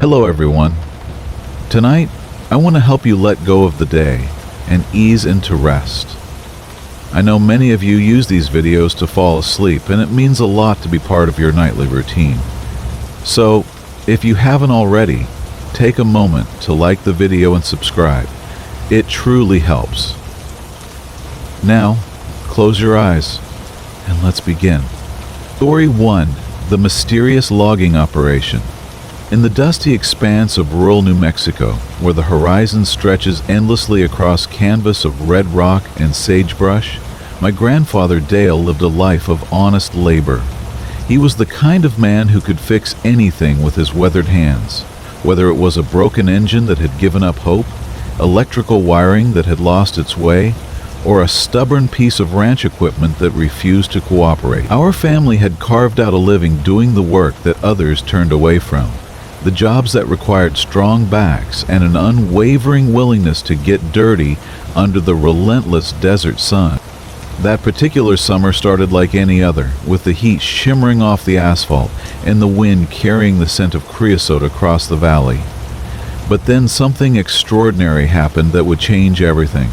Hello everyone. Tonight, I want to help you let go of the day and ease into rest. I know many of you use these videos to fall asleep, and it means a lot to be part of your nightly routine. So, if you haven't already, take a moment to like the video and subscribe. It truly helps. Now, close your eyes and let's begin. Story 1: The Mysterious Logging Operation. In the dusty expanse of rural New Mexico, where the horizon stretches endlessly across canvas of red rock and sagebrush, my grandfather Dale lived a life of honest labor. He was the kind of man who could fix anything with his weathered hands, whether it was a broken engine that had given up hope, electrical wiring that had lost its way, or a stubborn piece of ranch equipment that refused to cooperate. Our family had carved out a living doing the work that others turned away from. The jobs that required strong backs and an unwavering willingness to get dirty under the relentless desert sun. That particular summer started like any other, with the heat shimmering off the asphalt and the wind carrying the scent of creosote across the valley. But then something extraordinary happened that would change everything.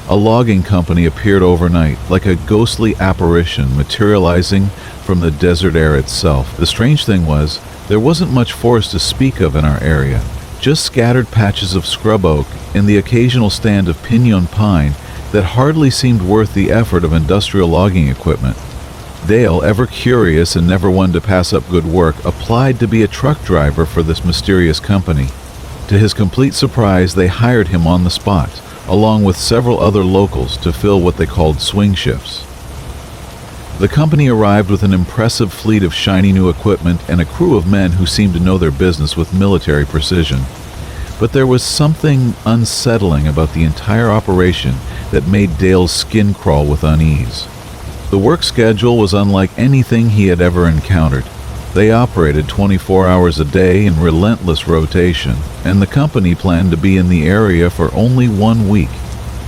A logging company appeared overnight, like a ghostly apparition materializing from the desert air itself. The strange thing was, there wasn't much forest to speak of in our area, just scattered patches of scrub oak and the occasional stand of pinon pine that hardly seemed worth the effort of industrial logging equipment. Dale, ever curious and never one to pass up good work, applied to be a truck driver for this mysterious company. To his complete surprise, they hired him on the spot, along with several other locals, to fill what they called swing shifts. The company arrived with an impressive fleet of shiny new equipment and a crew of men who seemed to know their business with military precision. But there was something unsettling about the entire operation that made Dale's skin crawl with unease. The work schedule was unlike anything he had ever encountered. They operated 24 hours a day in relentless rotation, and the company planned to be in the area for only 1 week.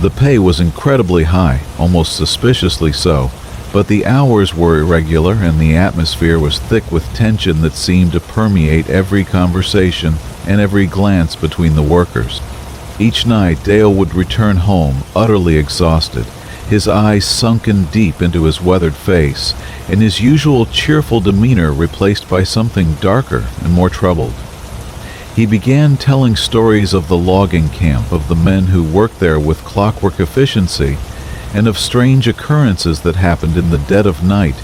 The pay was incredibly high, almost suspiciously so, but the hours were irregular and the atmosphere was thick with tension that seemed to permeate every conversation and every glance between the workers. Each night, Dale would return home utterly exhausted, his eyes sunken deep into his weathered face, and his usual cheerful demeanor replaced by something darker and more troubled. He began telling stories of the logging camp, of the men who worked there with clockwork efficiency, and of strange occurrences that happened in the dead of night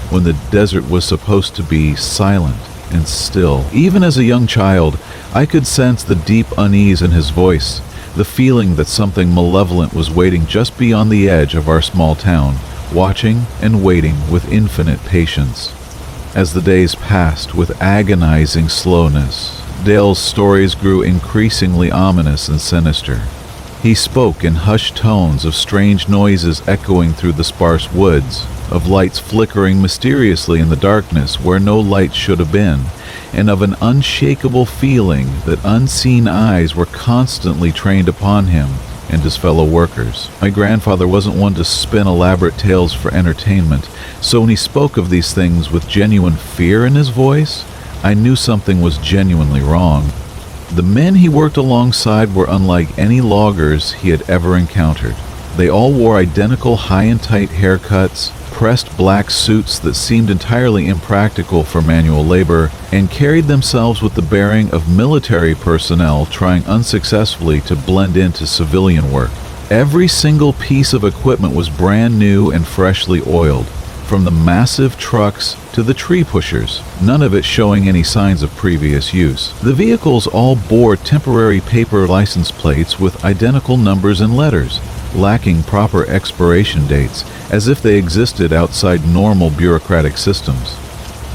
when the desert was supposed to be silent and still. Even as a young child, I could sense the deep unease in his voice, the feeling that something malevolent was waiting just beyond the edge of our small town, watching and waiting with infinite patience. As the days passed with agonizing slowness, Dale's stories grew increasingly ominous and sinister. He spoke in hushed tones of strange noises echoing through the sparse woods, of lights flickering mysteriously in the darkness where no light should have been, and of an unshakable feeling that unseen eyes were constantly trained upon him and his fellow workers. My grandfather wasn't one to spin elaborate tales for entertainment, so when he spoke of these things with genuine fear in his voice, I knew something was genuinely wrong. The men he worked alongside were unlike any loggers he had ever encountered. They all wore identical high and tight haircuts, pressed black suits that seemed entirely impractical for manual labor, and carried themselves with the bearing of military personnel trying unsuccessfully to blend into civilian work. Every single piece of equipment was brand new and freshly oiled, from the massive trucks to the tree pushers, none of it showing any signs of previous use. The vehicles all bore temporary paper license plates with identical numbers and letters, lacking proper expiration dates, as if they existed outside normal bureaucratic systems.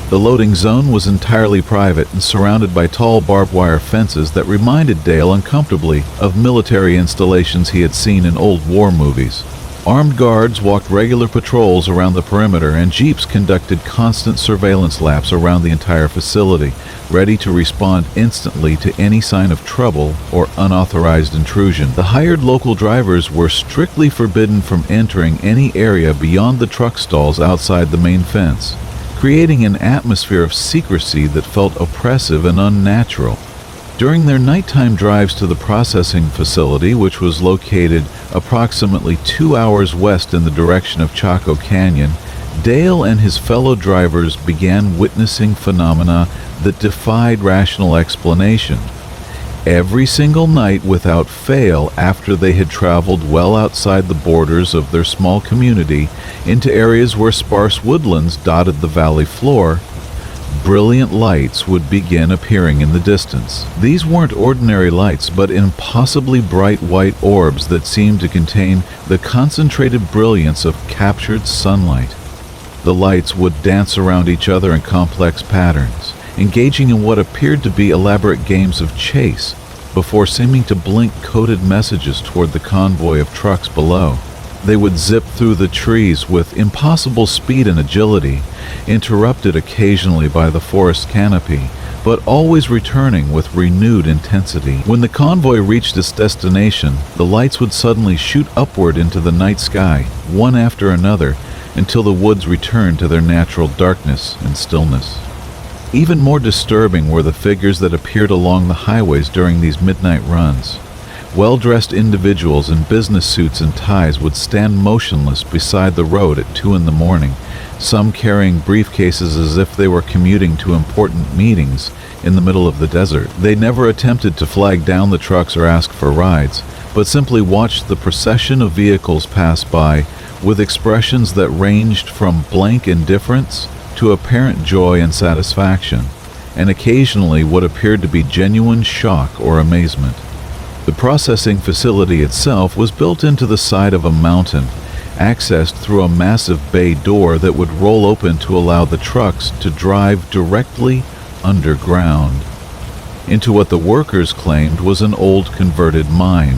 The loading zone was entirely private and surrounded by tall barbed wire fences that reminded Dale uncomfortably of military installations he had seen in old war movies. Armed guards walked regular patrols around the perimeter, and jeeps conducted constant surveillance laps around the entire facility, ready to respond instantly to any sign of trouble or unauthorized intrusion. The hired local drivers were strictly forbidden from entering any area beyond the truck stalls outside the main fence, creating an atmosphere of secrecy that felt oppressive and unnatural. During their nighttime drives to the processing facility, which was located approximately 2 hours west in the direction of Chaco Canyon, Dale and his fellow drivers began witnessing phenomena that defied rational explanation. Every single night without fail, after they had traveled well outside the borders of their small community into areas where sparse woodlands dotted the valley floor, brilliant lights would begin appearing in the distance. These weren't ordinary lights, but impossibly bright white orbs that seemed to contain the concentrated brilliance of captured sunlight. The lights would dance around each other in complex patterns, engaging in what appeared to be elaborate games of chase, before seeming to blink coded messages toward the convoy of trucks below. They would zip through the trees with impossible speed and agility, interrupted occasionally by the forest canopy, but always returning with renewed intensity. When the convoy reached its destination, the lights would suddenly shoot upward into the night sky, one after another, until the woods returned to their natural darkness and stillness. Even more disturbing were the figures that appeared along the highways during these midnight runs. Well-dressed individuals in business suits and ties would stand motionless beside the road at 2 in the morning, some carrying briefcases as if they were commuting to important meetings in the middle of the desert. They never attempted to flag down the trucks or ask for rides, but simply watched the procession of vehicles pass by with expressions that ranged from blank indifference to apparent joy and satisfaction, and occasionally what appeared to be genuine shock or amazement. The processing facility itself was built into the side of a mountain, accessed through a massive bay door that would roll open to allow the trucks to drive directly underground into what the workers claimed was an old converted mine.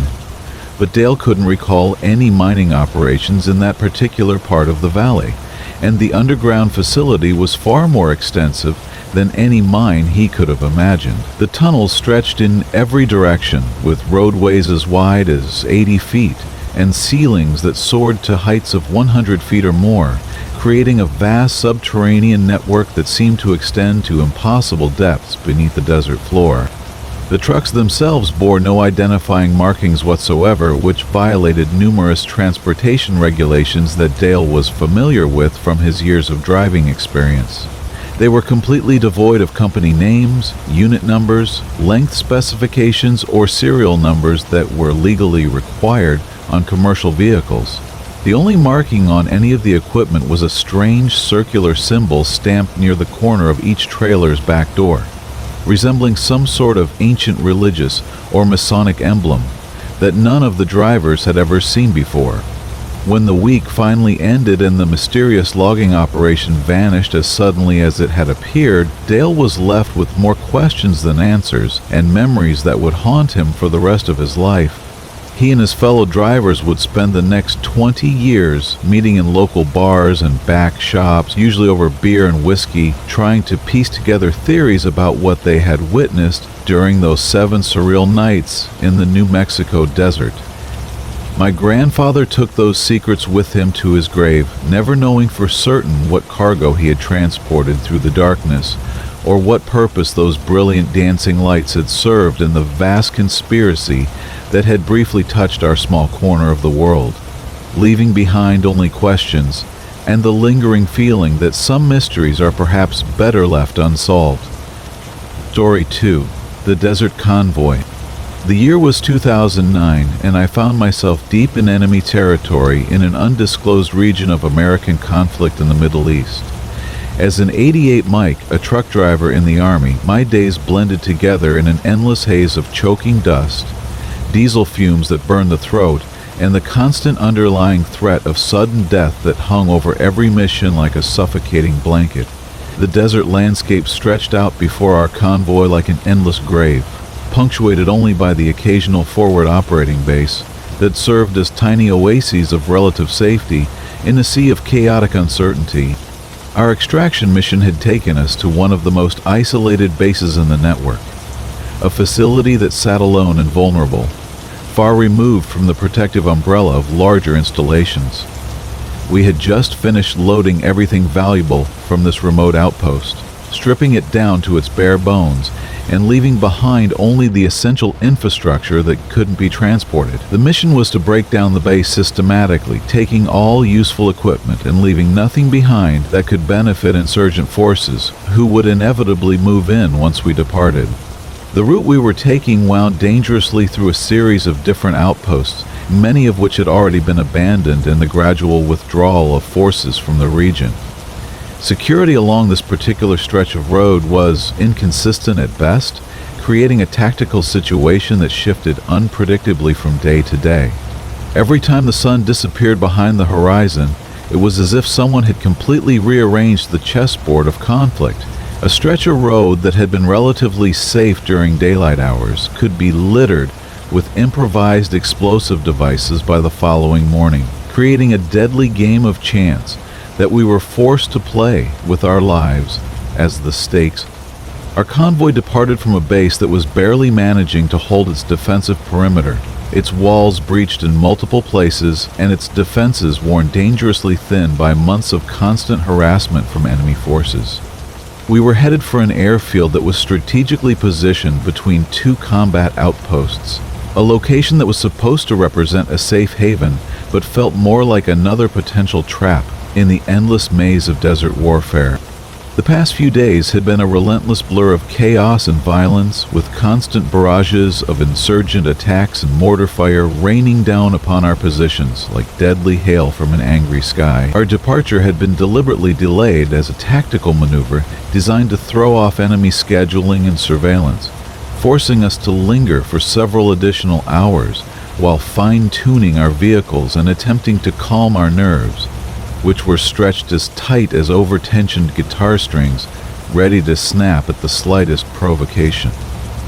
But Dale couldn't recall any mining operations in that particular part of the valley, and the underground facility was far more extensive than any mine he could have imagined. The tunnels stretched in every direction, with roadways as wide as 80 feet and ceilings that soared to heights of 100 feet or more, creating a vast subterranean network that seemed to extend to impossible depths beneath the desert floor. The trucks themselves bore no identifying markings whatsoever, which violated numerous transportation regulations that Dale was familiar with from his years of driving experience. They were completely devoid of company names, unit numbers, length specifications, or serial numbers that were legally required on commercial vehicles. The only marking on any of the equipment was a strange circular symbol stamped near the corner of each trailer's back door, resembling some sort of ancient religious or Masonic emblem that none of the drivers had ever seen before. When the week finally ended and the mysterious logging operation vanished as suddenly as it had appeared, Dale was left with more questions than answers and memories that would haunt him for the rest of his life. He and his fellow drivers would spend the next 20 years meeting in local bars and back shops, usually over beer and whiskey, trying to piece together theories about what they had witnessed during those 7 surreal nights in the New Mexico desert. My grandfather took those secrets with him to his grave, never knowing for certain what cargo he had transported through the darkness, or what purpose those brilliant dancing lights had served in the vast conspiracy that had briefly touched our small corner of the world, leaving behind only questions and the lingering feeling that some mysteries are perhaps better left unsolved. Story 2. The Desert Convoy. The year was 2009, and I found myself deep in enemy territory in an undisclosed region of American conflict in the Middle East. As an 88 Mike, a truck driver in the Army, my days blended together in an endless haze of choking dust, diesel fumes that burned the throat, and the constant underlying threat of sudden death that hung over every mission like a suffocating blanket. The desert landscape stretched out before our convoy like an endless grave, punctuated only by the occasional forward operating base that served as tiny oases of relative safety in a sea of chaotic uncertainty. Our extraction mission had taken us to one of the most isolated bases in the network, a facility that sat alone and vulnerable, far removed from the protective umbrella of larger installations. We had just finished loading everything valuable from this remote outpost, stripping it down to its bare bones, and leaving behind only the essential infrastructure that couldn't be transported. The mission was to break down the base systematically, taking all useful equipment and leaving nothing behind that could benefit insurgent forces, who would inevitably move in once we departed. The route we were taking wound dangerously through a series of different outposts, many of which had already been abandoned in the gradual withdrawal of forces from the region. Security along this particular stretch of road was inconsistent at best, creating a tactical situation that shifted unpredictably from day to day. Every time the sun disappeared behind the horizon, it was as if someone had completely rearranged the chessboard of conflict. A stretch of road that had been relatively safe during daylight hours could be littered with improvised explosive devices by the following morning, creating a deadly game of chance that we were forced to play with our lives as the stakes. Our convoy departed from a base that was barely managing to hold its defensive perimeter, its walls breached in multiple places and its defenses worn dangerously thin by months of constant harassment from enemy forces. We were headed for an airfield that was strategically positioned between two combat outposts, a location that was supposed to represent a safe haven but felt more like another potential trap in the endless maze of desert warfare. The past few days had been a relentless blur of chaos and violence, with constant barrages of insurgent attacks and mortar fire raining down upon our positions like deadly hail from an angry sky. Our departure had been deliberately delayed as a tactical maneuver designed to throw off enemy scheduling and surveillance, forcing us to linger for several additional hours while fine-tuning our vehicles and attempting to calm our nerves, which were stretched as tight as over-tensioned guitar strings, ready to snap at the slightest provocation.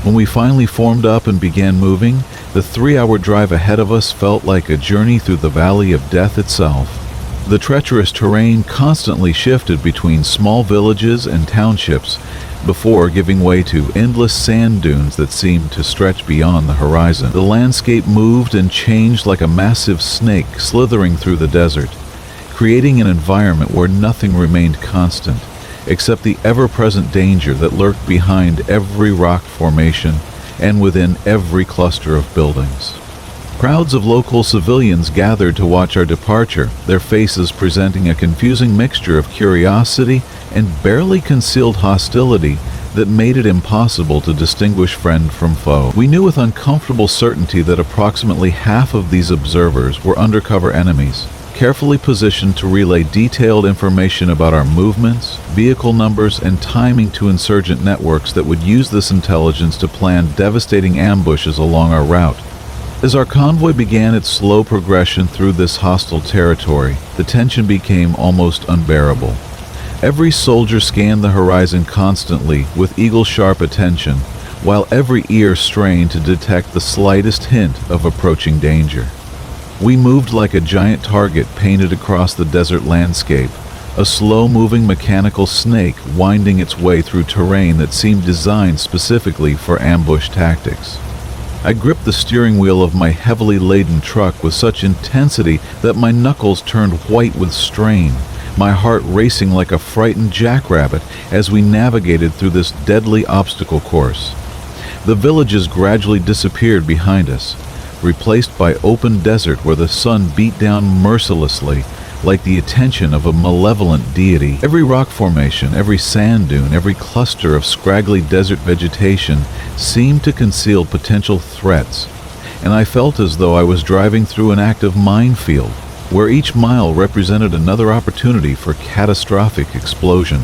When we finally formed up and began moving, the 3-hour drive ahead of us felt like a journey through the valley of death itself. The treacherous terrain constantly shifted between small villages and townships before giving way to endless sand dunes that seemed to stretch beyond the horizon. The landscape moved and changed like a massive snake slithering through the desert, creating an environment where nothing remained constant, except the ever-present danger that lurked behind every rock formation and within every cluster of buildings. Crowds of local civilians gathered to watch our departure, their faces presenting a confusing mixture of curiosity and barely concealed hostility that made it impossible to distinguish friend from foe. We knew with uncomfortable certainty that approximately half of these observers were undercover enemies, carefully positioned to relay detailed information about our movements, vehicle numbers, and timing to insurgent networks that would use this intelligence to plan devastating ambushes along our route. As our convoy began its slow progression through this hostile territory, the tension became almost unbearable. Every soldier scanned the horizon constantly with eagle-sharp attention, while every ear strained to detect the slightest hint of approaching danger. We moved like a giant target painted across the desert landscape, a slow-moving mechanical snake winding its way through terrain that seemed designed specifically for ambush tactics. I gripped the steering wheel of my heavily laden truck with such intensity that my knuckles turned white with strain, my heart racing like a frightened jackrabbit as we navigated through this deadly obstacle course. The villages gradually disappeared behind us, replaced by open desert where the sun beat down mercilessly like the attention of a malevolent deity. Every rock formation, every sand dune, every cluster of scraggly desert vegetation seemed to conceal potential threats, and I felt as though I was driving through an active minefield, where each mile represented another opportunity for catastrophic explosion.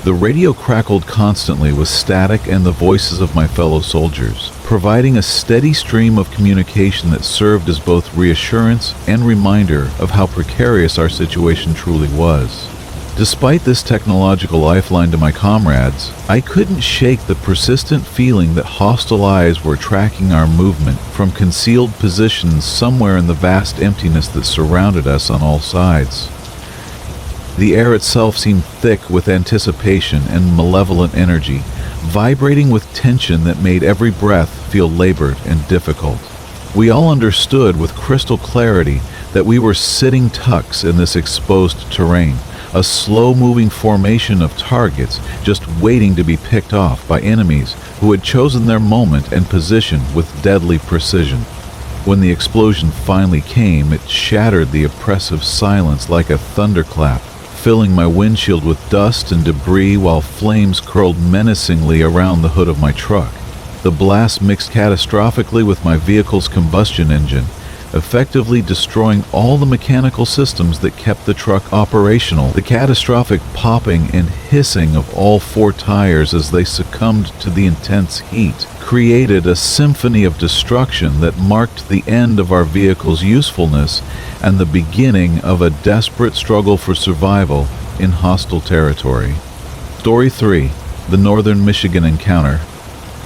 The radio crackled constantly with static and the voices of my fellow soldiers, providing a steady stream of communication that served as both reassurance and reminder of how precarious our situation truly was. Despite this technological lifeline to my comrades, I couldn't shake the persistent feeling that hostile eyes were tracking our movement from concealed positions somewhere in the vast emptiness that surrounded us on all sides. The air itself seemed thick with anticipation and malevolent energy, vibrating with tension that made every breath feel labored and difficult. We all understood with crystal clarity that we were sitting ducks in this exposed terrain, a slow-moving formation of targets just waiting to be picked off by enemies who had chosen their moment and position with deadly precision. When the explosion finally came, it shattered the oppressive silence like a thunderclap, filling my windshield with dust and debris while flames curled menacingly around the hood of my truck. The blast mixed catastrophically with my vehicle's combustion engine, effectively destroying all the mechanical systems that kept the truck operational. The catastrophic popping and hissing of all four tires as they succumbed to the intense heat created a symphony of destruction that marked the end of our vehicle's usefulness and the beginning of a desperate struggle for survival in hostile territory. Story 3. The Northern Michigan Encounter.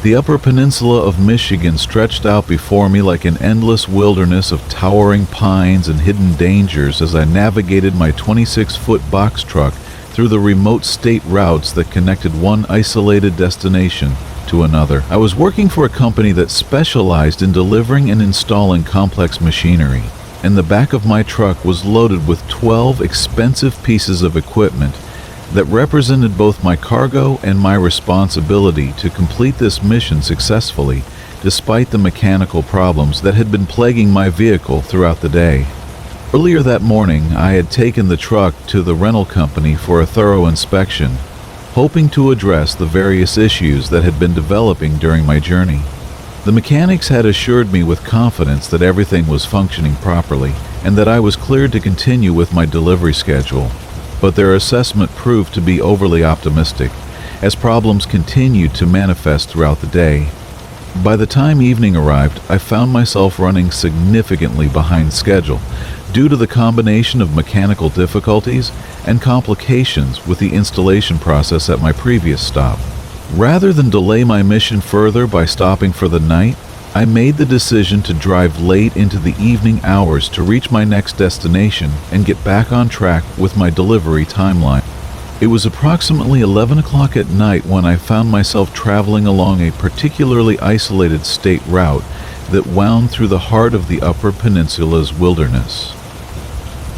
The Upper Peninsula of Michigan stretched out before me like an endless wilderness of towering pines and hidden dangers as I navigated my 26-foot box truck through the remote state routes that connected one isolated destination to another. I was working for a company that specialized in delivering and installing complex machinery, and the back of my truck was loaded with 12 expensive pieces of equipment that represented both my cargo and my responsibility to complete this mission successfully, despite the mechanical problems that had been plaguing my vehicle throughout the day. Earlier that morning, I had taken the truck to the rental company for a thorough inspection, hoping to address the various issues that had been developing during my journey. The mechanics had assured me with confidence that everything was functioning properly and that I was cleared to continue with my delivery schedule. But their assessment proved to be overly optimistic, as problems continued to manifest throughout the day. By the time evening arrived, I found myself running significantly behind schedule due to the combination of mechanical difficulties and complications with the installation process at my previous stop. Rather than delay my mission further by stopping for the night, I made the decision to drive late into the evening hours to reach my next destination and get back on track with my delivery timeline. It was approximately 11 o'clock at night when I found myself traveling along a particularly isolated state route that wound through the heart of the Upper Peninsula's wilderness.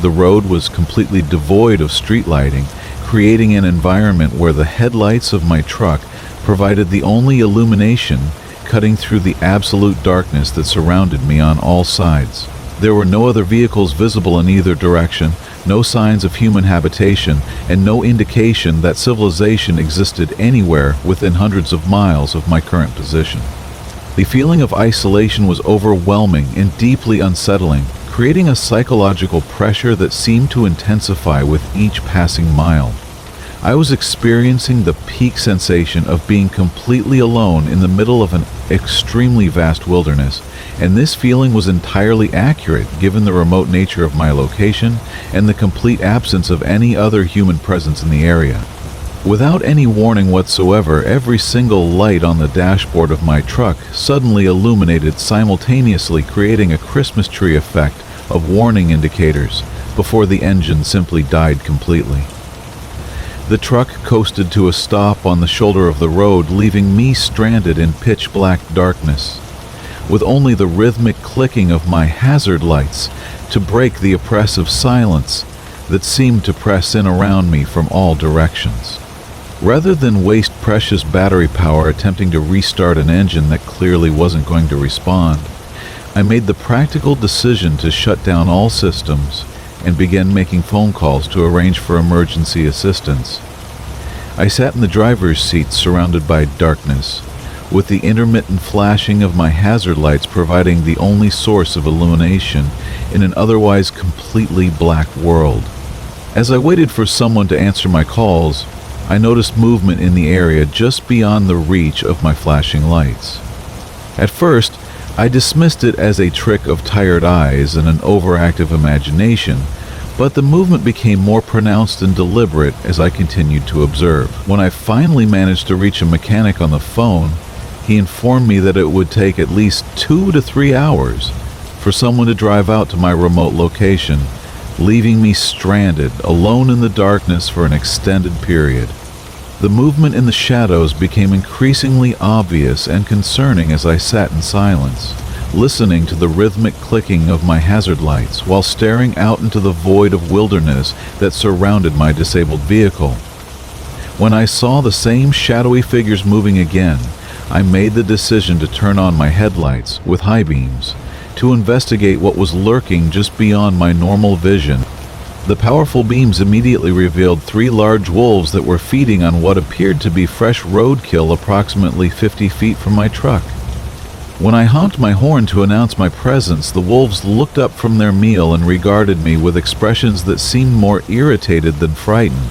The road was completely devoid of street lighting, creating an environment where the headlights of my truck provided the only illumination, cutting through the absolute darkness that surrounded me on all sides. There were no other vehicles visible in either direction, no signs of human habitation, and no indication that civilization existed anywhere within hundreds of miles of my current position. The feeling of isolation was overwhelming and deeply unsettling, creating a psychological pressure that seemed to intensify with each passing mile. I was experiencing the peak sensation of being completely alone in the middle of an extremely vast wilderness, and this feeling was entirely accurate given the remote nature of my location and the complete absence of any other human presence in the area. Without any warning whatsoever, every single light on the dashboard of my truck suddenly illuminated simultaneously, creating a Christmas tree effect of warning indicators before the engine simply died completely. The truck coasted to a stop on the shoulder of the road, leaving me stranded in pitch-black darkness, with only the rhythmic clicking of my hazard lights to break the oppressive silence that seemed to press in around me from all directions. Rather than waste precious battery power attempting to restart an engine that clearly wasn't going to respond, I made the practical decision to shut down all systems and began making phone calls to arrange for emergency assistance. I sat in the driver's seat surrounded by darkness, with the intermittent flashing of my hazard lights providing the only source of illumination in an otherwise completely black world. As I waited for someone to answer my calls, I noticed movement in the area just beyond the reach of my flashing lights. At first, I dismissed it as a trick of tired eyes and an overactive imagination, but the movement became more pronounced and deliberate as I continued to observe. When I finally managed to reach a mechanic on the phone, he informed me that it would take at least 2 to 3 hours for someone to drive out to my remote location, leaving me stranded, alone in the darkness for an extended period. The movement in the shadows became increasingly obvious and concerning as I sat in silence, listening to the rhythmic clicking of my hazard lights while staring out into the void of wilderness that surrounded my disabled vehicle. When I saw the same shadowy figures moving again, I made the decision to turn on my headlights with high beams to investigate what was lurking just beyond my normal vision. The powerful beams immediately revealed 3 large wolves that were feeding on what appeared to be fresh roadkill approximately 50 feet from my truck. When I honked my horn to announce my presence, the wolves looked up from their meal and regarded me with expressions that seemed more irritated than frightened,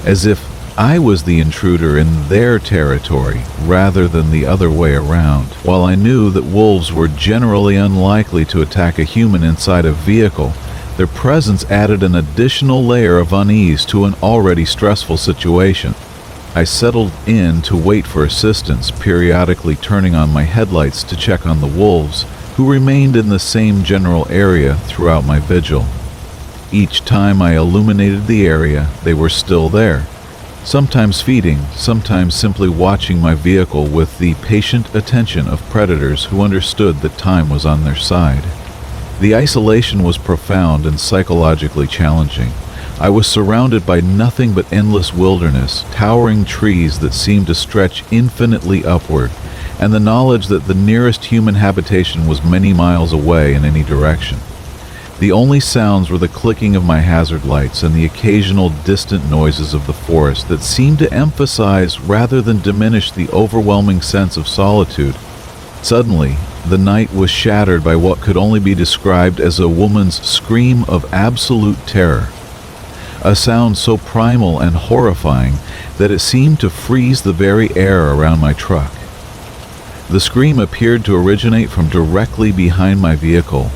as if I was the intruder in their territory rather than the other way around. While I knew that wolves were generally unlikely to attack a human inside a vehicle, their presence added an additional layer of unease to an already stressful situation. I settled in to wait for assistance, periodically turning on my headlights to check on the wolves, who remained in the same general area throughout my vigil. Each time I illuminated the area, they were still there, sometimes feeding, sometimes simply watching my vehicle with the patient attention of predators who understood that time was on their side. The isolation was profound and psychologically challenging. I was surrounded by nothing but endless wilderness, towering trees that seemed to stretch infinitely upward, and the knowledge that the nearest human habitation was many miles away in any direction. The only sounds were the clicking of my hazard lights and the occasional distant noises of the forest that seemed to emphasize rather than diminish the overwhelming sense of solitude. Suddenly, the night was shattered by what could only be described as a woman's scream of absolute terror. A sound so primal and horrifying that it seemed to freeze the very air around my truck. The scream appeared to originate from directly behind my vehicle,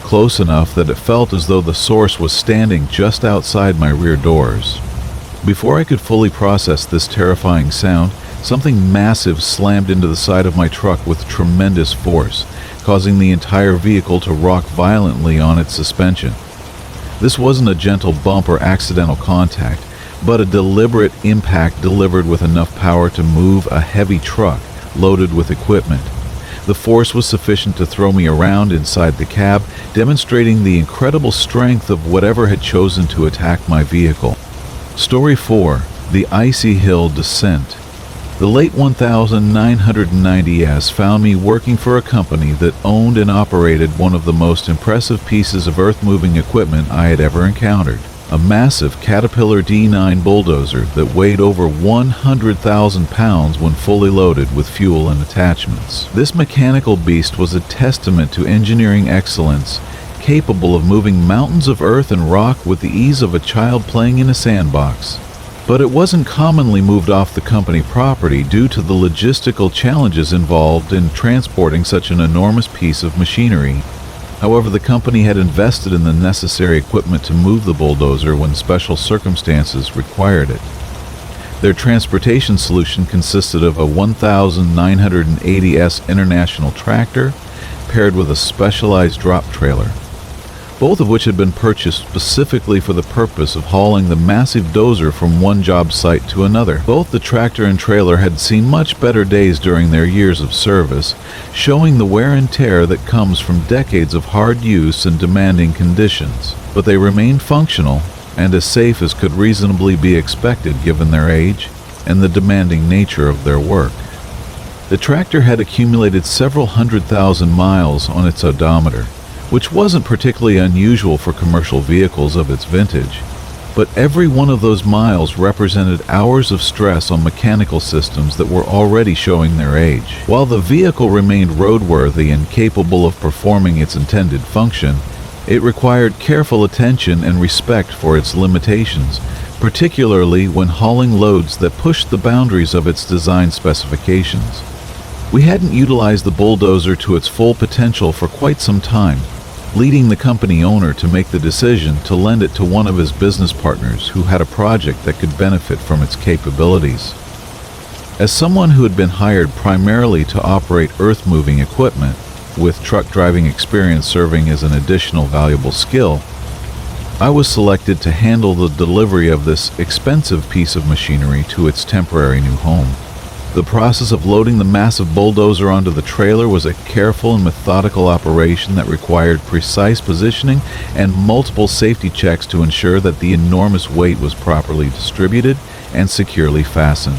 close enough that it felt as though the source was standing just outside my rear doors. Before I could fully process this terrifying sound, something massive slammed into the side of my truck with tremendous force, causing the entire vehicle to rock violently on its suspension. This wasn't a gentle bump or accidental contact, but a deliberate impact delivered with enough power to move a heavy truck loaded with equipment. The force was sufficient to throw me around inside the cab, demonstrating the incredible strength of whatever had chosen to attack my vehicle. Story 4. The Icy Hill Descent. The late 1990s found me working for a company that owned and operated one of the most impressive pieces of earth-moving equipment I had ever encountered. A massive Caterpillar D9 bulldozer that weighed over 100,000 pounds when fully loaded with fuel and attachments. This mechanical beast was a testament to engineering excellence, capable of moving mountains of earth and rock with the ease of a child playing in a sandbox. But it wasn't commonly moved off the company property due to the logistical challenges involved in transporting such an enormous piece of machinery. However, the company had invested in the necessary equipment to move the bulldozer when special circumstances required it. Their transportation solution consisted of a 1980S International tractor paired with a specialized drop trailer, both of which had been purchased specifically for the purpose of hauling the massive dozer from one job site to another. Both the tractor and trailer had seen much better days during their years of service, showing the wear and tear that comes from decades of hard use and demanding conditions. But they remained functional and as safe as could reasonably be expected given their age and the demanding nature of their work. The tractor had accumulated several 100,000 miles on its odometer, which wasn't particularly unusual for commercial vehicles of its vintage, but every one of those miles represented hours of stress on mechanical systems that were already showing their age. While the vehicle remained roadworthy and capable of performing its intended function, it required careful attention and respect for its limitations, particularly when hauling loads that pushed the boundaries of its design specifications. We hadn't utilized the bulldozer to its full potential for quite some time, leading the company owner to make the decision to lend it to one of his business partners who had a project that could benefit from its capabilities. As someone who had been hired primarily to operate earth-moving equipment, with truck driving experience serving as an additional valuable skill, I was selected to handle the delivery of this expensive piece of machinery to its temporary new home. The process of loading the massive bulldozer onto the trailer was a careful and methodical operation that required precise positioning and multiple safety checks to ensure that the enormous weight was properly distributed and securely fastened.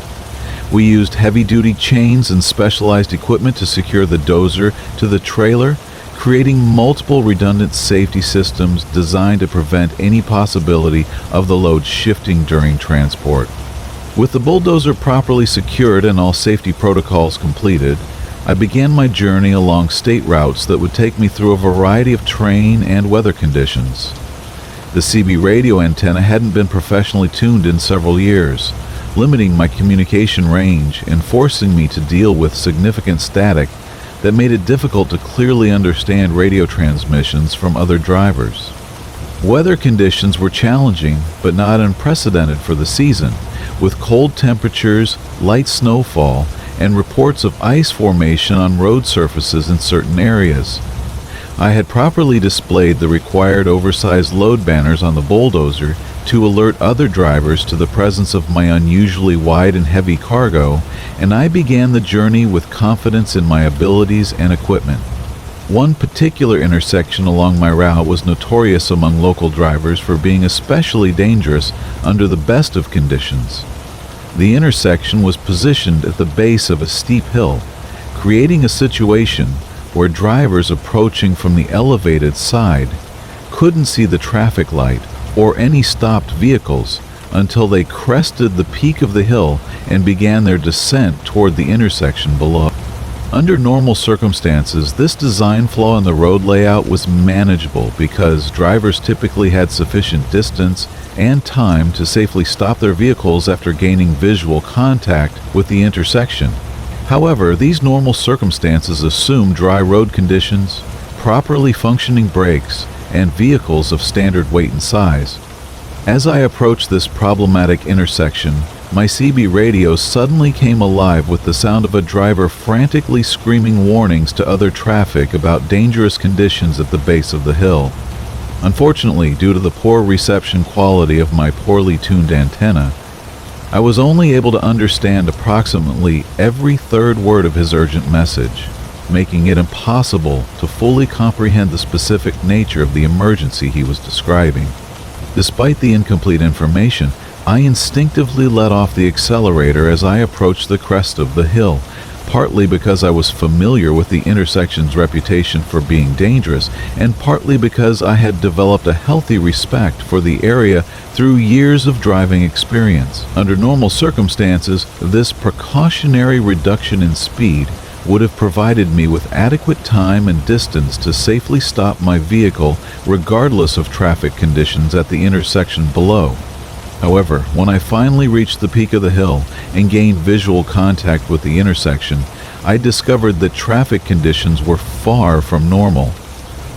We used heavy-duty chains and specialized equipment to secure the dozer to the trailer, creating multiple redundant safety systems designed to prevent any possibility of the load shifting during transport. With the bulldozer properly secured and all safety protocols completed, I began my journey along state routes that would take me through a variety of terrain and weather conditions. The CB radio antenna hadn't been professionally tuned in several years, limiting my communication range and forcing me to deal with significant static that made it difficult to clearly understand radio transmissions from other drivers. Weather conditions were challenging, but not unprecedented for the season, with cold temperatures, light snowfall, and reports of ice formation on road surfaces in certain areas. I had properly displayed the required oversized load banners on the bulldozer to alert other drivers to the presence of my unusually wide and heavy cargo, and I began the journey with confidence in my abilities and equipment. One particular intersection along my route was notorious among local drivers for being especially dangerous under the best of conditions. The intersection was positioned at the base of a steep hill, creating a situation where drivers approaching from the elevated side couldn't see the traffic light or any stopped vehicles until they crested the peak of the hill and began their descent toward the intersection below. Under normal circumstances, this design flaw in the road layout was manageable because drivers typically had sufficient distance and time to safely stop their vehicles after gaining visual contact with the intersection. However, these normal circumstances assume dry road conditions, properly functioning brakes, and vehicles of standard weight and size. As I approached this problematic intersection, my CB radio suddenly came alive with the sound of a driver frantically screaming warnings to other traffic about dangerous conditions at the base of the hill. Unfortunately, due to the poor reception quality of my poorly tuned antenna, I was only able to understand approximately every third word of his urgent message, making it impossible to fully comprehend the specific nature of the emergency he was describing. Despite the incomplete information, I instinctively let off the accelerator as I approached the crest of the hill, partly because I was familiar with the intersection's reputation for being dangerous, and partly because I had developed a healthy respect for the area through years of driving experience. Under normal circumstances, this precautionary reduction in speed would have provided me with adequate time and distance to safely stop my vehicle regardless of traffic conditions at the intersection below. However, when I finally reached the peak of the hill and gained visual contact with the intersection, I discovered that traffic conditions were far from normal.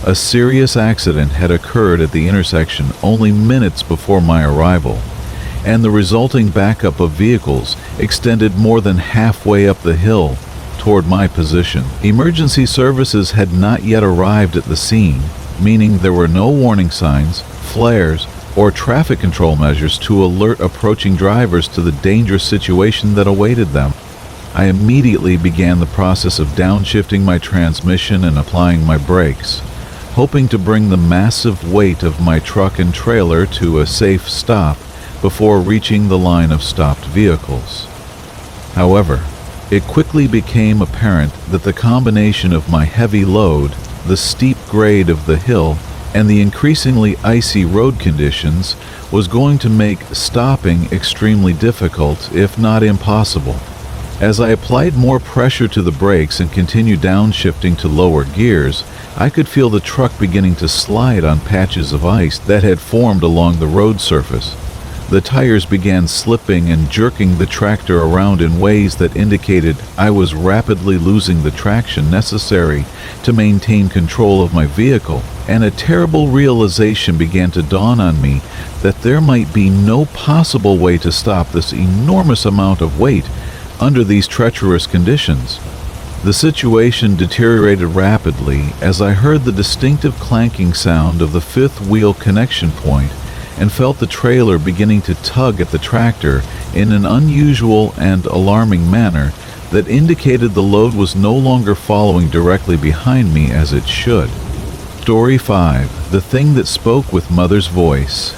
A serious accident had occurred at the intersection only minutes before my arrival, and the resulting backup of vehicles extended more than halfway up the hill toward my position. Emergency services had not yet arrived at the scene, meaning there were no warning signs, flares, or traffic control measures to alert approaching drivers to the dangerous situation that awaited them. I immediately began the process of downshifting my transmission and applying my brakes, hoping to bring the massive weight of my truck and trailer to a safe stop before reaching the line of stopped vehicles. However, it quickly became apparent that the combination of my heavy load, the steep grade of the hill, and the increasingly icy road conditions was going to make stopping extremely difficult, if not impossible. As I applied more pressure to the brakes and continued downshifting to lower gears, I could feel the truck beginning to slide on patches of ice that had formed along the road surface. The tires began slipping and jerking the tractor around in ways that indicated I was rapidly losing the traction necessary to maintain control of my vehicle, and a terrible realization began to dawn on me that there might be no possible way to stop this enormous amount of weight under these treacherous conditions. The situation deteriorated rapidly as I heard the distinctive clanking sound of the fifth wheel connection point and felt the trailer beginning to tug at the tractor in an unusual and alarming manner that indicated the load was no longer following directly behind me as it should. Story 5. The Thing That Spoke with Mother's Voice.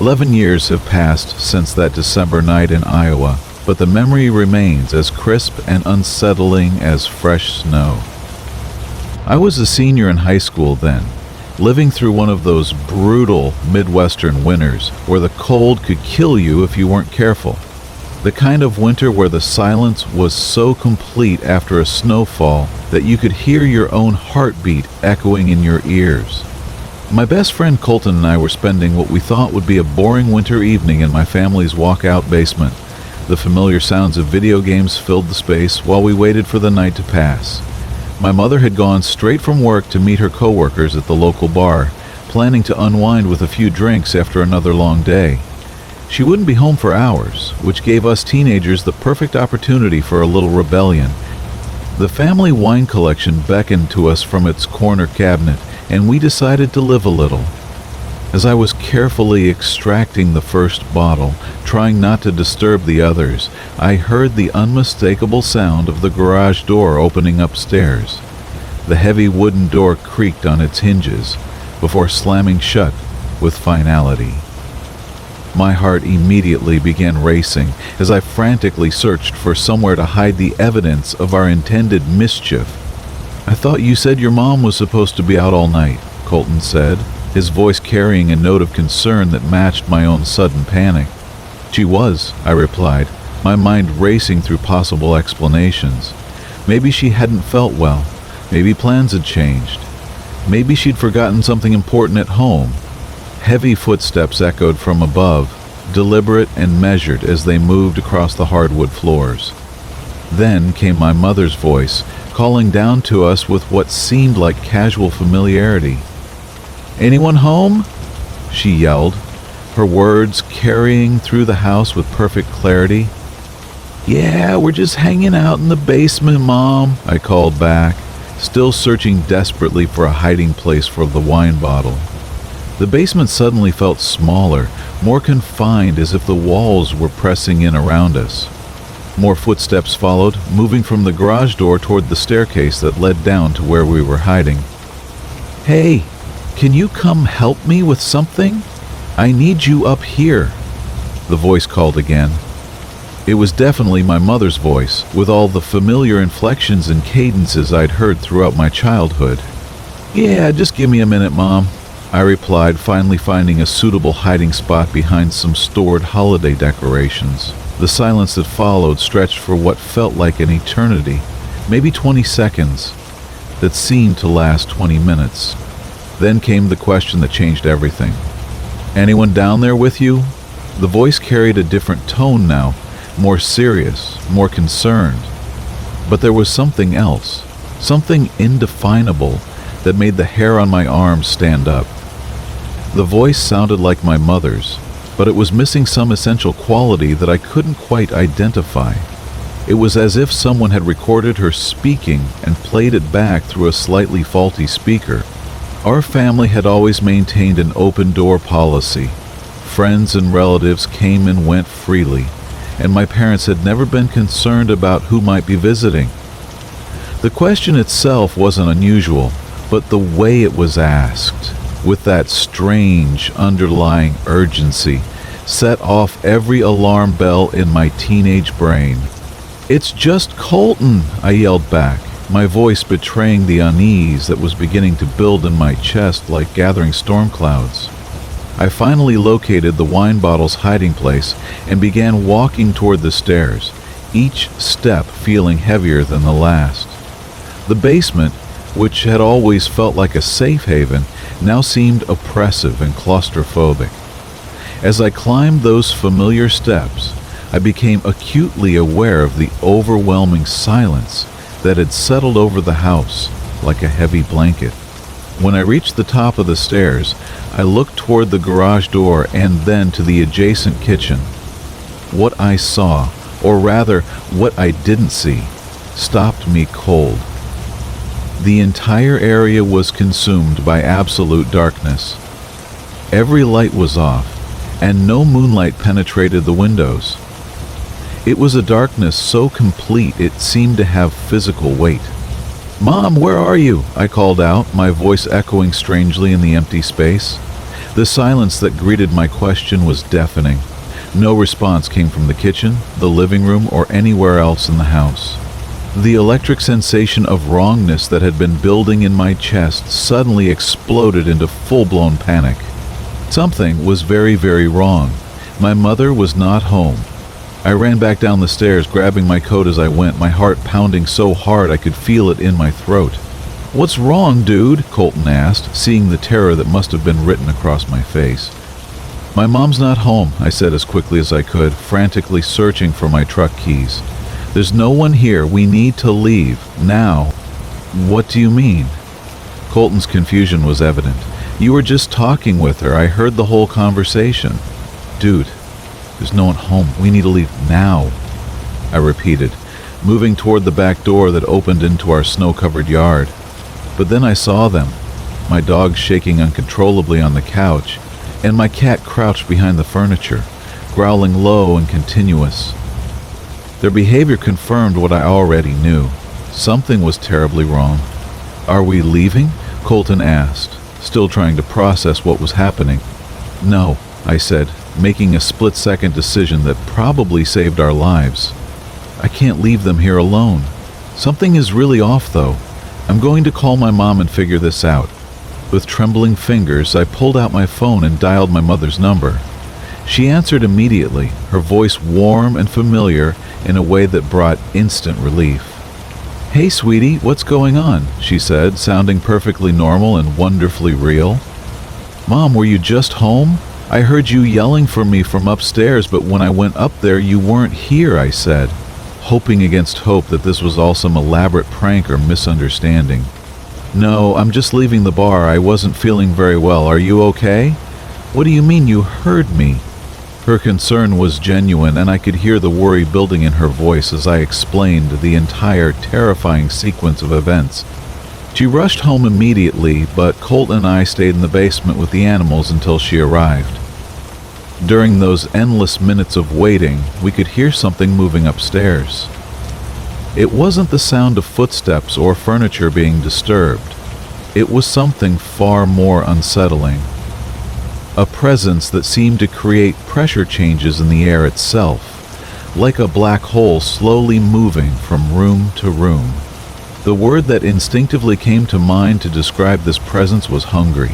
11 years have passed since that December night in Iowa, but the memory remains as crisp and unsettling as fresh snow. I was a senior in high school then, living through one of those brutal Midwestern winters where the cold could kill you if you weren't careful. The kind of winter where the silence was so complete after a snowfall that you could hear your own heartbeat echoing in your ears. My best friend Colton and I were spending what we thought would be a boring winter evening in my family's walkout basement. The familiar sounds of video games filled the space while we waited for the night to pass. My mother had gone straight from work to meet her coworkers at the local bar, planning to unwind with a few drinks after another long day. She wouldn't be home for hours, which gave us teenagers the perfect opportunity for a little rebellion. The family wine collection beckoned to us from its corner cabinet, and we decided to live a little. As I was carefully extracting the first bottle, trying not to disturb the others, I heard the unmistakable sound of the garage door opening upstairs. The heavy wooden door creaked on its hinges before slamming shut with finality. My heart immediately began racing as I frantically searched for somewhere to hide the evidence of our intended mischief. "I thought you said your mom was supposed to be out all night," Colton said, his voice carrying a note of concern that matched my own sudden panic. "She was," I replied, my mind racing through possible explanations. Maybe she hadn't felt well. Maybe plans had changed. Maybe she'd forgotten something important at home. Heavy footsteps echoed from above, deliberate and measured as they moved across the hardwood floors. Then came my mother's voice, calling down to us with what seemed like casual familiarity. "Anyone home?" she yelled, her words carrying through the house with perfect clarity. "Yeah, we're just hanging out in the basement, Mom," I called back, still searching desperately for a hiding place for the wine bottle. The basement suddenly felt smaller, more confined, as if the walls were pressing in around us. More footsteps followed, moving from the garage door toward the staircase that led down to where we were hiding. "Hey, can you come help me with something? I need you up here," the voice called again. It was definitely my mother's voice, with all the familiar inflections and cadences I'd heard throughout my childhood. "Yeah, just give me a minute, Mom," I replied, finally finding a suitable hiding spot behind some stored holiday decorations. The silence that followed stretched for what felt like an eternity, maybe 20 seconds, that seemed to last 20 minutes. Then came the question that changed everything. "Anyone down there with you?" The voice carried a different tone now, more serious, more concerned. But there was something else, something indefinable that made the hair on my arms stand up. The voice sounded like my mother's, but it was missing some essential quality that I couldn't quite identify. It was as if someone had recorded her speaking and played it back through a slightly faulty speaker. Our family had always maintained an open-door policy. Friends and relatives came and went freely, and my parents had never been concerned about who might be visiting. The question itself wasn't unusual, but the way it was asked, with that strange underlying urgency, set off every alarm bell in my teenage brain. "It's just Colton," I yelled back, my voice betraying the unease that was beginning to build in my chest like gathering storm clouds. I finally located the wine bottle's hiding place and began walking toward the stairs, each step feeling heavier than the last. The basement, which had always felt like a safe haven, now seemed oppressive and claustrophobic. As I climbed those familiar steps, I became acutely aware of the overwhelming silence that had settled over the house like a heavy blanket. When I reached the top of the stairs, I looked toward the garage door and then to the adjacent kitchen. What I saw, or rather, what I didn't see, stopped me cold. The entire area was consumed by absolute darkness. Every light was off, and no moonlight penetrated the windows. It was a darkness so complete it seemed to have physical weight. "Mom, where are you?" I called out, my voice echoing strangely in the empty space. The silence that greeted my question was deafening. No response came from the kitchen, the living room, or anywhere else in the house. The electric sensation of wrongness that had been building in my chest suddenly exploded into full-blown panic. Something was very, very wrong. My mother was not home. I ran back down the stairs, grabbing my coat as I went, my heart pounding so hard I could feel it in my throat. "What's wrong, dude?" Colton asked, seeing the terror that must have been written across my face. "My mom's not home," I said as quickly as I could, frantically searching for my truck keys. "There's no one here. We need to leave. Now." "What do you mean?" Colton's confusion was evident. "You were just talking with her. I heard the whole conversation." "Dude, there's no one home. We need to leave now," I repeated, moving toward the back door that opened into our snow-covered yard. But then I saw them, my dog shaking uncontrollably on the couch, and my cat crouched behind the furniture, growling low and continuous. Their behavior confirmed what I already knew. Something was terribly wrong. "Are we leaving?" Colton asked, still trying to process what was happening. "No," I said, making a split-second decision that probably saved our lives. "I can't leave them here alone. Something is really off, though. I'm going to call my mom and figure this out." With trembling fingers, I pulled out my phone and dialed my mother's number. She answered immediately, her voice warm and familiar in a way that brought instant relief. "Hey, sweetie, what's going on?" she said, sounding perfectly normal and wonderfully real. "Mom, were you just home? I heard you yelling for me from upstairs, but when I went up there, you weren't here," I said, hoping against hope that this was all some elaborate prank or misunderstanding. "No, I'm just leaving the bar. I wasn't feeling very well. Are you okay?" "What do you mean you heard me?" Her concern was genuine, and I could hear the worry building in her voice as I explained the entire terrifying sequence of events. She rushed home immediately, but Colt and I stayed in the basement with the animals until she arrived. During those endless minutes of waiting, we could hear something moving upstairs. It wasn't the sound of footsteps or furniture being disturbed. It was something far more unsettling. A presence that seemed to create pressure changes in the air itself, like a black hole slowly moving from room to room. The word that instinctively came to mind to describe this presence was hungry.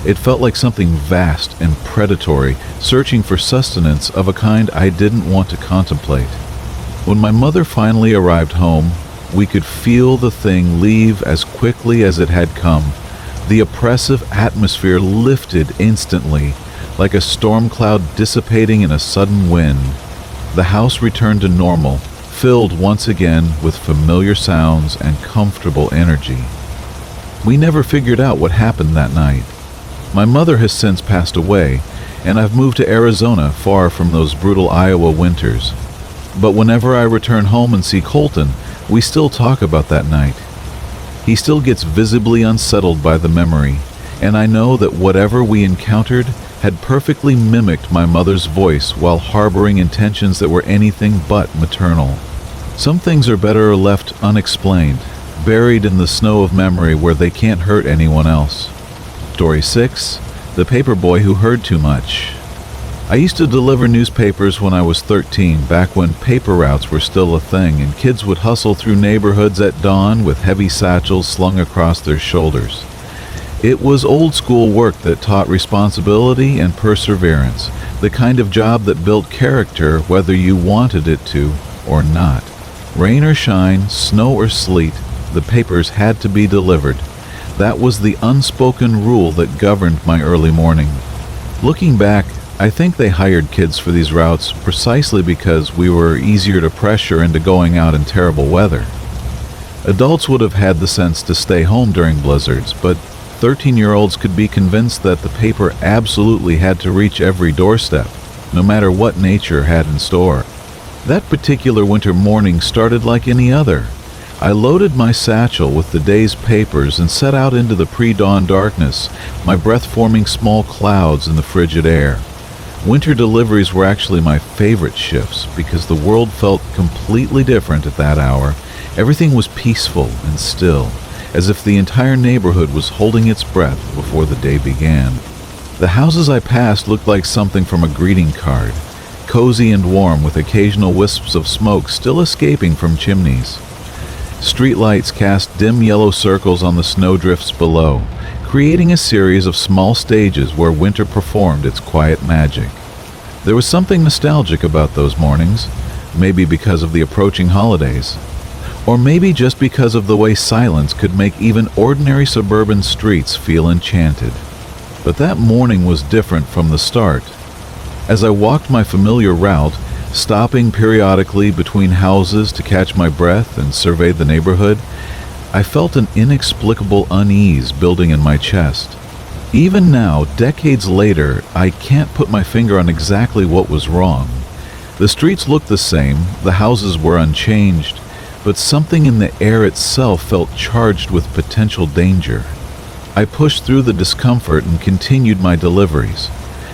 It felt like something vast and predatory, searching for sustenance of a kind I didn't want to contemplate. When my mother finally arrived home, we could feel the thing leave as quickly as it had come. The oppressive atmosphere lifted instantly, like a storm cloud dissipating in a sudden wind. The house returned to normal, filled once again with familiar sounds and comfortable energy. We never figured out what happened that night. My mother has since passed away, and I've moved to Arizona, far from those brutal Iowa winters. But whenever I return home and see Colton, we still talk about that night. He still gets visibly unsettled by the memory, and I know that whatever we encountered had perfectly mimicked my mother's voice while harboring intentions that were anything but maternal. Some things are better left unexplained, buried in the snow of memory where they can't hurt anyone else. Story 6. The Paperboy Who Heard Too Much. I used to deliver newspapers when I was 13, back when paper routes were still a thing, and kids would hustle through neighborhoods at dawn with heavy satchels slung across their shoulders. It was old-school work that taught responsibility and perseverance, the kind of job that built character whether you wanted it to or not. Rain or shine, snow or sleet, the papers had to be delivered. That was the unspoken rule that governed my early morning. Looking back, I think they hired kids for these routes precisely because we were easier to pressure into going out in terrible weather. Adults would have had the sense to stay home during blizzards, but 13-year-olds could be convinced that the paper absolutely had to reach every doorstep, no matter what nature had in store. That particular winter morning started like any other. I loaded my satchel with the day's papers and set out into the pre-dawn darkness, my breath forming small clouds in the frigid air. Winter deliveries were actually my favorite shifts because the world felt completely different at that hour. Everything was peaceful and still, as if the entire neighborhood was holding its breath before the day began. The houses I passed looked like something from a greeting card, cozy and warm with occasional wisps of smoke still escaping from chimneys. Streetlights cast dim yellow circles on the snowdrifts below, creating a series of small stages where winter performed its quiet magic. There was something nostalgic about those mornings, maybe because of the approaching holidays, or maybe just because of the way silence could make even ordinary suburban streets feel enchanted. But that morning was different from the start. As I walked my familiar route, stopping periodically between houses to catch my breath and survey the neighborhood, I felt an inexplicable unease building in my chest. Even now, decades later, I can't put my finger on exactly what was wrong. The streets looked the same, the houses were unchanged, but something in the air itself felt charged with potential danger. I pushed through the discomfort and continued my deliveries,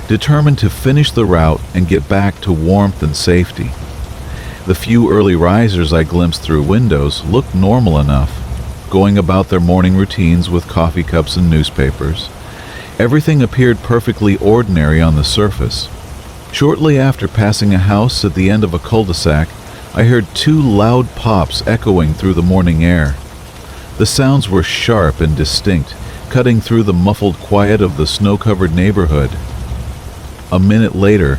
determined to finish the route and get back to warmth and safety. The few early risers I glimpsed through windows looked normal enough, going about their morning routines with coffee cups and newspapers. Everything appeared perfectly ordinary on the surface. Shortly after passing a house at the end of a cul-de-sac, I heard two loud pops echoing through the morning air. The sounds were sharp and distinct, cutting through the muffled quiet of the snow-covered neighborhood. A minute later,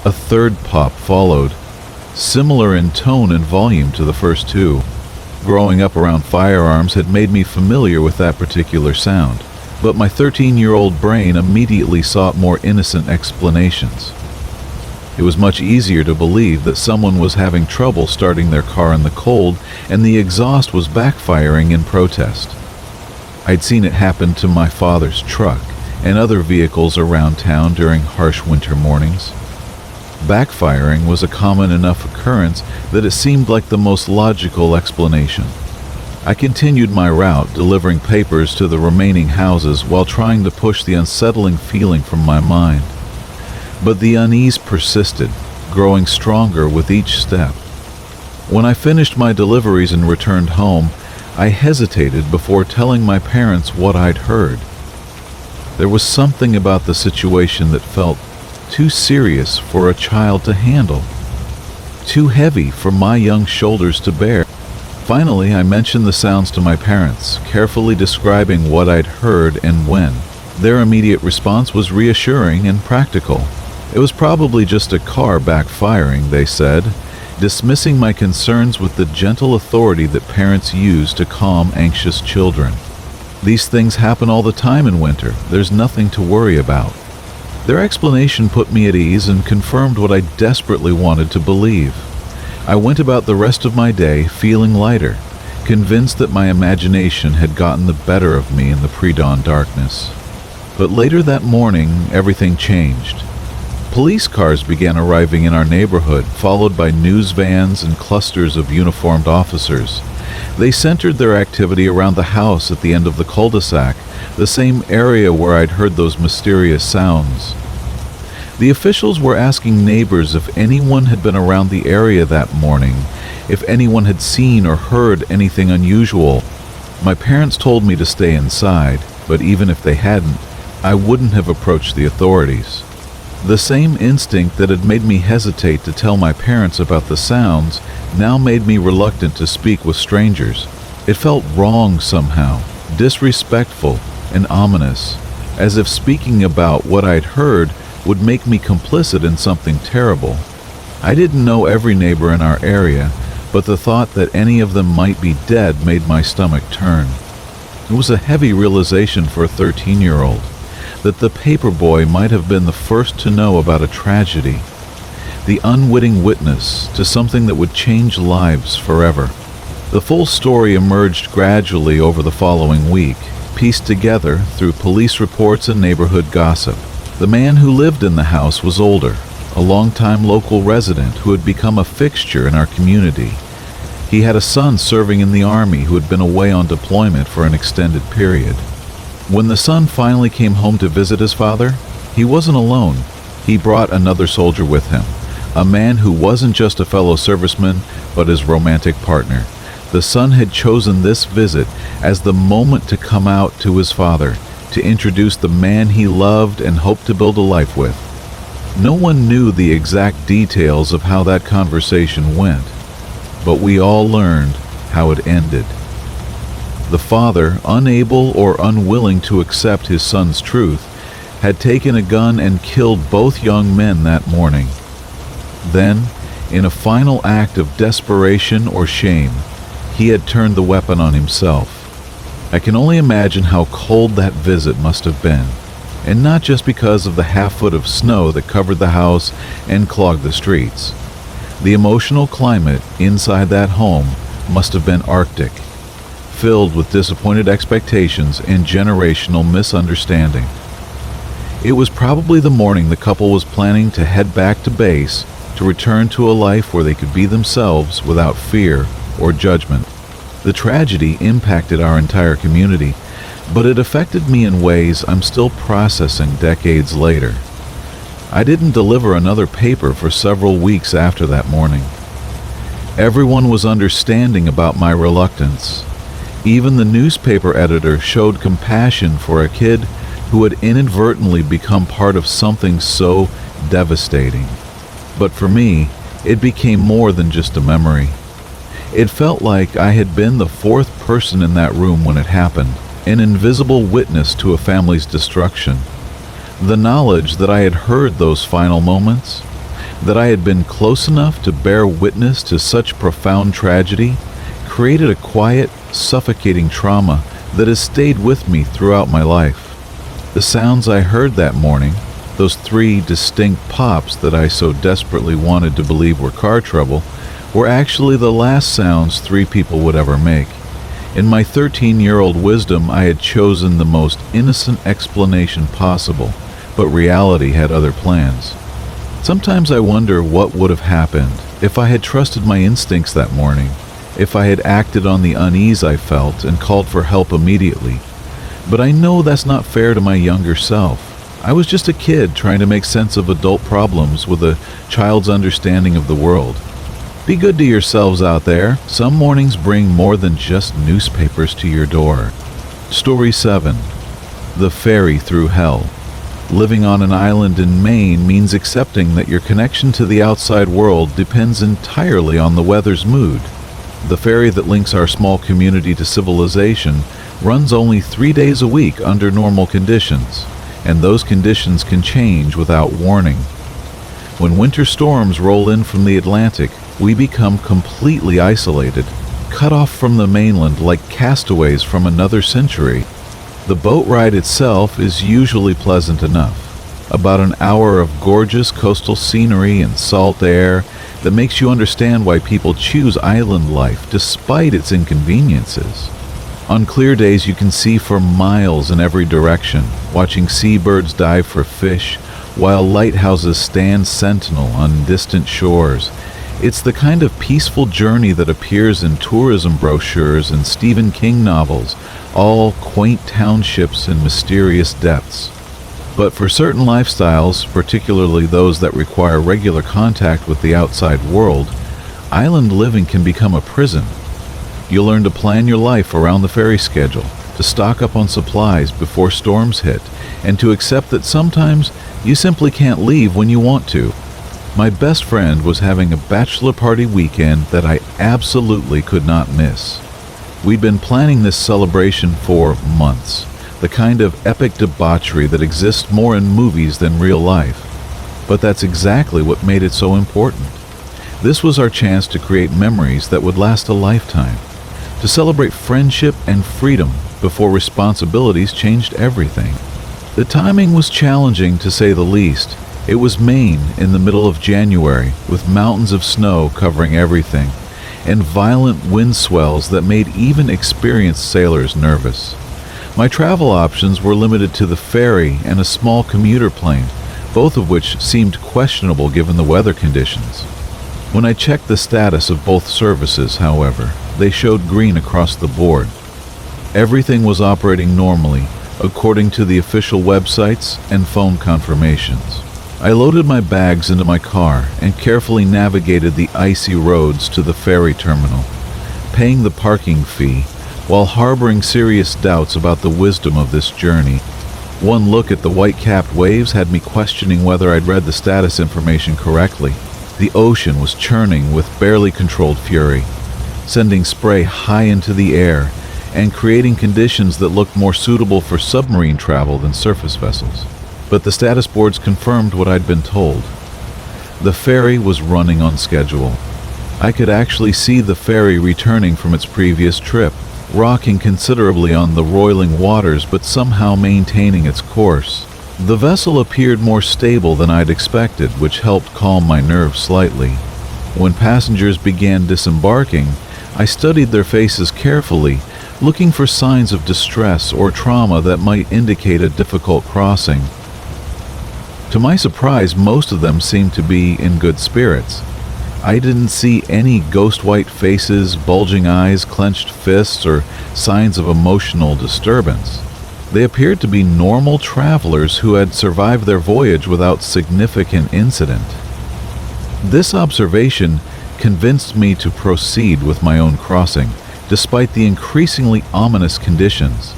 a third pop followed, similar in tone and volume to the first two. Growing up around firearms had made me familiar with that particular sound, but my 13-year-old brain immediately sought more innocent explanations. It was much easier to believe that someone was having trouble starting their car in the cold and the exhaust was backfiring in protest. I'd seen it happen to my father's truck and other vehicles around town during harsh winter mornings. Backfiring was a common enough occurrence that it seemed like the most logical explanation. I continued my route, delivering papers to the remaining houses while trying to push the unsettling feeling from my mind. But the unease persisted, growing stronger with each step. When I finished my deliveries and returned home, I hesitated before telling my parents what I'd heard. There was something about the situation that felt too serious for a child to handle, too heavy for my young shoulders to bear. Finally, I mentioned the sounds to my parents, carefully describing what I'd heard and when. Their immediate response was reassuring and practical. It was probably just a car backfiring, they said, dismissing my concerns with the gentle authority that parents use to calm anxious children. These things happen all the time in winter. There's nothing to worry about. Their explanation put me at ease and confirmed what I desperately wanted to believe. I went about the rest of my day feeling lighter, convinced that my imagination had gotten the better of me in the pre-dawn darkness. But later that morning, everything changed. Police cars began arriving in our neighborhood, followed by news vans and clusters of uniformed officers. They centered their activity around the house at the end of the cul-de-sac, the same area where I'd heard those mysterious sounds. The officials were asking neighbors if anyone had been around the area that morning, if anyone had seen or heard anything unusual. My parents told me to stay inside, but even if they hadn't, I wouldn't have approached the authorities. The same instinct that had made me hesitate to tell my parents about the sounds now made me reluctant to speak with strangers. It felt wrong somehow, disrespectful and ominous, as if speaking about what I'd heard would make me complicit in something terrible. I didn't know every neighbor in our area, but the thought that any of them might be dead made my stomach turn. It was a heavy realization for a 13-year-old, that the paperboy might have been the first to know about a tragedy, the unwitting witness to something that would change lives forever. The full story emerged gradually over the following week, pieced together through police reports and neighborhood gossip. The man who lived in the house was older, a longtime local resident who had become a fixture in our community. He had a son serving in the army who had been away on deployment for an extended period. When the son finally came home to visit his father, he wasn't alone. He brought another soldier with him, a man who wasn't just a fellow serviceman, but his romantic partner. The son had chosen this visit as the moment to come out to his father, to introduce the man he loved and hoped to build a life with. No one knew the exact details of how that conversation went, but we all learned how it ended. The father, unable or unwilling to accept his son's truth, had taken a gun and killed both young men that morning. Then, in a final act of desperation or shame, he had turned the weapon on himself. I can only imagine how cold that visit must have been, and not just because of the half-foot of snow that covered the house and clogged the streets. The emotional climate inside that home must have been arctic, filled with disappointed expectations and generational misunderstanding. It was probably the morning the couple was planning to head back to base to return to a life where they could be themselves without fear or judgment. The tragedy impacted our entire community, but it affected me in ways I'm still processing decades later. I didn't deliver another paper for several weeks after that morning. Everyone was understanding about my reluctance. Even the newspaper editor showed compassion for a kid who had inadvertently become part of something so devastating. But for me, it became more than just a memory. It felt like I had been the fourth person in that room when it happened, an invisible witness to a family's destruction. The knowledge that I had heard those final moments, that I had been close enough to bear witness to such profound tragedy, created a quiet, suffocating trauma that has stayed with me throughout my life. The sounds I heard that morning, those 3 distinct pops that I so desperately wanted to believe were car trouble, were actually the last sounds 3 people would ever make. In my 13-year-old wisdom, I had chosen the most innocent explanation possible, but reality had other plans. Sometimes I wonder what would have happened if I had trusted my instincts that morning, if I had acted on the unease I felt and called for help immediately. But I know that's not fair to my younger self. I was just a kid trying to make sense of adult problems with a child's understanding of the world. Be good to yourselves out there. Some mornings bring more than just newspapers to your door. Story 7. The Ferry Through Hell. Living on an island in Maine means accepting that your connection to the outside world depends entirely on the weather's mood. The ferry that links our small community to civilization runs only 3 days a week under normal conditions, and those conditions can change without warning. When winter storms roll in from the Atlantic, we become completely isolated, cut off from the mainland like castaways from another century. The boat ride itself is usually pleasant enough. About an hour of gorgeous coastal scenery and salt air that makes you understand why people choose island life despite its inconveniences. On clear days you can see for miles in every direction, watching seabirds dive for fish, while lighthouses stand sentinel on distant shores. It's the kind of peaceful journey that appears in tourism brochures and Stephen King novels, all quaint townships in mysterious depths. But for certain lifestyles, particularly those that require regular contact with the outside world, island living can become a prison. You'll learn to plan your life around the ferry schedule, to stock up on supplies before storms hit, and to accept that sometimes you simply can't leave when you want to. My best friend was having a bachelor party weekend that I absolutely could not miss. We'd been planning this celebration for months, the kind of epic debauchery that exists more in movies than real life. But that's exactly what made it so important. This was our chance to create memories that would last a lifetime, to celebrate friendship and freedom before responsibilities changed everything. The timing was challenging, to say the least. It was Maine in the middle of January, with mountains of snow covering everything, and violent wind swells that made even experienced sailors nervous. My travel options were limited to the ferry and a small commuter plane, both of which seemed questionable given the weather conditions. When I checked the status of both services, however, they showed green across the board. Everything was operating normally, according to the official websites and phone confirmations. I loaded my bags into my car and carefully navigated the icy roads to the ferry terminal, paying the parking fee while harboring serious doubts about the wisdom of this journey. One look at the white-capped waves had me questioning whether I'd read the status information correctly. The ocean was churning with barely controlled fury, sending spray high into the air and creating conditions that looked more suitable for submarine travel than surface vessels. But the status boards confirmed what I'd been told. The ferry was running on schedule. I could actually see the ferry returning from its previous trip, rocking considerably on the roiling waters but somehow maintaining its course. The vessel appeared more stable than I'd expected, which helped calm my nerves slightly. When passengers began disembarking, I studied their faces carefully, looking for signs of distress or trauma that might indicate a difficult crossing. To my surprise, most of them seemed to be in good spirits. I didn't see any ghost-white faces, bulging eyes, clenched fists, or signs of emotional disturbance. They appeared to be normal travelers who had survived their voyage without significant incident. This observation convinced me to proceed with my own crossing, despite the increasingly ominous conditions.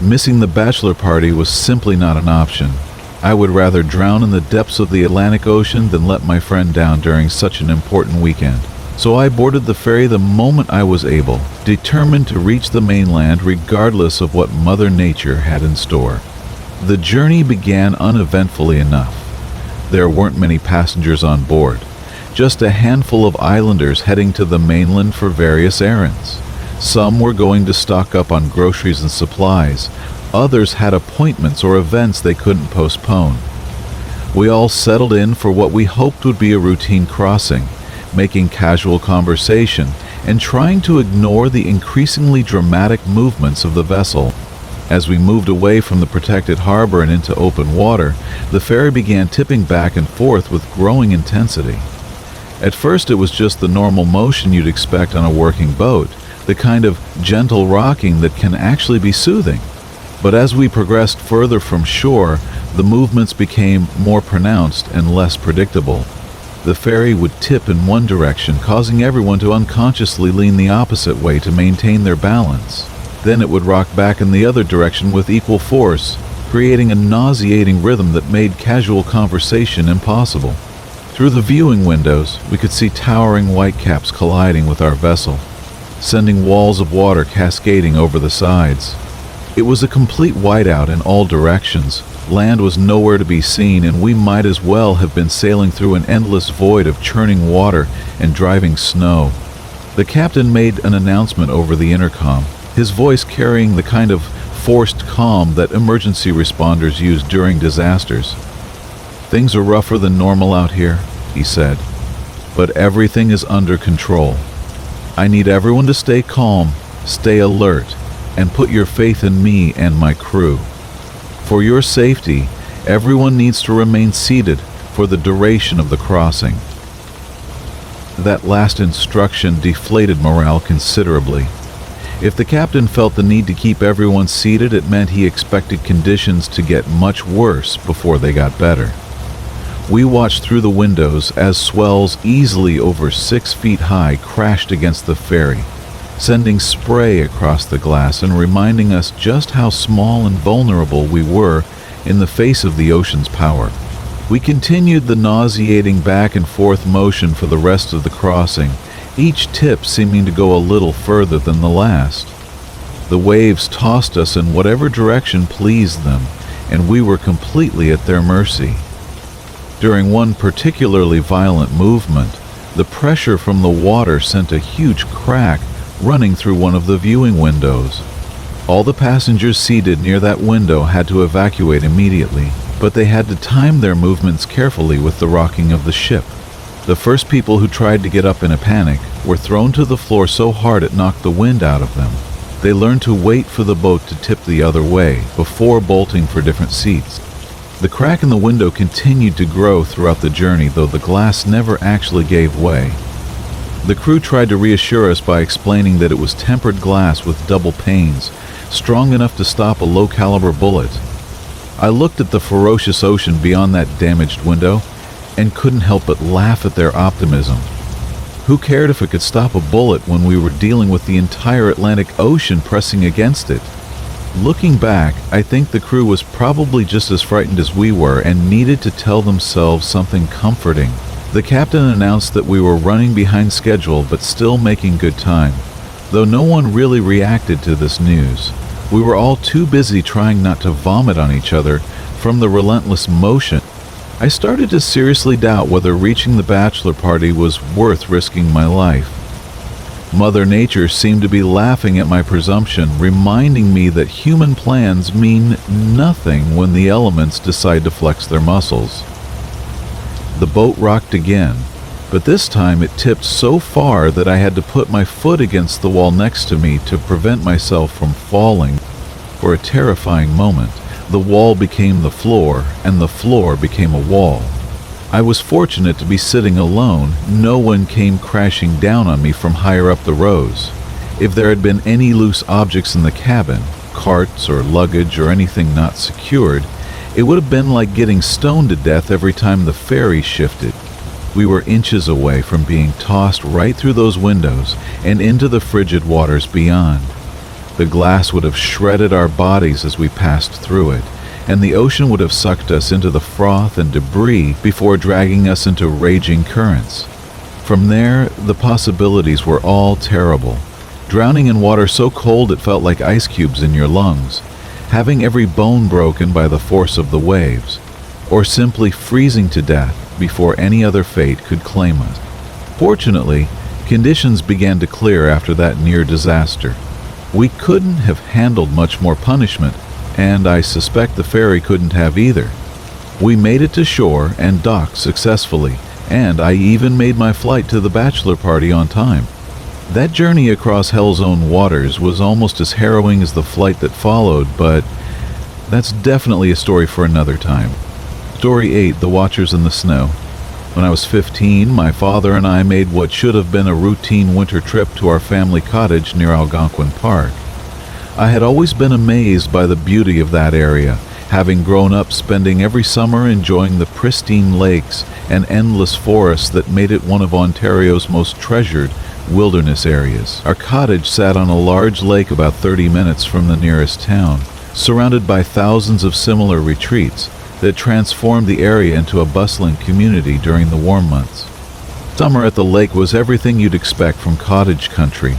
Missing the bachelor party was simply not an option. I would rather drown in the depths of the Atlantic Ocean than let my friend down during such an important weekend. So I boarded the ferry the moment I was able, determined to reach the mainland regardless of what Mother Nature had in store. The journey began uneventfully enough. There weren't many passengers on board, just a handful of islanders heading to the mainland for various errands. Some were going to stock up on groceries and supplies. Others had appointments or events they couldn't postpone. We all settled in for what we hoped would be a routine crossing, making casual conversation and trying to ignore the increasingly dramatic movements of the vessel. As we moved away from the protected harbor and into open water, the ferry began tipping back and forth with growing intensity. At first it was just the normal motion you'd expect on a working boat, the kind of gentle rocking that can actually be soothing. But as we progressed further from shore, the movements became more pronounced and less predictable. The ferry would tip in one direction, causing everyone to unconsciously lean the opposite way to maintain their balance. Then it would rock back in the other direction with equal force, creating a nauseating rhythm that made casual conversation impossible. Through the viewing windows, we could see towering whitecaps colliding with our vessel, sending walls of water cascading over the sides. It was a complete whiteout in all directions. Land was nowhere to be seen, and we might as well have been sailing through an endless void of churning water and driving snow. The captain made an announcement over the intercom, his voice carrying the kind of forced calm that emergency responders use during disasters. "Things are rougher than normal out here," he said, "but everything is under control. I need everyone to stay calm, stay alert, and put your faith in me and my crew. For your safety, everyone needs to remain seated for the duration of the crossing." That last instruction deflated morale considerably. If the captain felt the need to keep everyone seated, it meant he expected conditions to get much worse before they got better. We watched through the windows as swells easily over 6 feet high crashed against the ferry, sending spray across the glass and reminding us just how small and vulnerable we were in the face of the ocean's power. We continued the nauseating back and forth motion for the rest of the crossing, each tip seeming to go a little further than the last. The waves tossed us in whatever direction pleased them, and we were completely at their mercy. During one particularly violent movement, the pressure from the water sent a huge crack running through one of the viewing windows. All the passengers seated near that window had to evacuate immediately, but they had to time their movements carefully with the rocking of the ship. The first people who tried to get up in a panic were thrown to the floor so hard it knocked the wind out of them. They learned to wait for the boat to tip the other way before bolting for different seats. The crack in the window continued to grow throughout the journey, though the glass never actually gave way. The crew tried to reassure us by explaining that it was tempered glass with double panes, strong enough to stop a low-caliber bullet. I looked at the ferocious ocean beyond that damaged window and couldn't help but laugh at their optimism. Who cared if it could stop a bullet when we were dealing with the entire Atlantic Ocean pressing against it? Looking back, I think the crew was probably just as frightened as we were and needed to tell themselves something comforting. The captain announced that we were running behind schedule but still making good time. Though no one really reacted to this news, we were all too busy trying not to vomit on each other from the relentless motion. I started to seriously doubt whether reaching the bachelor party was worth risking my life. Mother Nature seemed to be laughing at my presumption, reminding me that human plans mean nothing when the elements decide to flex their muscles. The boat rocked again, but this time it tipped so far that I had to put my foot against the wall next to me to prevent myself from falling. For a terrifying moment, the wall became the floor, and the floor became a wall. I was fortunate to be sitting alone. No one came crashing down on me from higher up the rows. If there had been any loose objects in the cabin, carts or luggage or anything not secured, it would have been like getting stoned to death every time the ferry shifted. We were inches away from being tossed right through those windows and into the frigid waters beyond. The glass would have shredded our bodies as we passed through it, and the ocean would have sucked us into the froth and debris before dragging us into raging currents. From there, the possibilities were all terrible. Drowning in water so cold it felt like ice cubes in your lungs, having every bone broken by the force of the waves, or simply freezing to death before any other fate could claim us. Fortunately, conditions began to clear after that near disaster. We couldn't have handled much more punishment, and I suspect the ferry couldn't have either. We made it to shore and docked successfully, and I even made my flight to the bachelor party on time. That journey across Hell's Own waters was almost as harrowing as the flight that followed, but that's definitely a story for another time. Story 8, The Watchers in the Snow. When I was 15, my father and I made what should have been a routine winter trip to our family cottage near Algonquin Park. I had always been amazed by the beauty of that area, having grown up spending every summer enjoying the pristine lakes and endless forests that made it one of Ontario's most treasured wilderness areas. Our cottage sat on a large lake about 30 minutes from the nearest town, surrounded by thousands of similar retreats that transformed the area into a bustling community during the warm months. Summer at the lake was everything you'd expect from cottage country.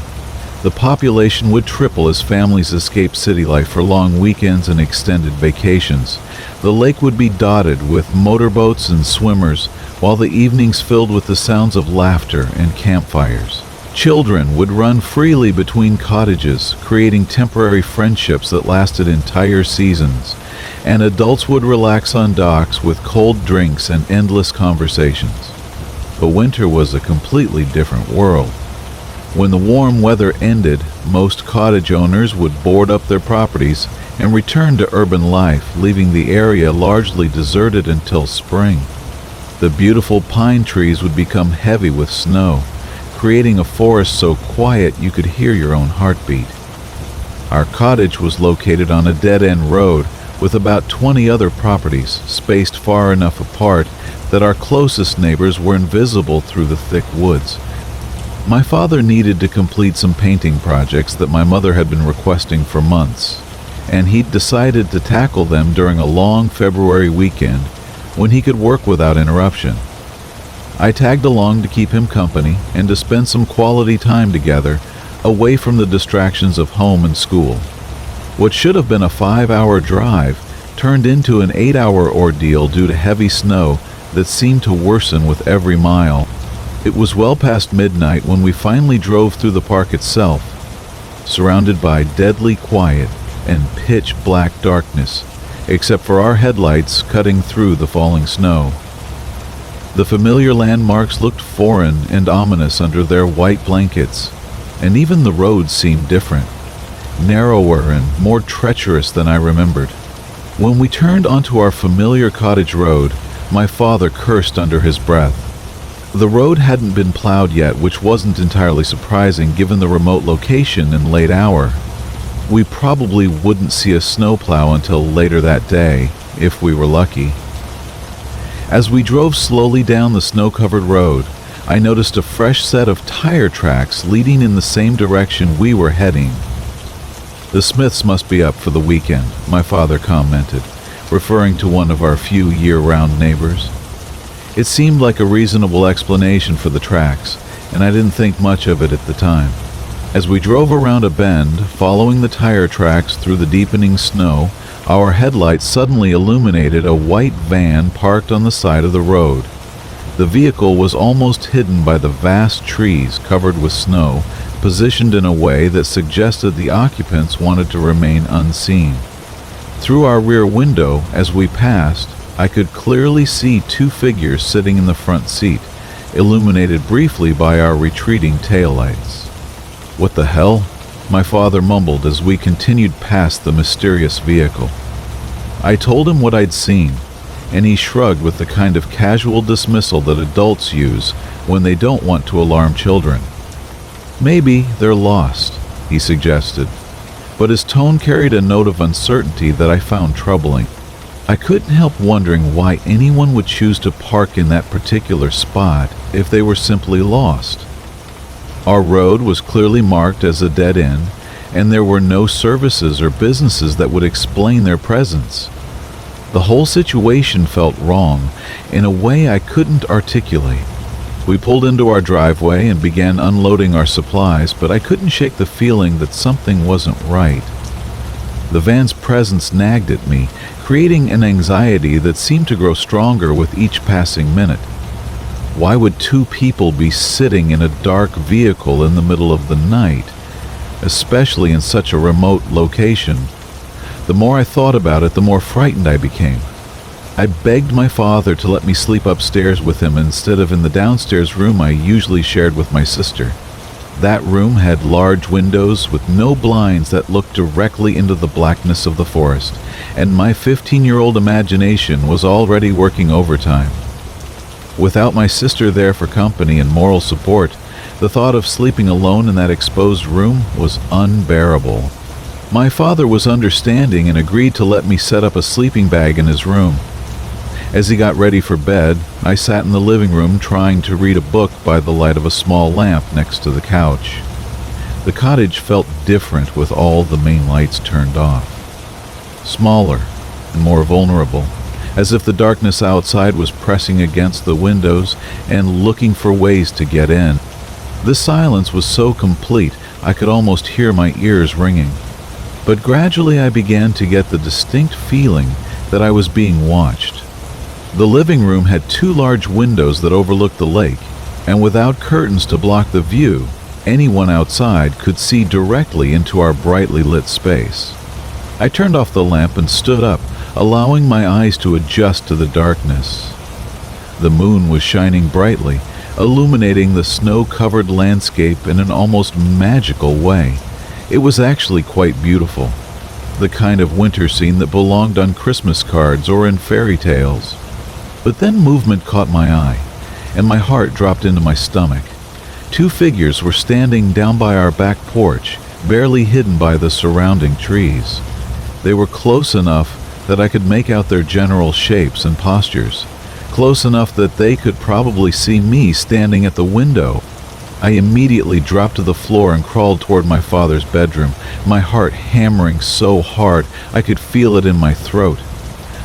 The population would triple as families escaped city life for long weekends and extended vacations. The lake would be dotted with motorboats and swimmers, while the evenings filled with the sounds of laughter and campfires. Children would run freely between cottages, creating temporary friendships that lasted entire seasons, and adults would relax on docks with cold drinks and endless conversations. But winter was a completely different world. When the warm weather ended, most cottage owners would board up their properties and return to urban life, leaving the area largely deserted until spring. The beautiful pine trees would become heavy with snow, creating a forest so quiet you could hear your own heartbeat. Our cottage was located on a dead-end road with about 20 other properties, spaced far enough apart that our closest neighbors were invisible through the thick woods. My father needed to complete some painting projects that my mother had been requesting for months, and he'd decided to tackle them during a long February weekend when he could work without interruption. I tagged along to keep him company and to spend some quality time together, away from the distractions of home and school. What should have been a 5-hour drive turned into an 8-hour ordeal due to heavy snow that seemed to worsen with every mile. It was well past midnight when we finally drove through the park itself, surrounded by deadly quiet and pitch-black darkness, except for our headlights cutting through the falling snow. The familiar landmarks looked foreign and ominous under their white blankets, and even the roads seemed different, narrower and more treacherous than I remembered. When we turned onto our familiar cottage road, my father cursed under his breath. The road hadn't been plowed yet, which wasn't entirely surprising given the remote location and late hour. We probably wouldn't see a snowplow until later that day, if we were lucky. As we drove slowly down the snow-covered road, I noticed a fresh set of tire tracks leading in the same direction we were heading. "The Smiths must be up for the weekend," my father commented, referring to one of our few year-round neighbors. It seemed like a reasonable explanation for the tracks, and I didn't think much of it at the time. As we drove around a bend, following the tire tracks through the deepening snow, our headlights suddenly illuminated a white van parked on the side of the road. The vehicle was almost hidden by the vast trees covered with snow, positioned in a way that suggested the occupants wanted to remain unseen. Through our rear window, as we passed, I could clearly see two figures sitting in the front seat, illuminated briefly by our retreating taillights. "What the hell?" my father mumbled as we continued past the mysterious vehicle. I told him what I'd seen, and he shrugged with the kind of casual dismissal that adults use when they don't want to alarm children. "Maybe they're lost," he suggested, but his tone carried a note of uncertainty that I found troubling. I couldn't help wondering why anyone would choose to park in that particular spot if they were simply lost. Our road was clearly marked as a dead end, and there were no services or businesses that would explain their presence. The whole situation felt wrong in a way I couldn't articulate. We pulled into our driveway and began unloading our supplies, but I couldn't shake the feeling that something wasn't right. The van's presence nagged at me, creating an anxiety that seemed to grow stronger with each passing minute. Why would two people be sitting in a dark vehicle in the middle of the night, especially in such a remote location? The more I thought about it, the more frightened I became. I begged my father to let me sleep upstairs with him instead of in the downstairs room I usually shared with my sister. That room had large windows with no blinds that looked directly into the blackness of the forest, and my 15-year-old imagination was already working overtime. Without my sister there for company and moral support, the thought of sleeping alone in that exposed room was unbearable. My father was understanding and agreed to let me set up a sleeping bag in his room. As he got ready for bed, I sat in the living room trying to read a book by the light of a small lamp next to the couch. The cottage felt different with all the main lights turned off. Smaller and more vulnerable, as if the darkness outside was pressing against the windows and looking for ways to get in. The silence was so complete I could almost hear my ears ringing. But gradually I began to get the distinct feeling that I was being watched. The living room had two large windows that overlooked the lake, and without curtains to block the view, anyone outside could see directly into our brightly lit space. I turned off the lamp and stood up, allowing my eyes to adjust to the darkness. The moon was shining brightly, illuminating the snow-covered landscape in an almost magical way. It was actually quite beautiful, the kind of winter scene that belonged on Christmas cards or in fairy tales. But then movement caught my eye, and my heart dropped into my stomach. Two figures were standing down by our back porch, barely hidden by the surrounding trees. They were close enough that I could make out their general shapes and postures, close enough that they could probably see me standing at the window. I immediately dropped to the floor and crawled toward my father's bedroom, my heart hammering so hard I could feel it in my throat.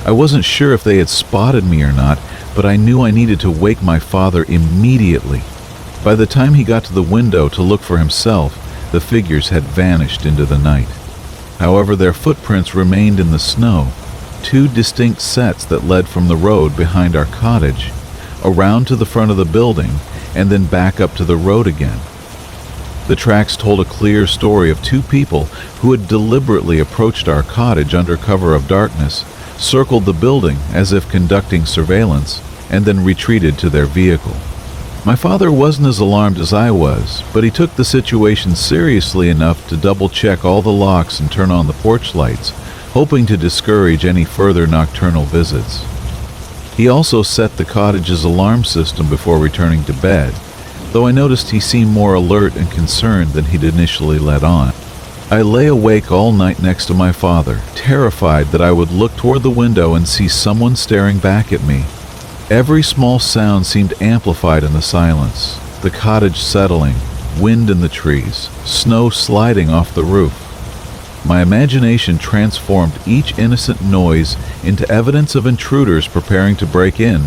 I wasn't sure if they had spotted me or not, but I knew I needed to wake my father immediately. By the time he got to the window to look for himself, the figures had vanished into the night. However, their footprints remained in the snow, two distinct sets that led from the road behind our cottage, around to the front of the building, and then back up to the road again. The tracks told a clear story of two people who had deliberately approached our cottage under cover of darkness, circled the building as if conducting surveillance, and then retreated to their vehicle. My father wasn't as alarmed as I was, but he took the situation seriously enough to double-check all the locks and turn on the porch lights, hoping to discourage any further nocturnal visits. He also set the cottage's alarm system before returning to bed, though I noticed he seemed more alert and concerned than he'd initially let on. I lay awake all night next to my father, terrified that I would look toward the window and see someone staring back at me. Every small sound seemed amplified in the silence. The cottage settling, wind in the trees, snow sliding off the roof. My imagination transformed each innocent noise into evidence of intruders preparing to break in.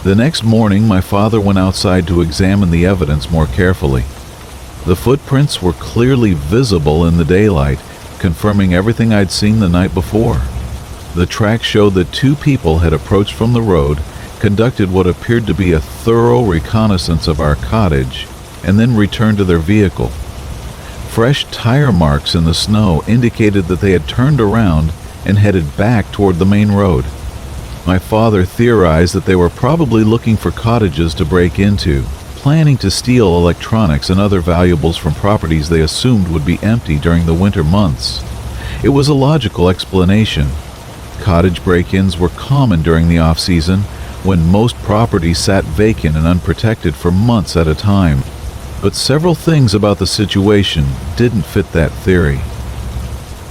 The next morning, my father went outside to examine the evidence more carefully. The footprints were clearly visible in the daylight, confirming everything I'd seen the night before. The tracks showed that two people had approached from the road, conducted what appeared to be a thorough reconnaissance of our cottage, and then returned to their vehicle. Fresh tire marks in the snow indicated that they had turned around and headed back toward the main road. My father theorized that they were probably looking for cottages to break into, planning to steal electronics and other valuables from properties they assumed would be empty during the winter months. It was a logical explanation. Cottage break-ins were common during the off-season, when most properties sat vacant and unprotected for months at a time. But several things about the situation didn't fit that theory.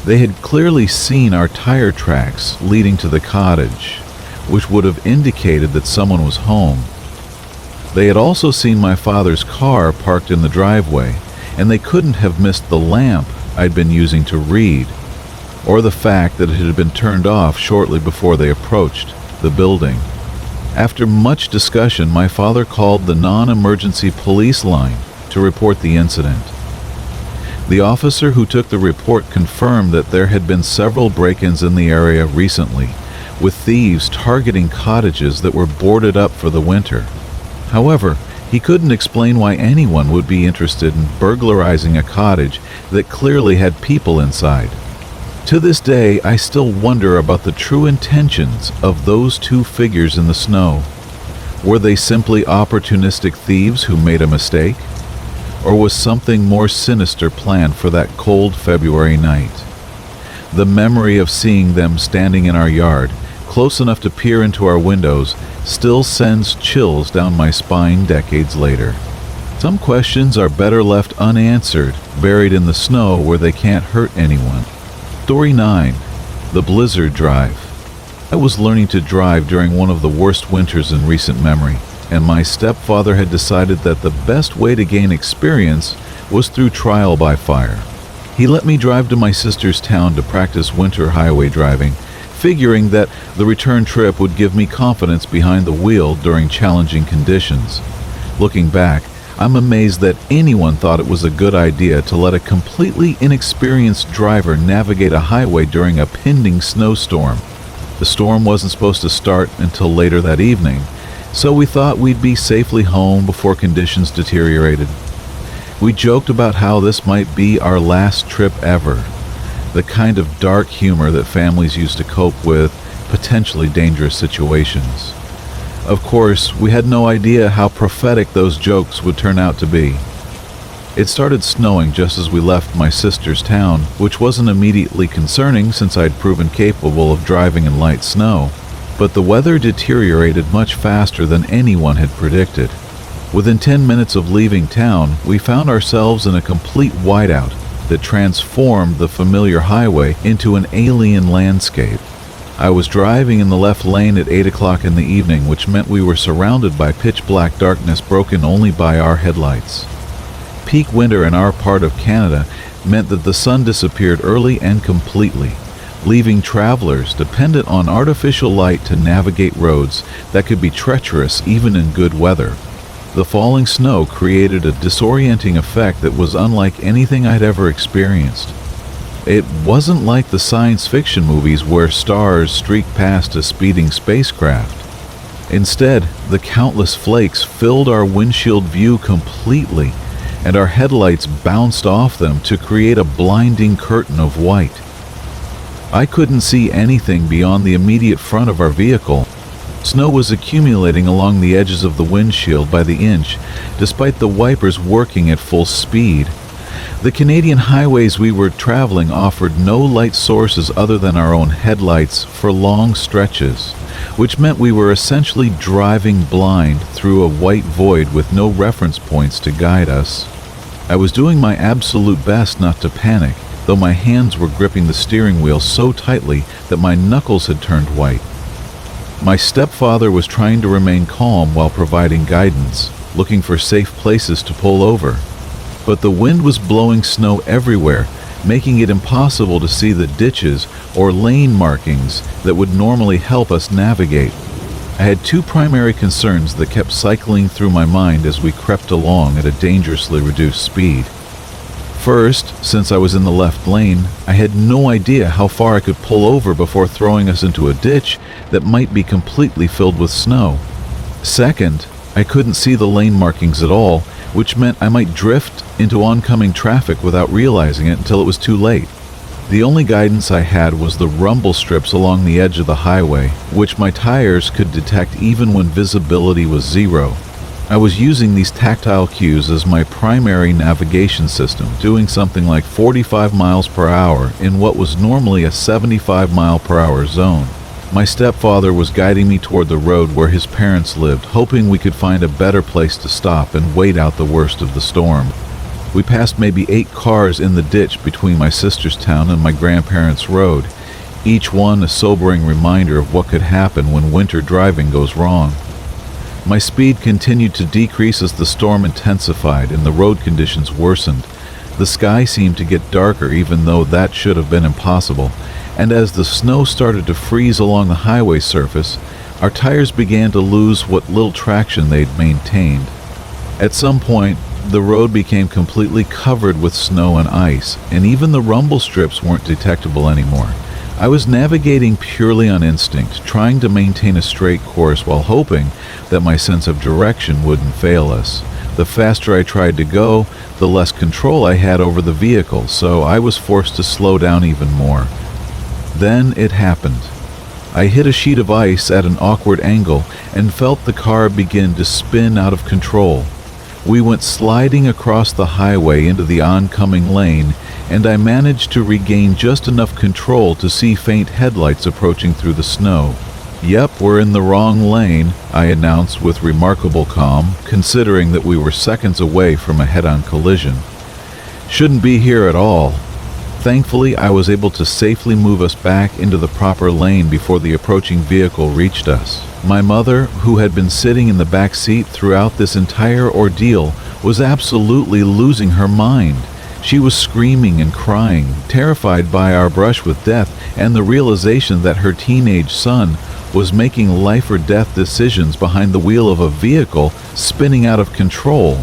They had clearly seen our tire tracks leading to the cottage, which would have indicated that someone was home. They had also seen my father's car parked in the driveway, and they couldn't have missed the lamp I'd been using to read, or the fact that it had been turned off shortly before they approached the building. After much discussion, my father called the non-emergency police line to report the incident. The officer who took the report confirmed that there had been several break-ins in the area recently, with thieves targeting cottages that were boarded up for the winter. However, he couldn't explain why anyone would be interested in burglarizing a cottage that clearly had people inside. To this day, I still wonder about the true intentions of those two figures in the snow. Were they simply opportunistic thieves who made a mistake? Or was something more sinister planned for that cold February night? The memory of seeing them standing in our yard, close enough to peer into our windows, still sends chills down my spine decades later. Some questions are better left unanswered, buried in the snow where they can't hurt anyone. Story 9. The Blizzard Drive. I was learning to drive during one of the worst winters in recent memory, and my stepfather had decided that the best way to gain experience was through trial by fire. He let me drive to my sister's town to practice winter highway driving, figuring that the return trip would give me confidence behind the wheel during challenging conditions. Looking back, I'm amazed that anyone thought it was a good idea to let a completely inexperienced driver navigate a highway during a pending snowstorm. The storm wasn't supposed to start until later that evening, so we thought we'd be safely home before conditions deteriorated. We joked about how this might be our last trip ever, the kind of dark humor that families use to cope with potentially dangerous situations. Of course, we had no idea how prophetic those jokes would turn out to be. It started snowing just as we left my sister's town, which wasn't immediately concerning since I'd proven capable of driving in light snow. But the weather deteriorated much faster than anyone had predicted. Within 10 minutes of leaving town, we found ourselves in a complete whiteout that transformed the familiar highway into an alien landscape. I was driving in the left lane at 8 o'clock in the evening, which meant we were surrounded by pitch-black darkness broken only by our headlights. Peak winter in our part of Canada meant that the sun disappeared early and completely, leaving travelers dependent on artificial light to navigate roads that could be treacherous even in good weather. The falling snow created a disorienting effect that was unlike anything I'd ever experienced. It wasn't like the science fiction movies where stars streak past a speeding spacecraft. Instead, the countless flakes filled our windshield view completely, and our headlights bounced off them to create a blinding curtain of white. I couldn't see anything beyond the immediate front of our vehicle. Snow was accumulating along the edges of the windshield by the inch, despite the wipers working at full speed. The Canadian highways we were traveling offered no light sources other than our own headlights for long stretches, which meant we were essentially driving blind through a white void with no reference points to guide us. I was doing my absolute best not to panic, though my hands were gripping the steering wheel so tightly that my knuckles had turned white. My stepfather was trying to remain calm while providing guidance, looking for safe places to pull over. But the wind was blowing snow everywhere, making it impossible to see the ditches or lane markings that would normally help us navigate. I had two primary concerns that kept cycling through my mind as we crept along at a dangerously reduced speed. First, since I was in the left lane, I had no idea how far I could pull over before throwing us into a ditch that might be completely filled with snow. Second, I couldn't see the lane markings at all, which meant I might drift into oncoming traffic without realizing it until it was too late. The only guidance I had was the rumble strips along the edge of the highway, which my tires could detect even when visibility was zero. I was using these tactile cues as my primary navigation system, doing something like 45 miles per hour in what was normally a 75 mile per hour zone. My stepfather was guiding me toward the road where his parents lived, hoping we could find a better place to stop and wait out the worst of the storm. We passed maybe 8 cars in the ditch between my sister's town and my grandparents' road, each one a sobering reminder of what could happen when winter driving goes wrong. My speed continued to decrease as the storm intensified and the road conditions worsened. The sky seemed to get darker even though that should have been impossible, and as the snow started to freeze along the highway surface, our tires began to lose what little traction they'd maintained. At some point, the road became completely covered with snow and ice, and even the rumble strips weren't detectable anymore. I was navigating purely on instinct, trying to maintain a straight course while hoping that my sense of direction wouldn't fail us. The faster I tried to go, the less control I had over the vehicle, so I was forced to slow down even more. Then it happened. I hit a sheet of ice at an awkward angle and felt the car begin to spin out of control. We went sliding across the highway into the oncoming lane, and I managed to regain just enough control to see faint headlights approaching through the snow. "Yep, we're in the wrong lane," I announced with remarkable calm, considering that we were seconds away from a head-on collision. "Shouldn't be here at all." Thankfully, I was able to safely move us back into the proper lane before the approaching vehicle reached us. My mother, who had been sitting in the back seat throughout this entire ordeal, was absolutely losing her mind. She was screaming and crying, terrified by our brush with death and the realization that her teenage son was making life or death decisions behind the wheel of a vehicle spinning out of control.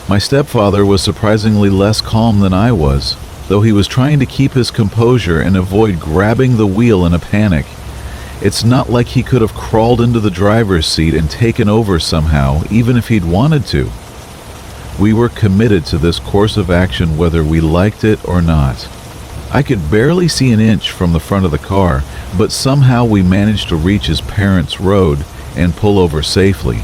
My stepfather was surprisingly less calm than I was, though he was trying to keep his composure and avoid grabbing the wheel in a panic. It's not like he could have crawled into the driver's seat and taken over somehow, even if he'd wanted to. We were committed to this course of action whether we liked it or not. I could barely see an inch from the front of the car, but somehow we managed to reach his parents' road and pull over safely.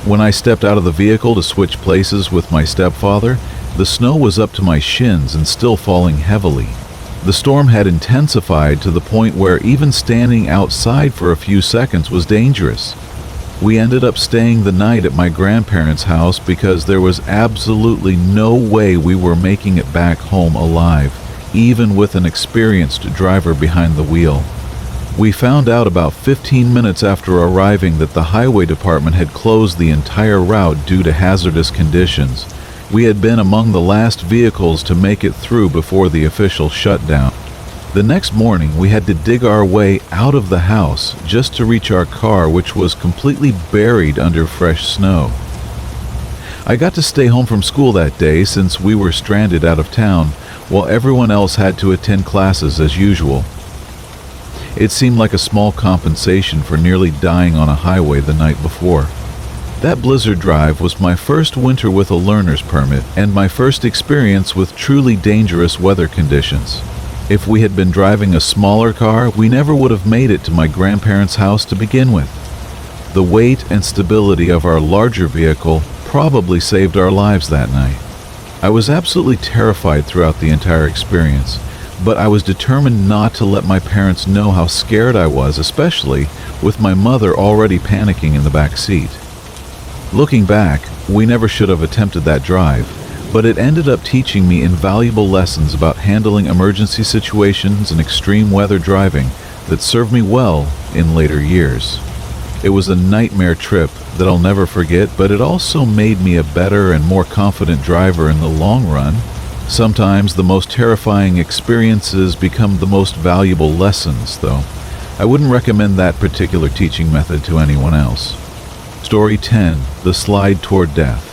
When I stepped out of the vehicle to switch places with my stepfather, the snow was up to my shins and still falling heavily. The storm had intensified to the point where even standing outside for a few seconds was dangerous. We ended up staying the night at my grandparents' house because there was absolutely no way we were making it back home alive, even with an experienced driver behind the wheel. We found out about 15 minutes after arriving that the highway department had closed the entire route due to hazardous conditions. We had been among the last vehicles to make it through before the official shutdown. The next morning, we had to dig our way out of the house just to reach our car, which was completely buried under fresh snow. I got to stay home from school that day since we were stranded out of town, while everyone else had to attend classes as usual. It seemed like a small compensation for nearly dying on a highway the night before. That blizzard drive was my first winter with a learner's permit and my first experience with truly dangerous weather conditions. If we had been driving a smaller car, we never would have made it to my grandparents' house to begin with. The weight and stability of our larger vehicle probably saved our lives that night. I was absolutely terrified throughout the entire experience, but I was determined not to let my parents know how scared I was, especially with my mother already panicking in the back seat. Looking back, we never should have attempted that drive. but it ended up teaching me invaluable lessons about handling emergency situations and extreme weather driving that served me well in later years. It was a nightmare trip that I'll never forget, but it also made me a better and more confident driver in the long run. Sometimes the most terrifying experiences become the most valuable lessons, though. I wouldn't recommend that particular teaching method to anyone else. Story 10. The Slide Toward Death.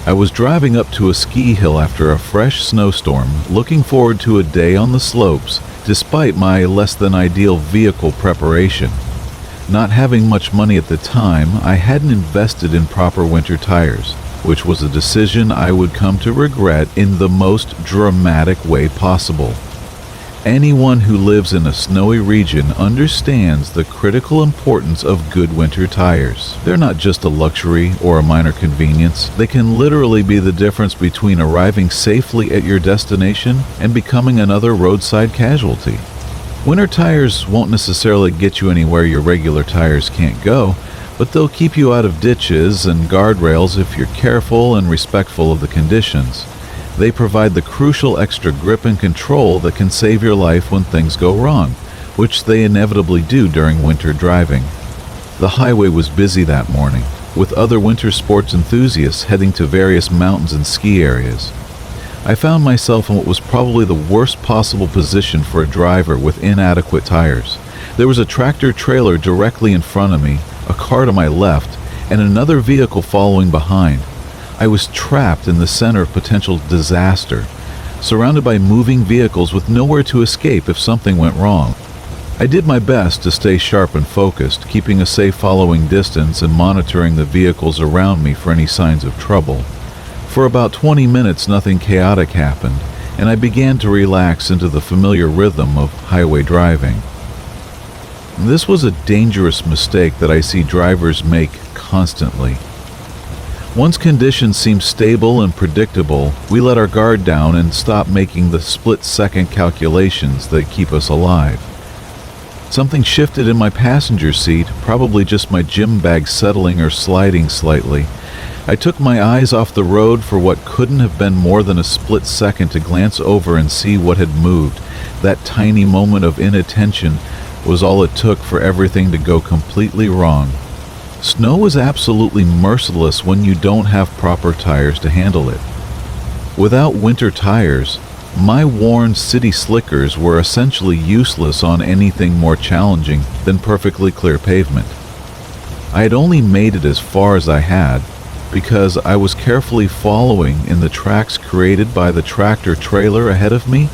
I was driving up to a ski hill after a fresh snowstorm, looking forward to a day on the slopes, despite my less than ideal vehicle preparation. Not having much money at the time, I hadn't invested in proper winter tires, which was a decision I would come to regret in the most dramatic way possible. Anyone who lives in a snowy region understands the critical importance of good winter tires. They're not just a luxury or a minor convenience. They can literally be the difference between arriving safely at your destination and becoming another roadside casualty. Winter tires won't necessarily get you anywhere your regular tires can't go, but they'll keep you out of ditches and guardrails if you're careful and respectful of the conditions. They provide the crucial extra grip and control that can save your life when things go wrong, which they inevitably do during winter driving. The highway was busy that morning, with other winter sports enthusiasts heading to various mountains and ski areas. I found myself in what was probably the worst possible position for a driver with inadequate tires. There was a tractor-trailer directly in front of me, a car to my left, and another vehicle following behind. I was trapped in the center of potential disaster, surrounded by moving vehicles with nowhere to escape if something went wrong. I did my best to stay sharp and focused, keeping a safe following distance and monitoring the vehicles around me for any signs of trouble. For about 20 minutes, nothing chaotic happened, and I began to relax into the familiar rhythm of highway driving. This was a dangerous mistake that I see drivers make constantly. Once conditions seem stable and predictable, we let our guard down and stop making the split-second calculations that keep us alive. Something shifted in my passenger seat, probably just my gym bag settling or sliding slightly. I took my eyes off the road for what couldn't have been more than a split second to glance over and see what had moved. That tiny moment of inattention was all it took for everything to go completely wrong. Snow is absolutely merciless when you don't have proper tires to handle it. Without winter tires, my worn city slickers were essentially useless on anything more challenging than perfectly clear pavement. I had only made it as far as I had because I was carefully following in the tracks created by the tractor-trailer ahead of me,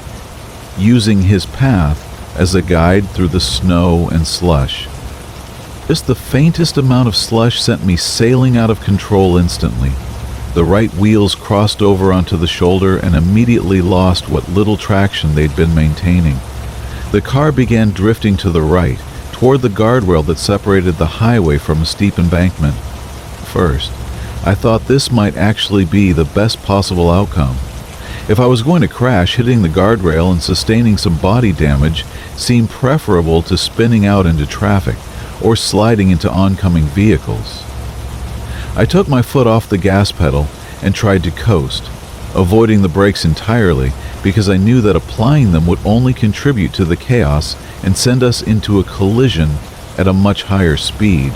using his path as a guide through the snow and slush. Just the faintest amount of slush sent me sailing out of control instantly. The right wheels crossed over onto the shoulder and immediately lost what little traction they'd been maintaining. The car began drifting to the right, toward the guardrail that separated the highway from a steep embankment. First, I thought this might actually be the best possible outcome. If I was going to crash, hitting the guardrail and sustaining some body damage seemed preferable to spinning out into traffic or sliding into oncoming vehicles. I took my foot off the gas pedal and tried to coast, avoiding the brakes entirely because I knew that applying them would only contribute to the chaos and send us into a collision at a much higher speed.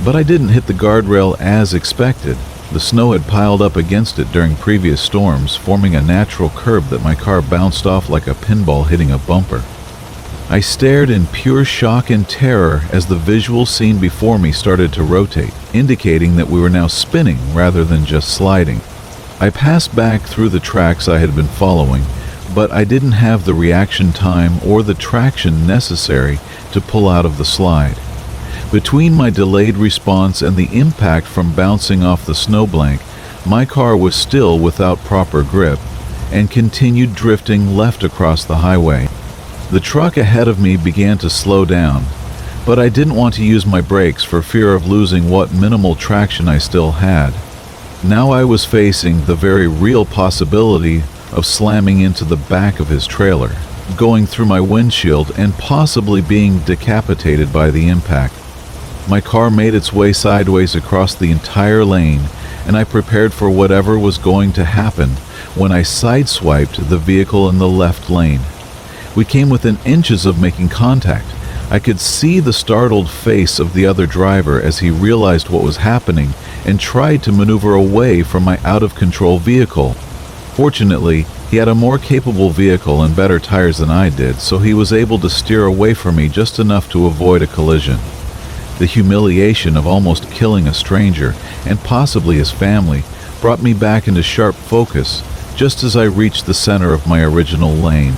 But I didn't hit the guardrail as expected. The snow had piled up against it during previous storms, forming a natural curb that my car bounced off like a pinball hitting a bumper. I stared in pure shock and terror as the visual scene before me started to rotate, indicating that we were now spinning rather than just sliding. I passed back through the tracks I had been following, but I didn't have the reaction time or the traction necessary to pull out of the slide. Between my delayed response and the impact from bouncing off the snowbank, my car was still without proper grip and continued drifting left across the highway. The truck ahead of me began to slow down, but I didn't want to use my brakes for fear of losing what minimal traction I still had. Now I was facing the very real possibility of slamming into the back of his trailer, going through my windshield and possibly being decapitated by the impact. My car made its way sideways across the entire lane and I prepared for whatever was going to happen when I sideswiped the vehicle in the left lane. We came within inches of making contact. I could see the startled face of the other driver as he realized what was happening and tried to maneuver away from my out-of-control vehicle. Fortunately, he had a more capable vehicle and better tires than I did, so he was able to steer away from me just enough to avoid a collision. The humiliation of almost killing a stranger, and possibly his family, brought me back into sharp focus just as I reached the center of my original lane.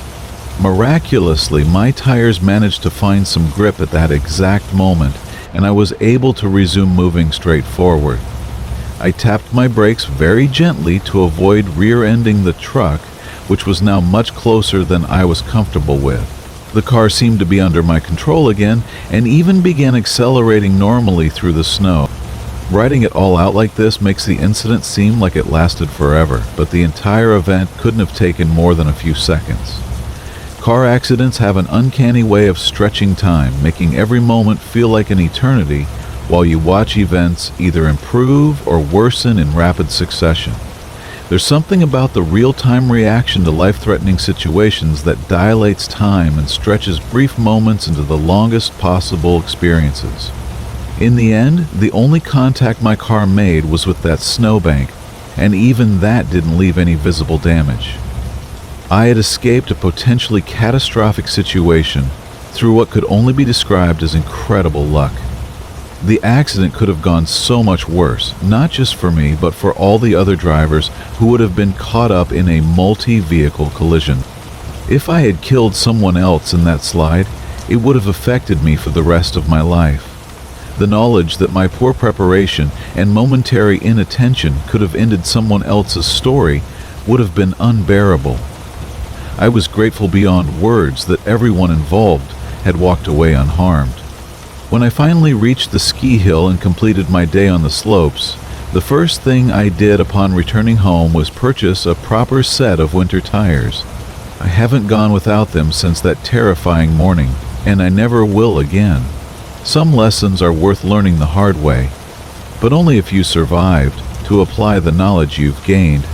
Miraculously, my tires managed to find some grip at that exact moment, and I was able to resume moving straight forward. I tapped my brakes very gently to avoid rear-ending the truck, which was now much closer than I was comfortable with. The car seemed to be under my control again, and even began accelerating normally through the snow. Writing it all out like this makes the incident seem like it lasted forever, but the entire event couldn't have taken more than a few seconds. Car accidents have an uncanny way of stretching time, making every moment feel like an eternity, while you watch events either improve or worsen in rapid succession. There's something about the real-time reaction to life-threatening situations that dilates time and stretches brief moments into the longest possible experiences. In the end, the only contact my car made was with that snowbank, and even that didn't leave any visible damage. I had escaped a potentially catastrophic situation through what could only be described as incredible luck. The accident could have gone so much worse, not just for me, but for all the other drivers who would have been caught up in a multi-vehicle collision. If I had killed someone else in that slide, it would have affected me for the rest of my life. The knowledge that my poor preparation and momentary inattention could have ended someone else's story would have been unbearable. I was grateful beyond words that everyone involved had walked away unharmed. When I finally reached the ski hill and completed my day on the slopes, the first thing I did upon returning home was purchase a proper set of winter tires. I haven't gone without them since that terrifying morning, and I never will again. Some lessons are worth learning the hard way, but only if you survived to apply the knowledge you've gained.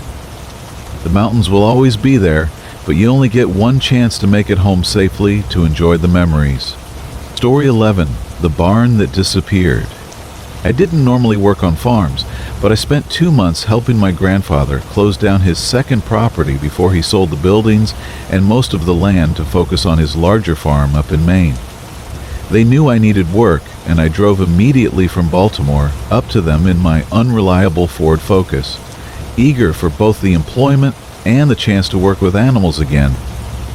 The mountains will always be there, but you only get one chance to make it home safely to enjoy the memories. Story 11. The Barn That Disappeared. I didn't normally work on farms, but I spent 2 months helping my grandfather close down his second property before he sold the buildings and most of the land to focus on his larger farm up in Maine. They knew I needed work, and I drove immediately from Baltimore up to them in my unreliable Ford Focus, eager for both the employment and the chance to work with animals again.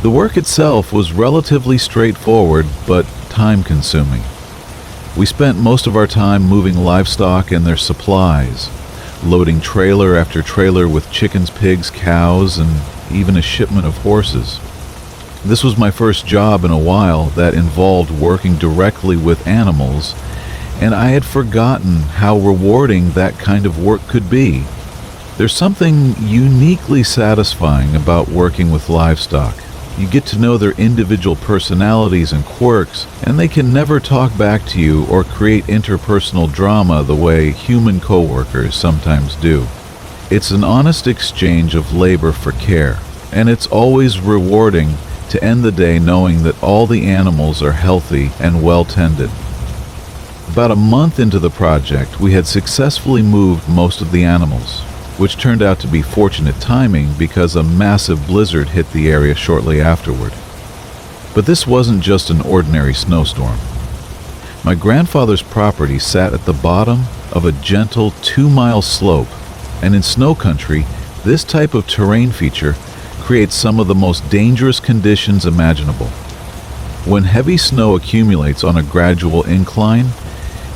The work itself was relatively straightforward, but time-consuming. We spent most of our time moving livestock and their supplies, loading trailer after trailer with chickens, pigs, cows, and even a shipment of horses. This was my first job in a while that involved working directly with animals, and I had forgotten how rewarding that kind of work could be. There's something uniquely satisfying about working with livestock. You get to know their individual personalities and quirks, and they can never talk back to you or create interpersonal drama the way human coworkers sometimes do. It's an honest exchange of labor for care, and it's always rewarding to end the day knowing that all the animals are healthy and well tended. About a month into the project, we had successfully moved most of the animals, which turned out to be fortunate timing because a massive blizzard hit the area shortly afterward. But this wasn't just an ordinary snowstorm. My grandfather's property sat at the bottom of a gentle 2-mile slope, and in snow country, this type of terrain feature creates some of the most dangerous conditions imaginable. When heavy snow accumulates on a gradual incline,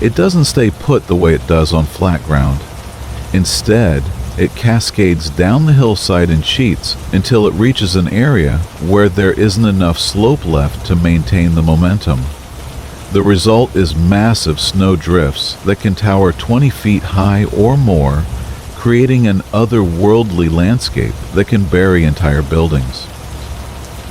it doesn't stay put the way it does on flat ground. Instead, it cascades down the hillside in sheets until it reaches an area where there isn't enough slope left to maintain the momentum. The result is massive snow drifts that can tower 20 feet high or more, creating an otherworldly landscape that can bury entire buildings.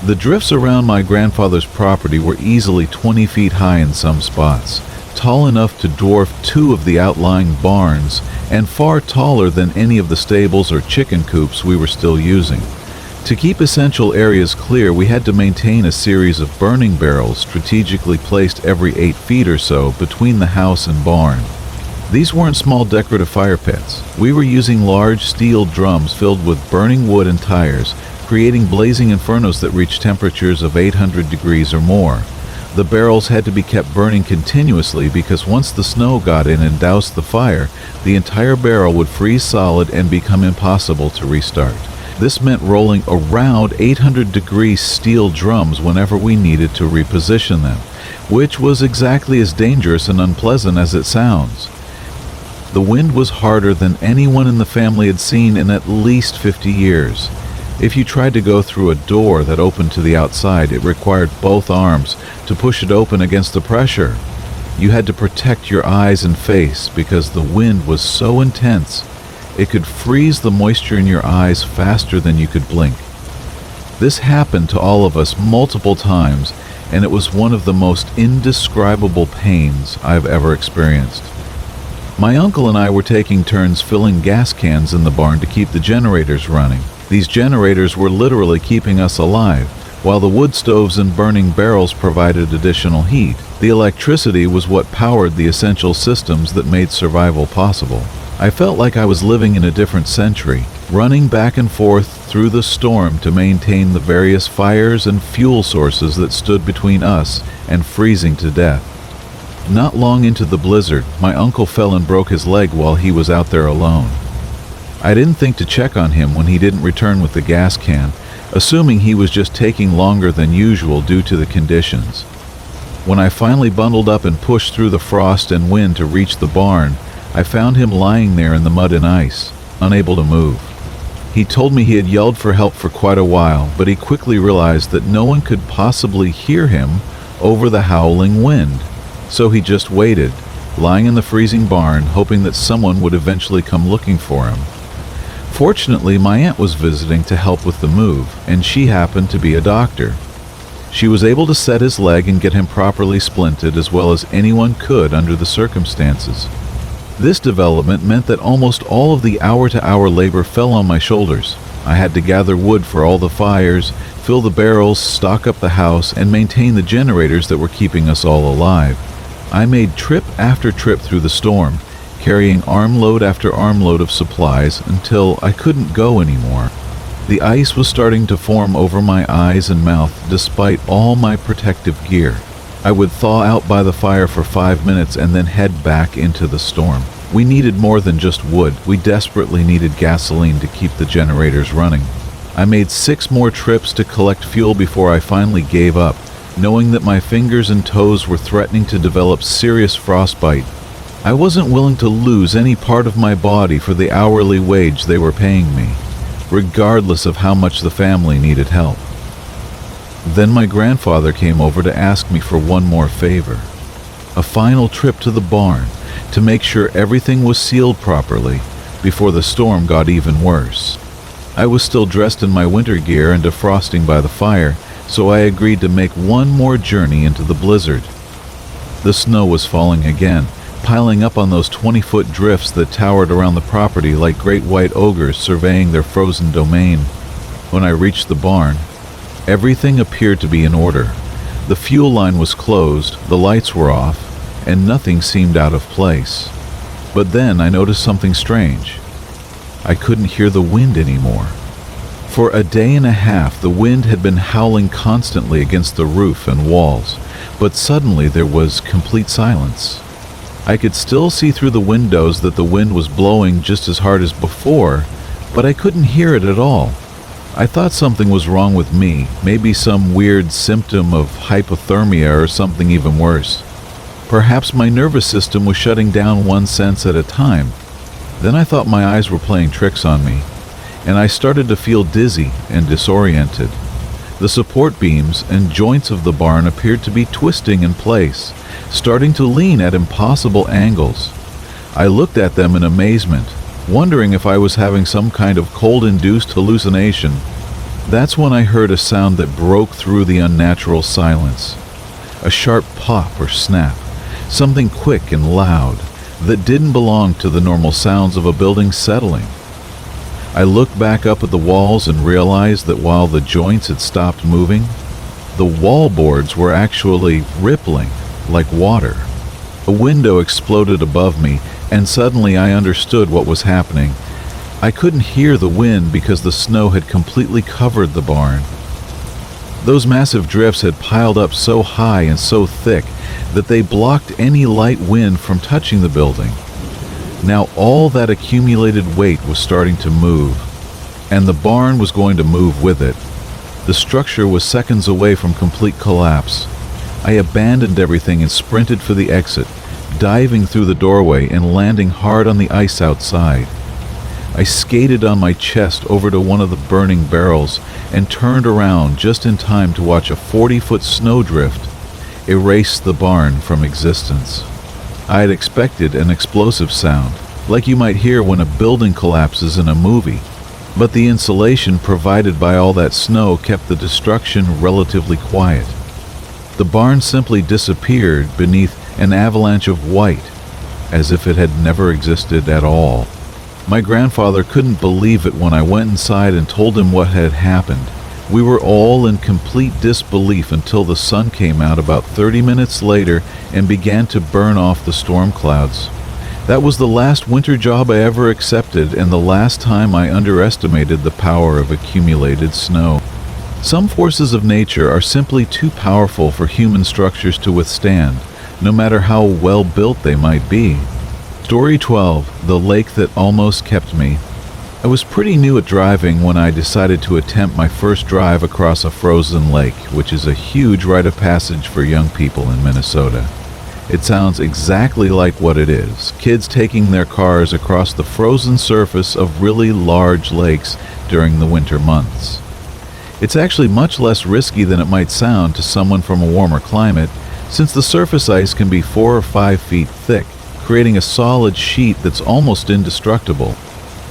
The drifts around my grandfather's property were easily 20 feet high in some spots, tall enough to dwarf two of the outlying barns and far taller than any of the stables or chicken coops we were still using. To keep essential areas clear, we had to maintain a series of burning barrels strategically placed every 8 feet or so between the house and barn. These weren't small decorative fire pits. We were using large steel drums filled with burning wood and tires, creating blazing infernos that reached temperatures of 800 degrees or more. The barrels had to be kept burning continuously because once the snow got in and doused the fire, the entire barrel would freeze solid and become impossible to restart. This meant rolling around 800-degree steel drums whenever we needed to reposition them, which was exactly as dangerous and unpleasant as it sounds. The wind was harder than anyone in the family had seen in at least 50 years. If you tried to go through a door that opened to the outside, it required both arms to push it open against the pressure. You had to protect your eyes and face because the wind was so intense it could freeze the moisture in your eyes faster than you could blink. This happened to all of us multiple times, and it was one of the most indescribable pains I've ever experienced. My uncle and I were taking turns filling gas cans in the barn to keep the generators running. These generators were literally keeping us alive, while the wood stoves and burning barrels provided additional heat. The electricity was what powered the essential systems that made survival possible. I felt like I was living in a different century, running back and forth through the storm to maintain the various fires and fuel sources that stood between us and freezing to death. Not long into the blizzard, my uncle fell and broke his leg while he was out there alone. I didn't think to check on him when he didn't return with the gas can, assuming he was just taking longer than usual due to the conditions. When I finally bundled up and pushed through the frost and wind to reach the barn, I found him lying there in the mud and ice, unable to move. He told me he had yelled for help for quite a while, but he quickly realized that no one could possibly hear him over the howling wind. So he just waited, lying in the freezing barn, hoping that someone would eventually come looking for him. Fortunately, my aunt was visiting to help with the move, and she happened to be a doctor. She was able to set his leg and get him properly splinted as well as anyone could under the circumstances. This development meant that almost all of the hour-to-hour labor fell on my shoulders. I had to gather wood for all the fires, fill the barrels, stock up the house, and maintain the generators that were keeping us all alive. I made trip after trip through the storm, carrying armload after armload of supplies until I couldn't go anymore. The ice was starting to form over my eyes and mouth despite all my protective gear. I would thaw out by the fire for 5 minutes and then head back into the storm. We needed more than just wood. We desperately needed gasoline to keep the generators running. I made 6 more trips to collect fuel before I finally gave up, knowing that my fingers and toes were threatening to develop serious frostbite. I wasn't willing to lose any part of my body for the hourly wage they were paying me, regardless of how much the family needed help. Then my grandfather came over to ask me for one more favor. A final trip to the barn to make sure everything was sealed properly before the storm got even worse. I was still dressed in my winter gear and defrosting by the fire, so I agreed to make one more journey into the blizzard. The snow was falling again, piling up on those 20-foot drifts that towered around the property like great white ogres surveying their frozen domain. When I reached the barn, everything appeared to be in order. The fuel line was closed, the lights were off, and nothing seemed out of place. But then I noticed something strange. I couldn't hear the wind anymore. For a day and a half, the wind had been howling constantly against the roof and walls, but suddenly there was complete silence. I could still see through the windows that the wind was blowing just as hard as before, but I couldn't hear it at all. I thought something was wrong with me, maybe some weird symptom of hypothermia or something even worse. Perhaps my nervous system was shutting down one sense at a time. Then I thought my eyes were playing tricks on me, and I started to feel dizzy and disoriented. The support beams and joints of the barn appeared to be twisting in place, starting to lean at impossible angles. I looked at them in amazement, wondering if I was having some kind of cold-induced hallucination. That's when I heard a sound that broke through the unnatural silence. A sharp pop or snap. something quick and loud that didn't belong to the normal sounds of a building settling. I looked back up at the walls and realized that while the joints had stopped moving, the wall boards were actually rippling like water. A window exploded above me, and suddenly I understood what was happening. I couldn't hear the wind because the snow had completely covered the barn. Those massive drifts had piled up so high and so thick that they blocked any light wind from touching the building. Now all that accumulated weight was starting to move, and the barn was going to move with it. The structure was seconds away from complete collapse. I abandoned everything and sprinted for the exit, diving through the doorway and landing hard on the ice outside. I skated on my chest over to one of the burning barrels and turned around just in time to watch a 40-foot snowdrift erase the barn from existence. I had expected an explosive sound, like you might hear when a building collapses in a movie, but the insulation provided by all that snow kept the destruction relatively quiet. The barn simply disappeared beneath an avalanche of white, as if it had never existed at all. My grandfather couldn't believe it when I went inside and told him what had happened. We were all in complete disbelief until the sun came out about 30 minutes later and began to burn off the storm clouds. That was the last winter job I ever accepted and the last time I underestimated the power of accumulated snow. Some forces of nature are simply too powerful for human structures to withstand, no matter how well built they might be. Story 12, The Lake That Almost Kept Me. I was pretty new at driving when I decided to attempt my first drive across a frozen lake, which is a huge rite of passage for young people in Minnesota. It sounds exactly like what it is, kids taking their cars across the frozen surface of really large lakes during the winter months. It's actually much less risky than it might sound to someone from a warmer climate, since the surface ice can be 4 or 5 feet thick, creating a solid sheet that's almost indestructible.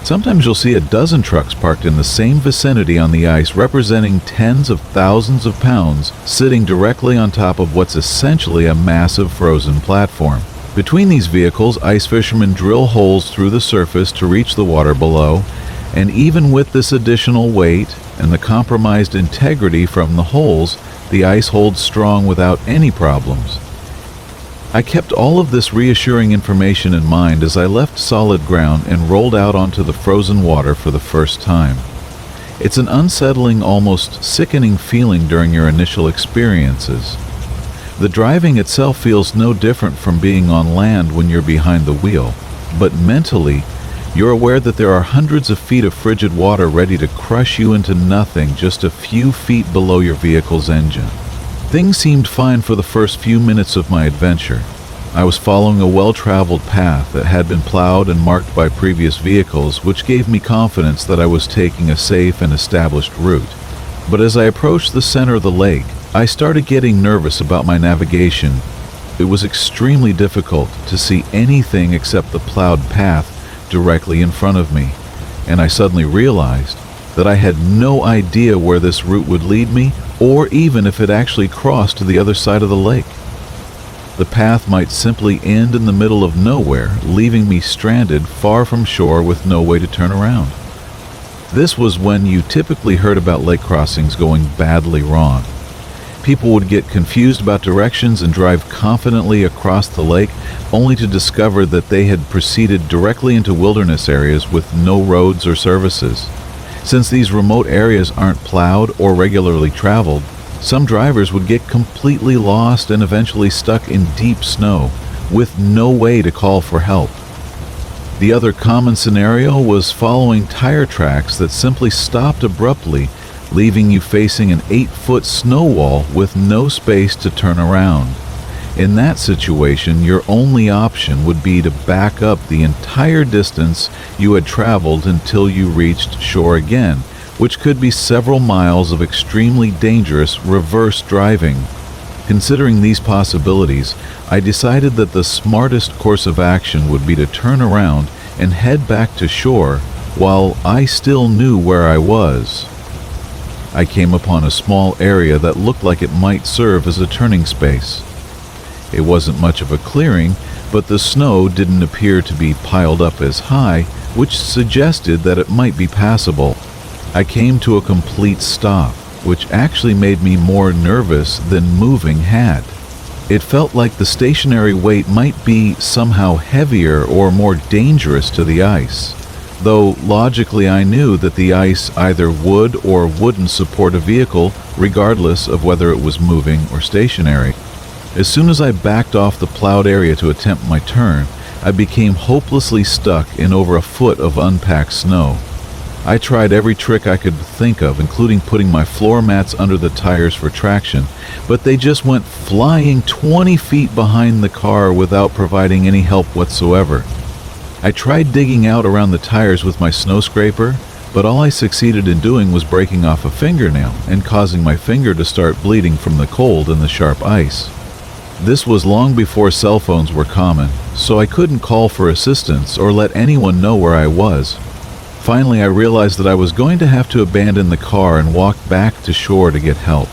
Sometimes you'll see a dozen trucks parked in the same vicinity on the ice, representing tens of thousands of pounds, sitting directly on top of what's essentially a massive frozen platform. Between these vehicles, ice fishermen drill holes through the surface to reach the water below, and even with this additional weight and the compromised integrity from the holes, the ice holds strong without any problems. I kept all of this reassuring information in mind as I left solid ground and rolled out onto the frozen water for the first time. It's an unsettling, almost sickening feeling during your initial experiences. The driving itself feels no different from being on land when you're behind the wheel, but mentally, you're aware that there are hundreds of feet of frigid water ready to crush you into nothing just a few feet below your vehicle's engine. Things seemed fine for the first few minutes of my adventure. I was following a well-traveled path that had been plowed and marked by previous vehicles, which gave me confidence that I was taking a safe and established route. But as I approached the center of the lake, I started getting nervous about my navigation. It was extremely difficult to see anything except the plowed path directly in front of me, and I suddenly realized that I had no idea where this route would lead me, or even if it actually crossed to the other side of the lake. The path might simply end in the middle of nowhere, leaving me stranded far from shore with no way to turn around. This was when you typically heard about lake crossings going badly wrong. People would get confused about directions and drive confidently across the lake, only to discover that they had proceeded directly into wilderness areas with no roads or services. Since these remote areas aren't plowed or regularly traveled, some drivers would get completely lost and eventually stuck in deep snow, with no way to call for help. The other common scenario was following tire tracks that simply stopped abruptly, leaving you facing an 8-foot snow wall with no space to turn around. In that situation, your only option would be to back up the entire distance you had traveled until you reached shore again, which could be several miles of extremely dangerous reverse driving. Considering these possibilities, I decided that the smartest course of action would be to turn around and head back to shore while I still knew where I was. I came upon a small area that looked like it might serve as a turning space. It wasn't much of a clearing, but the snow didn't appear to be piled up as high, which suggested that it might be passable. I came to a complete stop, which actually made me more nervous than moving had. It felt like the stationary weight might be somehow heavier or more dangerous to the ice, though logically I knew that the ice either would or wouldn't support a vehicle regardless of whether it was moving or stationary. As soon as I backed off the plowed area to attempt my turn, I became hopelessly stuck in over a foot of unpacked snow. I tried every trick I could think of, including putting my floor mats under the tires for traction, but they just went flying 20 feet behind the car without providing any help whatsoever. I tried digging out around the tires with my snow scraper, but all I succeeded in doing was breaking off a fingernail and causing my finger to start bleeding from the cold and the sharp ice. This was long before cell phones were common, so I couldn't call for assistance or let anyone know where I was. Finally, I realized that I was going to have to abandon the car and walk back to shore to get help.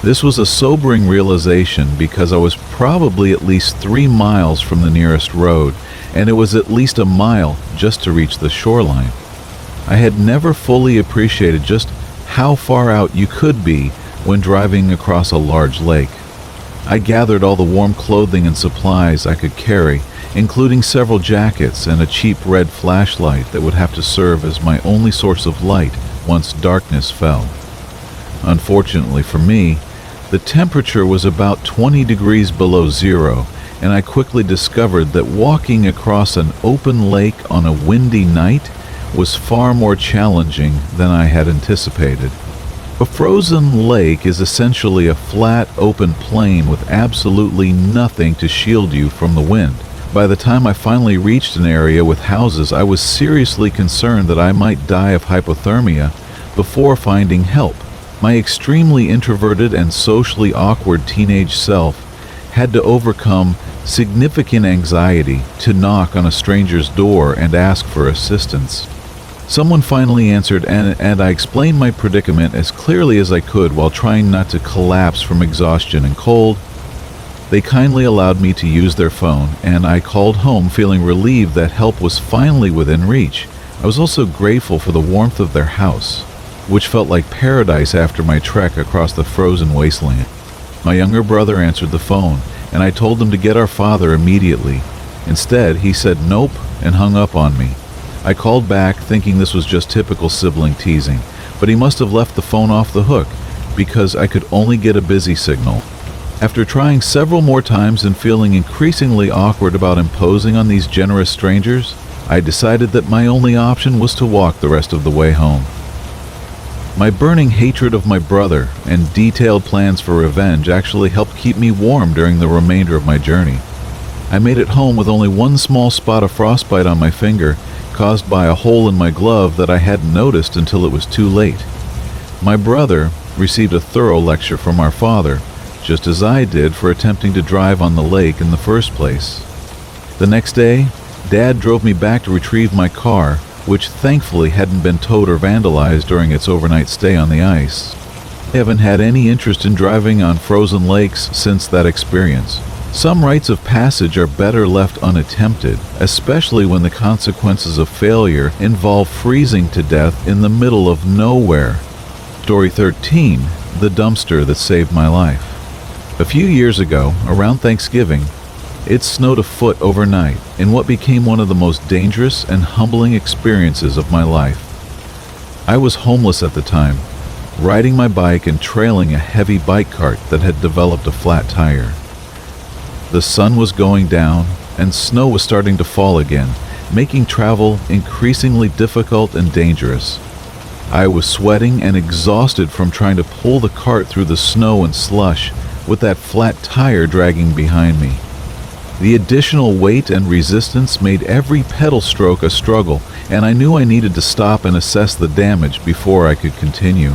This was a sobering realization because I was probably at least 3 miles from the nearest road, and it was at least a mile just to reach the shoreline. I had never fully appreciated just how far out you could be when driving across a large lake. I gathered all the warm clothing and supplies I could carry, including several jackets and a cheap red flashlight that would have to serve as my only source of light once darkness fell. Unfortunately for me, the temperature was about 20 degrees below zero, and I quickly discovered that walking across an open lake on a windy night was far more challenging than I had anticipated. A frozen lake is essentially a flat, open plain with absolutely nothing to shield you from the wind. By the time I finally reached an area with houses, I was seriously concerned that I might die of hypothermia before finding help. My extremely introverted and socially awkward teenage self had to overcome significant anxiety to knock on a stranger's door and ask for assistance. Someone finally answered, and I explained my predicament as clearly as I could while trying not to collapse from exhaustion and cold. They kindly allowed me to use their phone, and I called home feeling relieved that help was finally within reach. I was also grateful for the warmth of their house, which felt like paradise after my trek across the frozen wasteland. My younger brother answered the phone, and I told him to get our father immediately. Instead, he said nope and hung up on me. I called back thinking this was just typical sibling teasing, but he must have left the phone off the hook because I could only get a busy signal. After trying several more times and feeling increasingly awkward about imposing on these generous strangers, I decided that my only option was to walk the rest of the way home. My burning hatred of my brother and detailed plans for revenge actually helped keep me warm during the remainder of my journey. I made it home with only one small spot of frostbite on my finger, caused by a hole in my glove that I hadn't noticed until it was too late. My brother received a thorough lecture from our father, just as I did for attempting to drive on the lake in the first place. The next day, Dad drove me back to retrieve my car, which thankfully hadn't been towed or vandalized during its overnight stay on the ice. I haven't had any interest in driving on frozen lakes since that experience. Some rites of passage are better left unattempted, especially when the consequences of failure involve freezing to death in the middle of nowhere. Story 13, the dumpster that saved my life. A few years ago, around Thanksgiving, it snowed a foot overnight in what became one of the most dangerous and humbling experiences of my life. I was homeless at the time, riding my bike and trailing a heavy bike cart that had developed a flat tire. The sun was going down, and snow was starting to fall again, making travel increasingly difficult and dangerous. I was sweating and exhausted from trying to pull the cart through the snow and slush with that flat tire dragging behind me. The additional weight and resistance made every pedal stroke a struggle, and I knew I needed to stop and assess the damage before I could continue.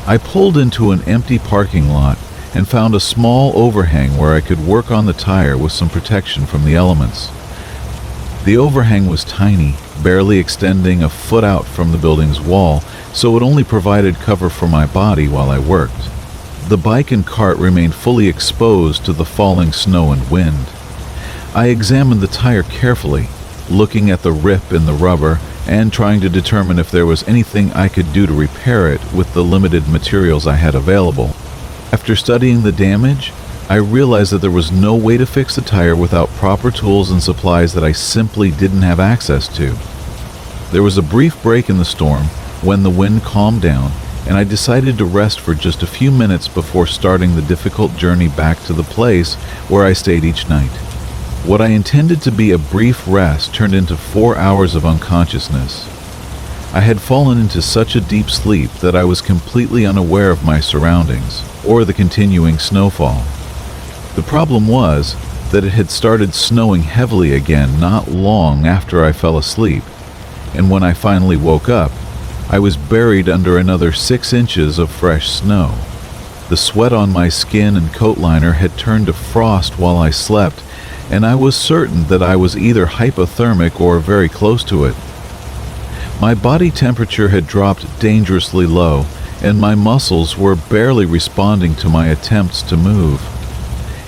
I pulled into an empty parking lot and found a small overhang where I could work on the tire with some protection from the elements. The overhang was tiny, barely extending a foot out from the building's wall, so it only provided cover for my body while I worked. the bike and cart remained fully exposed to the falling snow and wind. I examined the tire carefully, looking at the rip in the rubber and trying to determine if there was anything I could do to repair it with the limited materials I had available. After studying the damage, I realized that there was no way to fix the tire without proper tools and supplies that I simply didn't have access to. There was a brief break in the storm when the wind calmed down, and I decided to rest for just a few minutes before starting the difficult journey back to the place where I stayed each night. What I intended to be a brief rest turned into 4 hours of unconsciousness. I had fallen into such a deep sleep that I was completely unaware of my surroundings or the continuing snowfall. The problem was that it had started snowing heavily again not long after I fell asleep, and when I finally woke up, I was buried under another 6 inches of fresh snow. The sweat on my skin and coat liner had turned to frost while I slept, and I was certain that I was either hypothermic or very close to it. My body temperature had dropped dangerously low, and my muscles were barely responding to my attempts to move.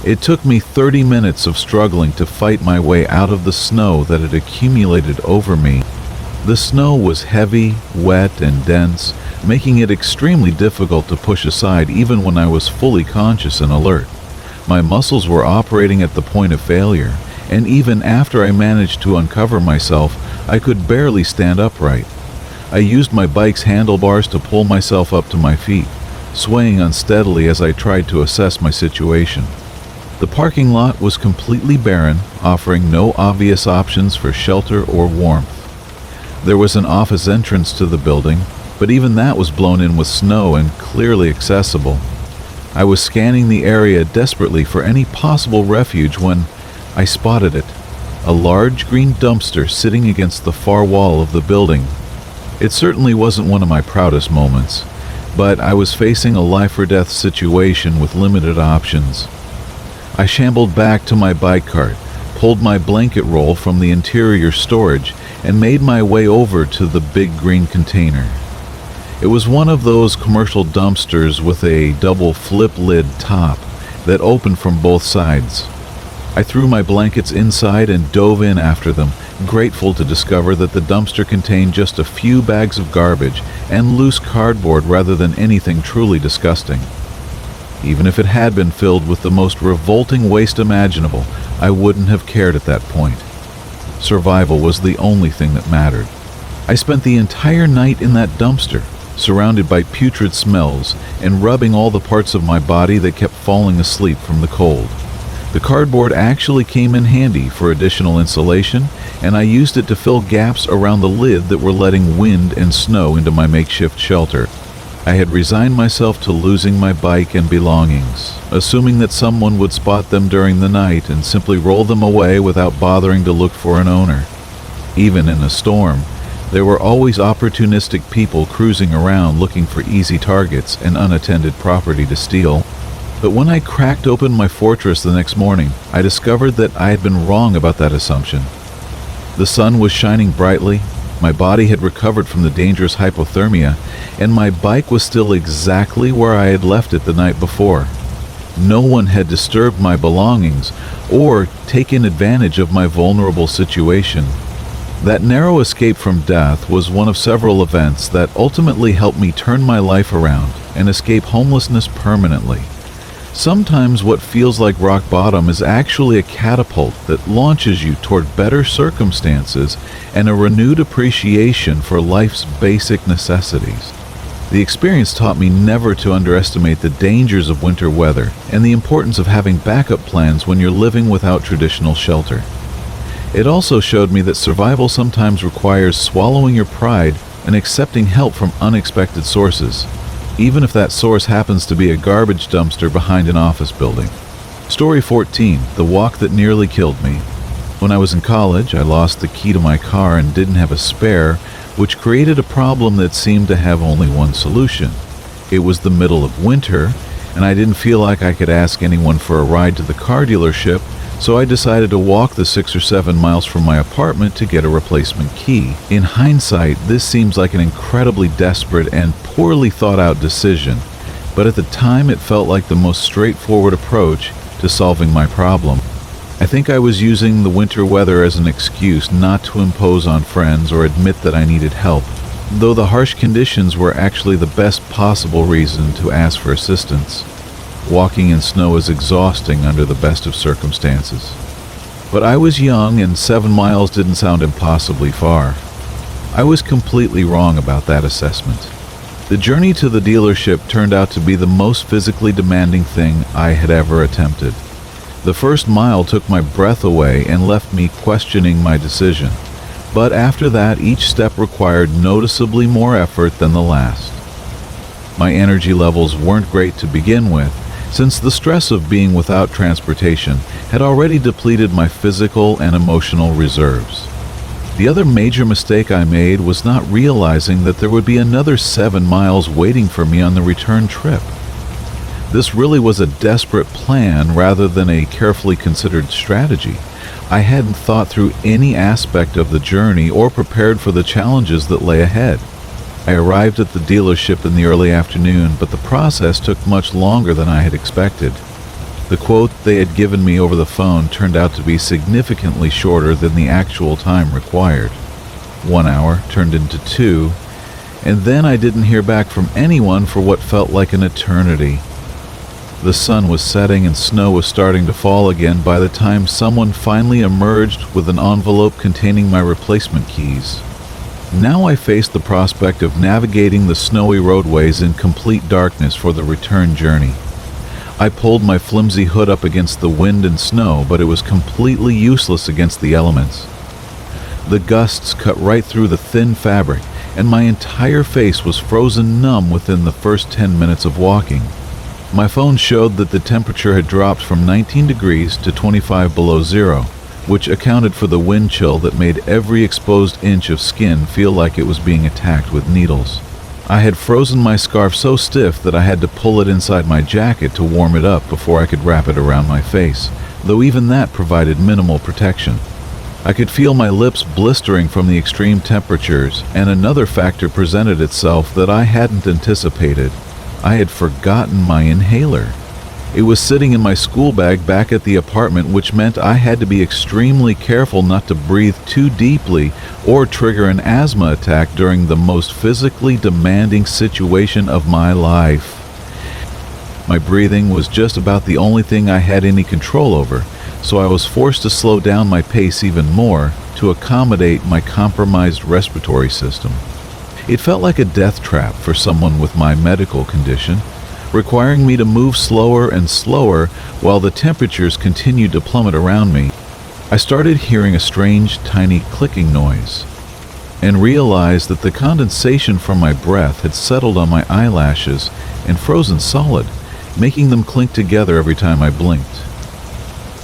It took me 30 minutes of struggling to fight my way out of the snow that had accumulated over me. The snow was heavy, wet, and dense, making it extremely difficult to push aside even when I was fully conscious and alert. My muscles were operating at the point of failure, and even after I managed to uncover myself, I could barely stand upright. I used my bike's handlebars to pull myself up to my feet, swaying unsteadily as I tried to assess my situation. The parking lot was completely barren, offering no obvious options for shelter or warmth. There was an office entrance to the building, but even that was blown in with snow and clearly accessible. I was scanning the area desperately for any possible refuge when I spotted it, a large green dumpster sitting against the far wall of the building. It certainly wasn't one of my proudest moments, but I was facing a life-or-death situation with limited options. I shambled back to my bike cart, pulled my blanket roll from the interior storage, and made my way over to the big green container. It was one of those commercial dumpsters with a double flip lid top that opened from both sides. I threw my blankets inside and dove in after them, grateful to discover that the dumpster contained just a few bags of garbage and loose cardboard rather than anything truly disgusting. Even if it had been filled with the most revolting waste imaginable, I wouldn't have cared at that point. Survival was the only thing that mattered. I spent the entire night in that dumpster, surrounded by putrid smells and rubbing all the parts of my body that kept falling asleep from the cold. The cardboard actually came in handy for additional insulation, and I used it to fill gaps around the lid that were letting wind and snow into my makeshift shelter. I had resigned myself to losing my bike and belongings, assuming that someone would spot them during the night and simply roll them away without bothering to look for an owner. Even in a storm, there were always opportunistic people cruising around looking for easy targets and unattended property to steal. But when I cracked open my fortress the next morning, I discovered that I had been wrong about that assumption. The sun was shining brightly, my body had recovered from the dangerous hypothermia, and my bike was still exactly where I had left it the night before. No one had disturbed my belongings or taken advantage of my vulnerable situation. That narrow escape from death was one of several events that ultimately helped me turn my life around and escape homelessness permanently. Sometimes what feels like rock bottom is actually a catapult that launches you toward better circumstances and a renewed appreciation for life's basic necessities. The experience taught me never to underestimate the dangers of winter weather and the importance of having backup plans when you're living without traditional shelter. It also showed me that survival sometimes requires swallowing your pride and accepting help from unexpected sources, even if that source happens to be a garbage dumpster behind an office building. Story 14, the walk that nearly killed me. When I was in college, I lost the key to my car and didn't have a spare, which created a problem that seemed to have only one solution. It was the middle of winter, and I didn't feel like I could ask anyone for a ride to the car dealership, so I decided to walk the 6 or 7 miles from my apartment to get a replacement key. In hindsight, this seems like an incredibly desperate and poorly thought out decision, but at the time it felt like the most straightforward approach to solving my problem. I think I was using the winter weather as an excuse not to impose on friends or admit that I needed help, though the harsh conditions were actually the best possible reason to ask for assistance. Walking in snow is exhausting under the best of circumstances. But I was young and 7 miles didn't sound impossibly far. I was completely wrong about that assessment. The journey to the dealership turned out to be the most physically demanding thing I had ever attempted. The first mile took my breath away and left me questioning my decision. But after that, each step required noticeably more effort than the last. My energy levels weren't great to begin with, since the stress of being without transportation had already depleted my physical and emotional reserves. The other major mistake I made was not realizing that there would be another 7 miles waiting for me on the return trip. This really was a desperate plan rather than a carefully considered strategy. I hadn't thought through any aspect of the journey or prepared for the challenges that lay ahead. I arrived at the dealership in the early afternoon, but the process took much longer than I had expected. The quote they had given me over the phone turned out to be significantly shorter than the actual time required. 1 hour turned into 2, and then I didn't hear back from anyone for what felt like an eternity. The sun was setting and snow was starting to fall again by the time someone finally emerged with an envelope containing my replacement keys. Now I faced the prospect of navigating the snowy roadways in complete darkness for the return journey. I pulled my flimsy hood up against the wind and snow, but it was completely useless against the elements. The gusts cut right through the thin fabric, and my entire face was frozen numb within the first 10 minutes of walking. My phone showed that the temperature had dropped from 19 degrees to 25 below zero, which accounted for the wind chill that made every exposed inch of skin feel like it was being attacked with needles. I had frozen my scarf so stiff that I had to pull it inside my jacket to warm it up before I could wrap it around my face, though even that provided minimal protection. I could feel my lips blistering from the extreme temperatures, and another factor presented itself that I hadn't anticipated. I had forgotten my inhaler. It was sitting in my school bag back at the apartment, which meant I had to be extremely careful not to breathe too deeply or trigger an asthma attack during the most physically demanding situation of my life. My breathing was just about the only thing I had any control over, so I was forced to slow down my pace even more to accommodate my compromised respiratory system. It felt like a death trap for someone with my medical condition, requiring me to move slower and slower while the temperatures continued to plummet around me. I started hearing a strange, tiny clicking noise and realized that the condensation from my breath had settled on my eyelashes and frozen solid, making them clink together every time I blinked.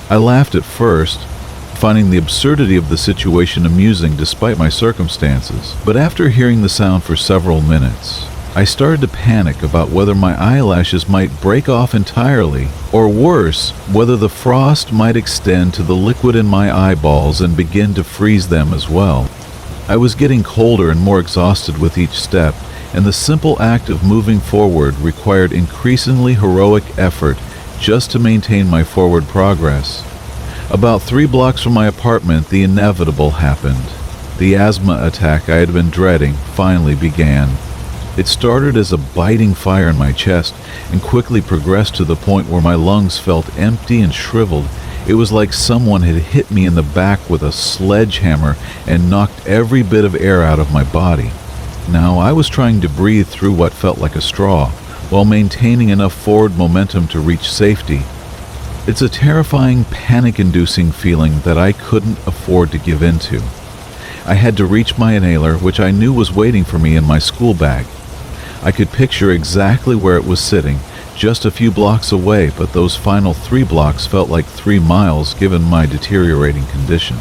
I laughed at first, finding the absurdity of the situation amusing despite my circumstances, but after hearing the sound for several minutes, I started to panic about whether my eyelashes might break off entirely, or worse, whether the frost might extend to the liquid in my eyeballs and begin to freeze them as well. I was getting colder and more exhausted with each step, and the simple act of moving forward required increasingly heroic effort just to maintain my forward progress. About 3 blocks from my apartment, the inevitable happened. The asthma attack I had been dreading finally began. It started as a biting fire in my chest and quickly progressed to the point where my lungs felt empty and shriveled. It was like someone had hit me in the back with a sledgehammer and knocked every bit of air out of my body. Now I was trying to breathe through what felt like a straw, while maintaining enough forward momentum to reach safety. It's a terrifying, panic-inducing feeling that I couldn't afford to give in to. I had to reach my inhaler, which I knew was waiting for me in my school bag. I could picture exactly where it was sitting, just a few blocks away, but those final 3 blocks felt like 3 miles given my deteriorating condition.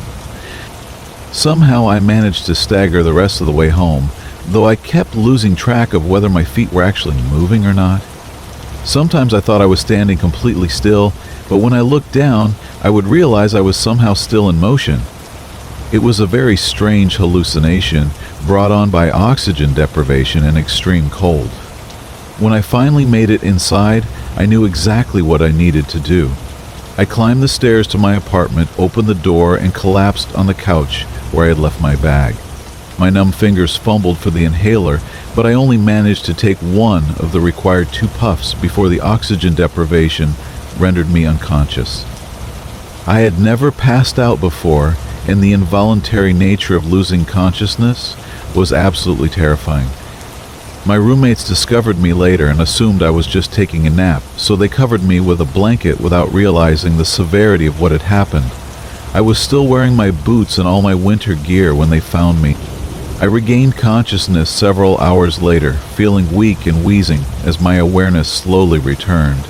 Somehow I managed to stagger the rest of the way home, though I kept losing track of whether my feet were actually moving or not. Sometimes I thought I was standing completely still, but when I looked down, I would realize I was somehow still in motion. It was a very strange hallucination brought on by oxygen deprivation and extreme cold. When I finally made it inside, I knew exactly what I needed to do. I climbed the stairs to my apartment, opened the door, and collapsed on the couch where I had left my bag. My numb fingers fumbled for the inhaler, but I only managed to take one of the required 2 puffs before the oxygen deprivation rendered me unconscious. I had never passed out before, and the involuntary nature of losing consciousness was absolutely terrifying. My roommates discovered me later and assumed I was just taking a nap, so they covered me with a blanket without realizing the severity of what had happened. I was still wearing my boots and all my winter gear when they found me. I regained consciousness several hours later, feeling weak and wheezing as my awareness slowly returned.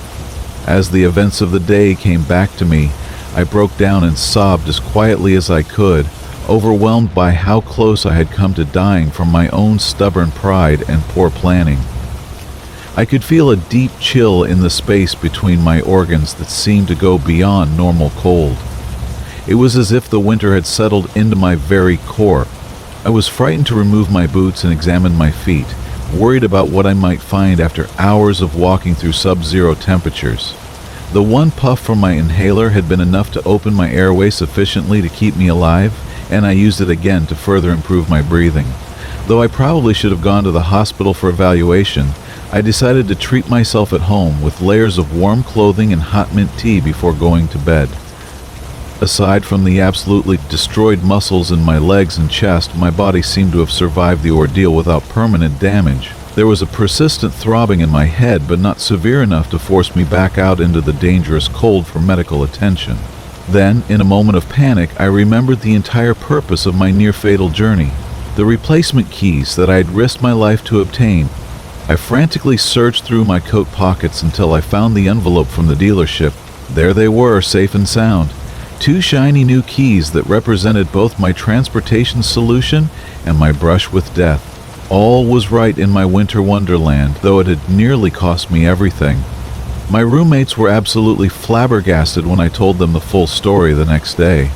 As the events of the day came back to me, I broke down and sobbed as quietly as I could, overwhelmed by how close I had come to dying from my own stubborn pride and poor planning. I could feel a deep chill in the space between my organs that seemed to go beyond normal cold. It was as if the winter had settled into my very core. I was frightened to remove my boots and examine my feet, worried about what I might find after hours of walking through sub-zero temperatures. The 1 puff from my inhaler had been enough to open my airway sufficiently to keep me alive, and I used it again to further improve my breathing. Though I probably should have gone to the hospital for evaluation, I decided to treat myself at home with layers of warm clothing and hot mint tea before going to bed. Aside from the absolutely destroyed muscles in my legs and chest, my body seemed to have survived the ordeal without permanent damage. There was a persistent throbbing in my head, but not severe enough to force me back out into the dangerous cold for medical attention. Then, in a moment of panic, I remembered the entire purpose of my near-fatal journey, the replacement keys that I had risked my life to obtain. I frantically searched through my coat pockets until I found the envelope from the dealership. There they were, safe and sound. 2 shiny new keys that represented both my transportation solution and my brush with death. All was right in my winter wonderland, though it had nearly cost me everything. My roommates were absolutely flabbergasted when I told them the full story the next day.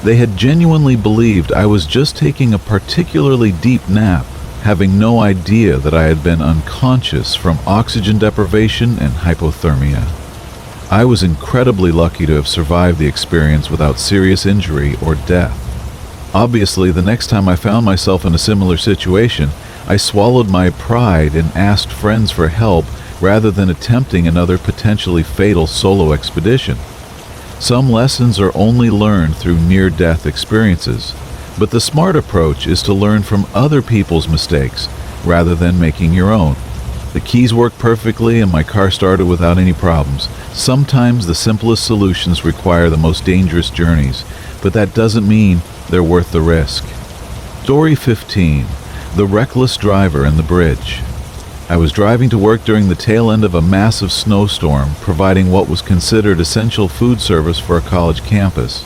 They had genuinely believed I was just taking a particularly deep nap, having no idea that I had been unconscious from oxygen deprivation and hypothermia. I was incredibly lucky to have survived the experience without serious injury or death. Obviously, the next time I found myself in a similar situation, I swallowed my pride and asked friends for help rather than attempting another potentially fatal solo expedition. Some lessons are only learned through near-death experiences, but the smart approach is to learn from other people's mistakes rather than making your own. The keys worked perfectly and my car started without any problems. Sometimes the simplest solutions require the most dangerous journeys, but that doesn't mean they're worth the risk. Story 15. The Reckless Driver and the Bridge. I was driving to work during the tail end of a massive snowstorm, providing what was considered essential food service for a college campus.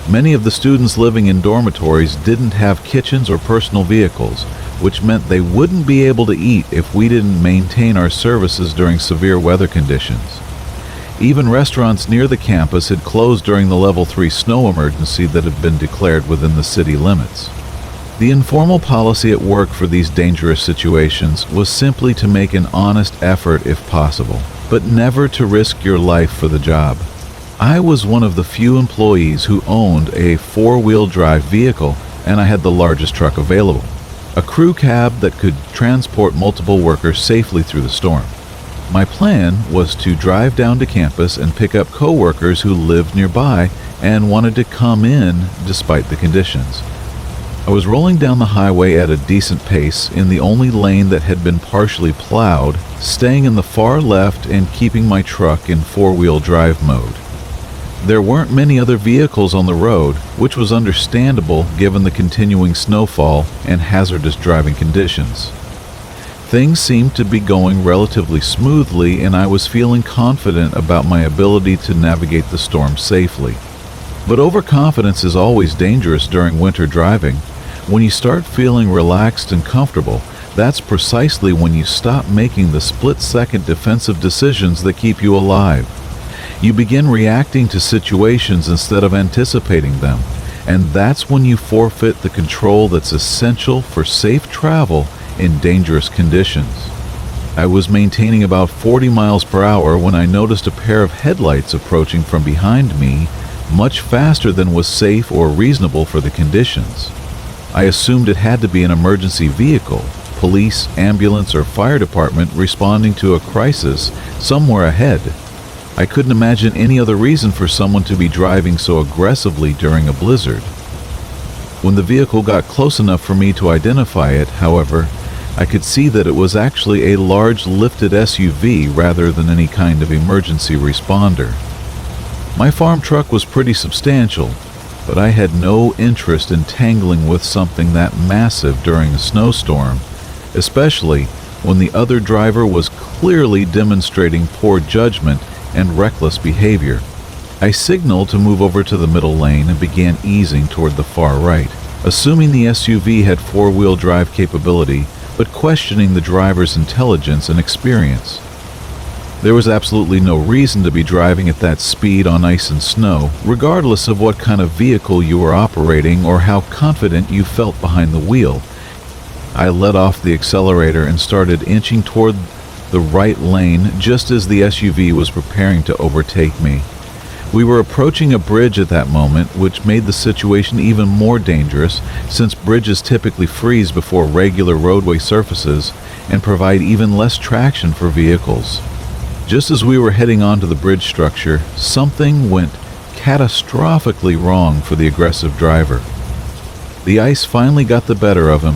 Many of the students living in dormitories didn't have kitchens or personal vehicles, which meant they wouldn't be able to eat if we didn't maintain our services during severe weather conditions. Even restaurants near the campus had closed during the Level 3 snow emergency that had been declared within the city limits. The informal policy at work for these dangerous situations was simply to make an honest effort if possible, but never to risk your life for the job. I was one of the few employees who owned a 4-wheel drive vehicle, and I had the largest truck available, a crew cab that could transport multiple workers safely through the storm. My plan was to drive down to campus and pick up co-workers who lived nearby and wanted to come in despite the conditions. I was rolling down the highway at a decent pace in the only lane that had been partially plowed, staying in the far left and keeping my truck in 4-wheel drive mode. There weren't many other vehicles on the road, which was understandable given the continuing snowfall and hazardous driving conditions. Things seemed to be going relatively smoothly, and I was feeling confident about my ability to navigate the storm safely. But overconfidence is always dangerous during winter driving. When you start feeling relaxed and comfortable, that's precisely when you stop making the split-second defensive decisions that keep you alive. You begin reacting to situations instead of anticipating them, and that's when you forfeit the control that's essential for safe travel in dangerous conditions. I was maintaining about 40 miles per hour when I noticed a pair of headlights approaching from behind me much faster than was safe or reasonable for the conditions. I assumed it had to be an emergency vehicle, police, ambulance, or fire department responding to a crisis somewhere ahead. I couldn't imagine any other reason for someone to be driving so aggressively during a blizzard. When the vehicle got close enough for me to identify it, however, I could see that it was actually a large lifted SUV rather than any kind of emergency responder. My farm truck was pretty substantial, but I had no interest in tangling with something that massive during a snowstorm, especially when the other driver was clearly demonstrating poor judgment and reckless behavior. I signaled to move over to the middle lane and began easing toward the far right, assuming the SUV had four-wheel drive capability, but questioning the driver's intelligence and experience. There was absolutely no reason to be driving at that speed on ice and snow, regardless of what kind of vehicle you were operating or how confident you felt behind the wheel. I let off the accelerator and started inching toward the right lane just as the SUV was preparing to overtake me. We were approaching a bridge at that moment, which made the situation even more dangerous since bridges typically freeze before regular roadway surfaces and provide even less traction for vehicles. Just as we were heading onto the bridge structure, something went catastrophically wrong for the aggressive driver. The ice finally got the better of him,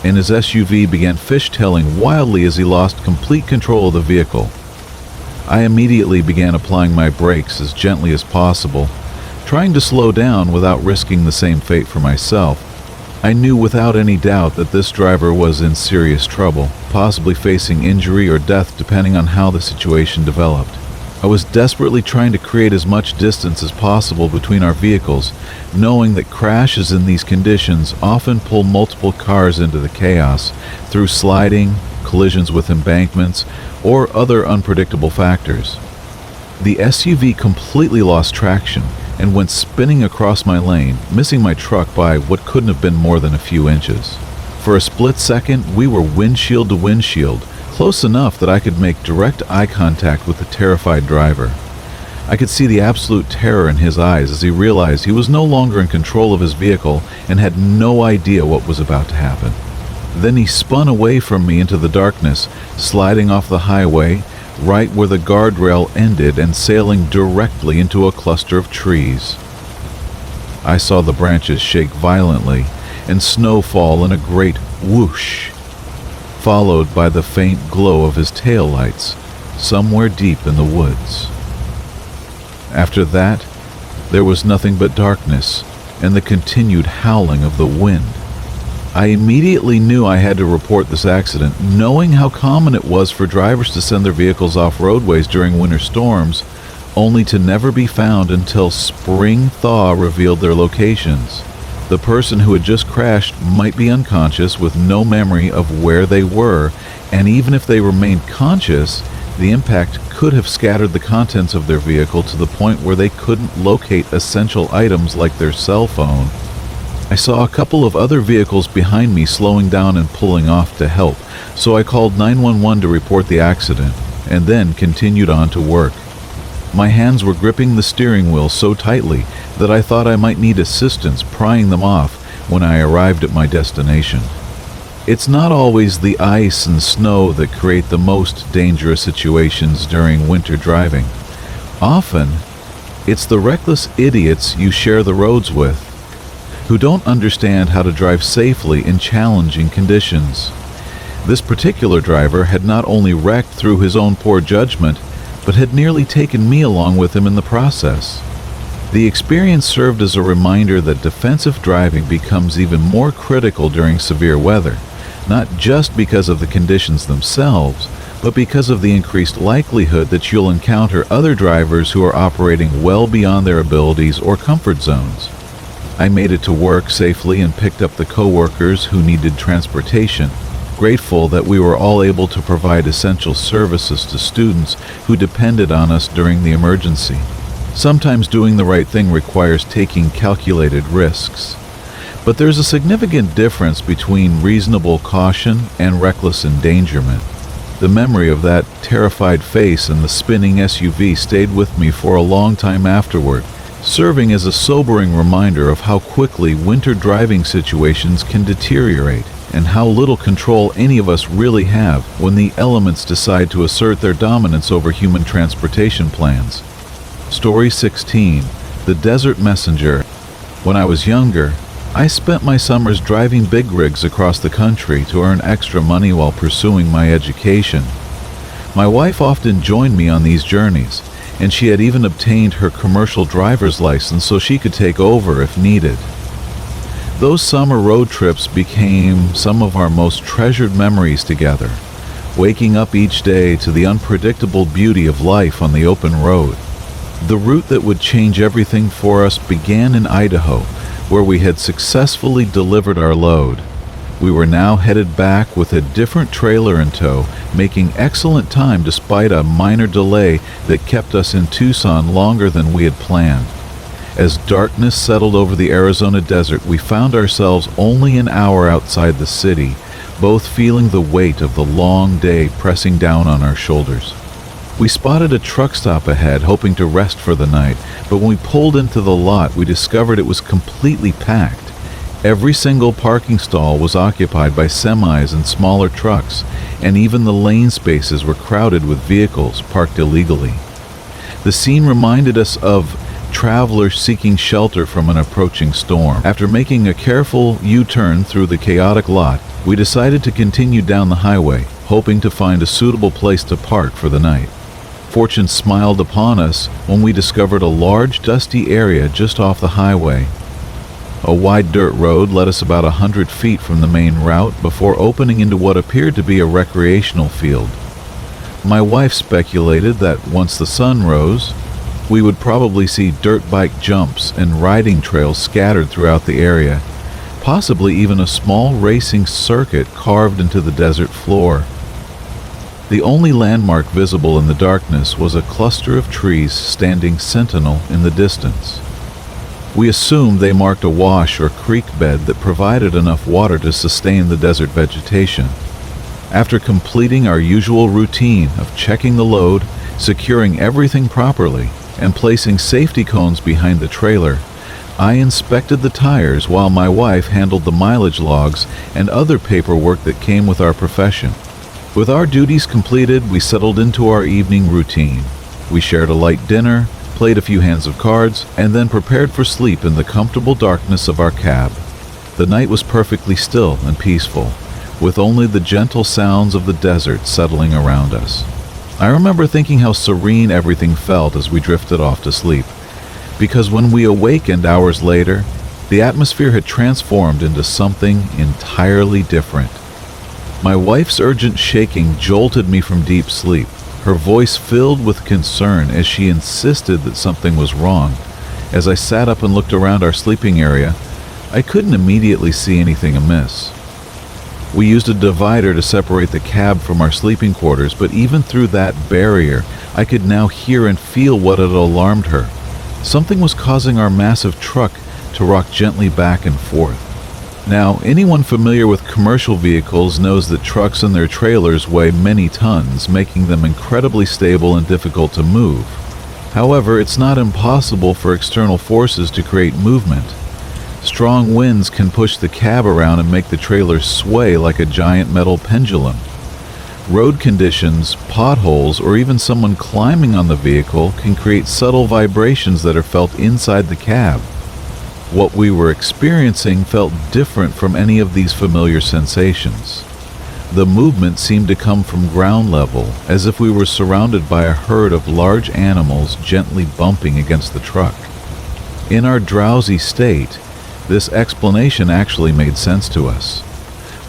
and his SUV began fishtailing wildly as he lost complete control of the vehicle. I immediately began applying my brakes as gently as possible, trying to slow down without risking the same fate for myself. I knew without any doubt that this driver was in serious trouble, possibly facing injury or death depending on how the situation developed. I was desperately trying to create as much distance as possible between our vehicles, knowing that crashes in these conditions often pull multiple cars into the chaos through sliding, collisions with embankments, or other unpredictable factors. The SUV completely lost traction and went spinning across my lane, missing my truck by what couldn't have been more than a few inches. For a split second, we were windshield to windshield, close enough that I could make direct eye contact with the terrified driver. I could see the absolute terror in his eyes as he realized he was no longer in control of his vehicle and had no idea what was about to happen. Then he spun away from me into the darkness, sliding off the highway, right where the guardrail ended and sailing directly into a cluster of trees. I saw the branches shake violently and snow fall in a great whoosh, followed by the faint glow of his taillights somewhere deep in the woods. After that, there was nothing but darkness and the continued howling of the wind. I immediately knew I had to report this accident, knowing how common it was for drivers to send their vehicles off roadways during winter storms, only to never be found until spring thaw revealed their locations. The person who had just crashed might be unconscious with no memory of where they were, and even if they remained conscious, the impact could have scattered the contents of their vehicle to the point where they couldn't locate essential items like their cell phone. I saw a couple of other vehicles behind me slowing down and pulling off to help, so I called 911 to report the accident, and then continued on to work. My hands were gripping the steering wheel so tightly that I thought I might need assistance prying them off when I arrived at my destination. It's not always the ice and snow that create the most dangerous situations during winter driving. Often, it's the reckless idiots you share the roads with, who don't understand how to drive safely in challenging conditions. This particular driver had not only wrecked through his own poor judgment, but had nearly taken me along with him in the process. The experience served as a reminder that defensive driving becomes even more critical during severe weather, not just because of the conditions themselves, but because of the increased likelihood that you'll encounter other drivers who are operating well beyond their abilities or comfort zones. I made it to work safely and picked up the coworkers who needed transportation, grateful that we were all able to provide essential services to students who depended on us during the emergency. Sometimes doing the right thing requires taking calculated risks, but there's a significant difference between reasonable caution and reckless endangerment. The memory of that terrified face and the spinning SUV stayed with me for a long time afterward, serving as a sobering reminder of how quickly winter driving situations can deteriorate and how little control any of us really have when the elements decide to assert their dominance over human transportation plans. Story 16. The Desert Messenger. When I was younger, I spent my summers driving big rigs across the country to earn extra money while pursuing my education. My wife often joined me on these journeys, and she had even obtained her commercial driver's license so she could take over if needed. Those summer road trips became some of our most treasured memories together, waking up each day to the unpredictable beauty of life on the open road. The route that would change everything for us began in Idaho, where we had successfully delivered our load. We were now headed back with a different trailer in tow, making excellent time despite a minor delay that kept us in Tucson longer than we had planned. As darkness settled over the Arizona desert, we found ourselves only an hour outside the city, both feeling the weight of the long day pressing down on our shoulders. We spotted a truck stop ahead, hoping to rest for the night, but when we pulled into the lot, we discovered it was completely packed. Every single parking stall was occupied by semis and smaller trucks, and even the lane spaces were crowded with vehicles parked illegally. The scene reminded us of travelers seeking shelter from an approaching storm. After making a careful U-turn through the chaotic lot, we decided to continue down the highway, hoping to find a suitable place to park for the night. Fortune smiled upon us when we discovered a large, dusty area just off the highway. A wide dirt road led us about 100 feet from the main route before opening into what appeared to be a recreational field. My wife speculated that once the sun rose, we would probably see dirt bike jumps and riding trails scattered throughout the area, possibly even a small racing circuit carved into the desert floor. The only landmark visible in the darkness was a cluster of trees standing sentinel in the distance. We assumed they marked a wash or creek bed that provided enough water to sustain the desert vegetation. After completing our usual routine of checking the load, securing everything properly, and placing safety cones behind the trailer, I inspected the tires while my wife handled the mileage logs and other paperwork that came with our profession. With our duties completed, we settled into our evening routine. We shared a light dinner, played a few hands of cards, and then prepared for sleep in the comfortable darkness of our cab. The night was perfectly still and peaceful, with only the gentle sounds of the desert settling around us. I remember thinking how serene everything felt as we drifted off to sleep, because when we awakened hours later, the atmosphere had transformed into something entirely different. My wife's urgent shaking jolted me from deep sleep, her voice filled with concern as she insisted that something was wrong. As I sat up and looked around our sleeping area, I couldn't immediately see anything amiss. We used a divider to separate the cab from our sleeping quarters, but even through that barrier, I could now hear and feel what had alarmed her. Something was causing our massive truck to rock gently back and forth. Now, anyone familiar with commercial vehicles knows that trucks and their trailers weigh many tons, making them incredibly stable and difficult to move. However, it's not impossible for external forces to create movement. Strong winds can push the cab around and make the trailer sway like a giant metal pendulum. Road conditions, potholes, or even someone climbing on the vehicle can create subtle vibrations that are felt inside the cab. What we were experiencing felt different from any of these familiar sensations. The movement seemed to come from ground level, as if we were surrounded by a herd of large animals gently bumping against the truck. In our drowsy state, this explanation actually made sense to us.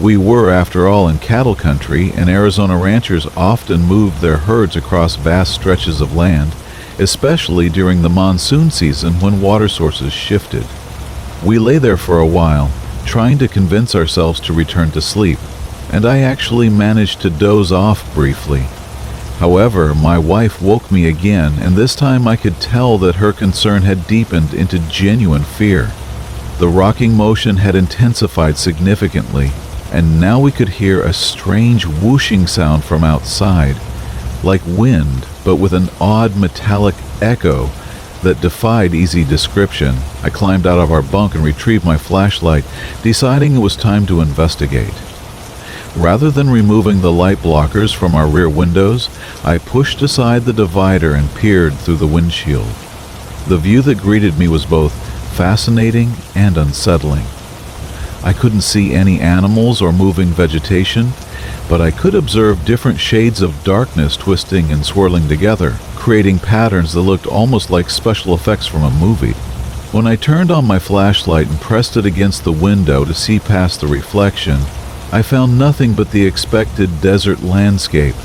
We were, after all, in cattle country, and Arizona ranchers often moved their herds across vast stretches of land, especially during the monsoon season when water sources shifted. We lay there for a while, trying to convince ourselves to return to sleep, and I actually managed to doze off briefly. However, my wife woke me again, and this time I could tell that her concern had deepened into genuine fear. The rocking motion had intensified significantly, and now we could hear a strange whooshing sound from outside, like wind, but with an odd metallic echo that defied easy description. I climbed out of our bunk and retrieved my flashlight, deciding it was time to investigate. Rather than removing the light blockers from our rear windows, I pushed aside the divider and peered through the windshield. The view that greeted me was both fascinating and unsettling. I couldn't see any animals or moving vegetation, but I could observe different shades of darkness twisting and swirling together, creating patterns that looked almost like special effects from a movie. When I turned on my flashlight and pressed it against the window to see past the reflection, I found nothing but the expected desert landscape: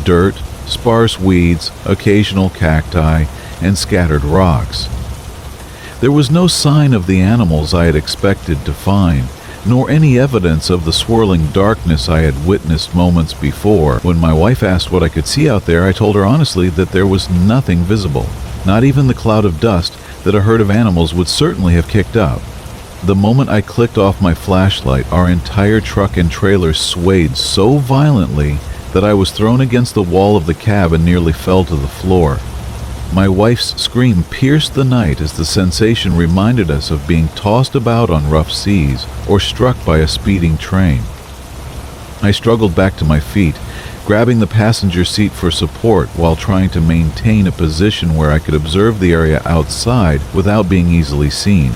dirt, sparse weeds, occasional cacti, and scattered rocks. There was no sign of the animals I had expected to find, nor any evidence of the swirling darkness I had witnessed moments before. When my wife asked what I could see out there, I told her honestly that there was nothing visible, not even the cloud of dust that a herd of animals would certainly have kicked up. The moment I clicked off my flashlight, our entire truck and trailer swayed so violently that I was thrown against the wall of the cab and nearly fell to the floor. My wife's scream pierced the night as the sensation reminded us of being tossed about on rough seas or struck by a speeding train. I struggled back to my feet, grabbing the passenger seat for support while trying to maintain a position where I could observe the area outside without being easily seen.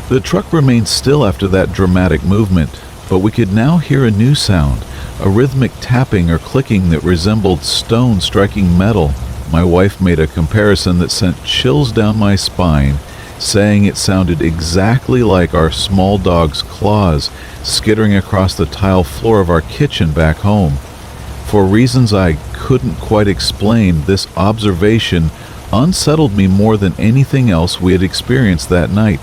The truck remained still after that dramatic movement, but we could now hear a new sound, a rhythmic tapping or clicking that resembled stone striking metal. My wife made a comparison that sent chills down my spine, saying it sounded exactly like our small dog's claws skittering across the tile floor of our kitchen back home. For reasons I couldn't quite explain, this observation unsettled me more than anything else we had experienced that night.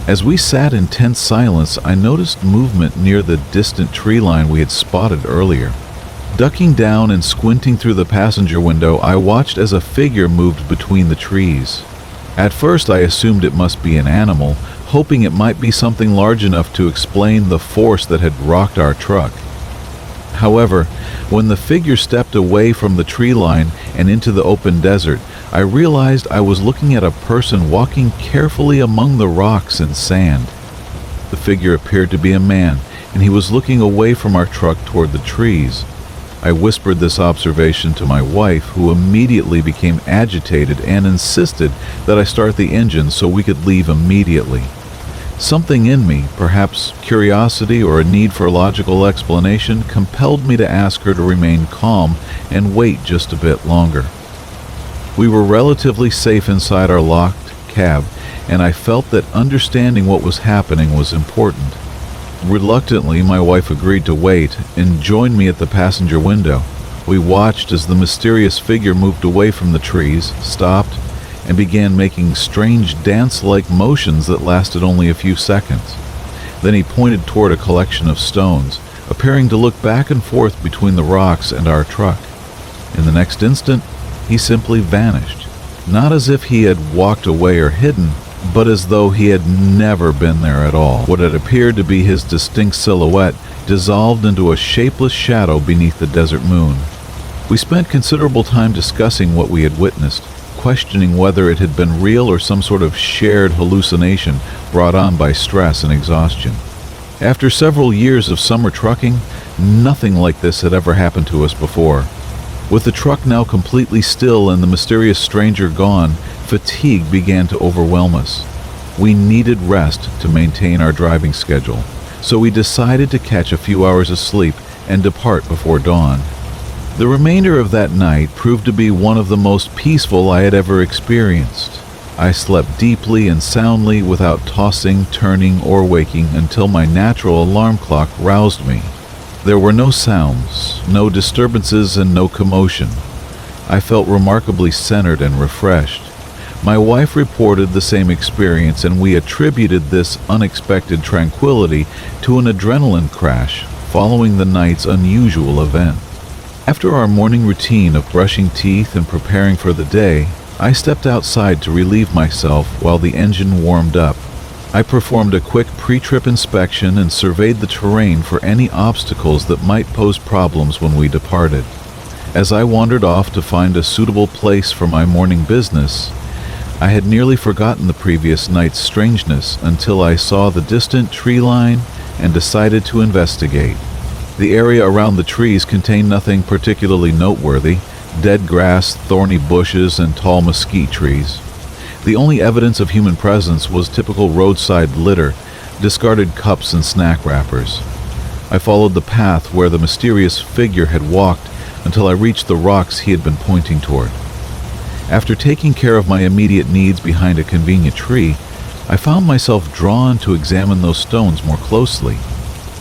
As we sat in tense silence, I noticed movement near the distant tree line we had spotted earlier. Ducking down and squinting through the passenger window, I watched as a figure moved between the trees. At first, I assumed it must be an animal, hoping it might be something large enough to explain the force that had rocked our truck. However, when the figure stepped away from the tree line and into the open desert, I realized I was looking at a person walking carefully among the rocks and sand. The figure appeared to be a man, and he was looking away from our truck toward the trees. I whispered this observation to my wife, who immediately became agitated and insisted that I start the engine so we could leave immediately. Something in me, perhaps curiosity or a need for logical explanation, compelled me to ask her to remain calm and wait just a bit longer. We were relatively safe inside our locked cab, and I felt that understanding what was happening was important. Reluctantly, my wife agreed to wait and joined me at the passenger window. We watched as the mysterious figure moved away from the trees, stopped, and began making strange dance-like motions that lasted only a few seconds. Then he pointed toward a collection of stones, appearing to look back and forth between the rocks and our truck. In the next instant, he simply vanished, not as if he had walked away or hidden, but as though he had never been there at all. What had appeared to be his distinct silhouette dissolved into a shapeless shadow beneath the desert moon. We spent considerable time discussing what we had witnessed, questioning whether it had been real or some sort of shared hallucination brought on by stress and exhaustion. After several years of summer trucking, nothing like this had ever happened to us before. With the truck now completely still and the mysterious stranger gone, fatigue began to overwhelm us. We needed rest to maintain our driving schedule, so we decided to catch a few hours of sleep and depart before dawn. The remainder of that night proved to be one of the most peaceful I had ever experienced. I slept deeply and soundly without tossing, turning, or waking until my natural alarm clock roused me. There were no sounds, no disturbances, and no commotion. I felt remarkably centered and refreshed. My wife reported the same experience, and we attributed this unexpected tranquility to an adrenaline crash following the night's unusual event. After our morning routine of brushing teeth and preparing for the day, I stepped outside to relieve myself while the engine warmed up. I performed a quick pre-trip inspection and surveyed the terrain for any obstacles that might pose problems when we departed. As I wandered off to find a suitable place for my morning business, I had nearly forgotten the previous night's strangeness until I saw the distant tree line and decided to investigate. The area around the trees contained nothing particularly noteworthy: dead grass, thorny bushes, and tall mesquite trees. The only evidence of human presence was typical roadside litter, discarded cups and snack wrappers. I followed the path where the mysterious figure had walked until I reached the rocks he had been pointing toward. After taking care of my immediate needs behind a convenient tree, I found myself drawn to examine those stones more closely.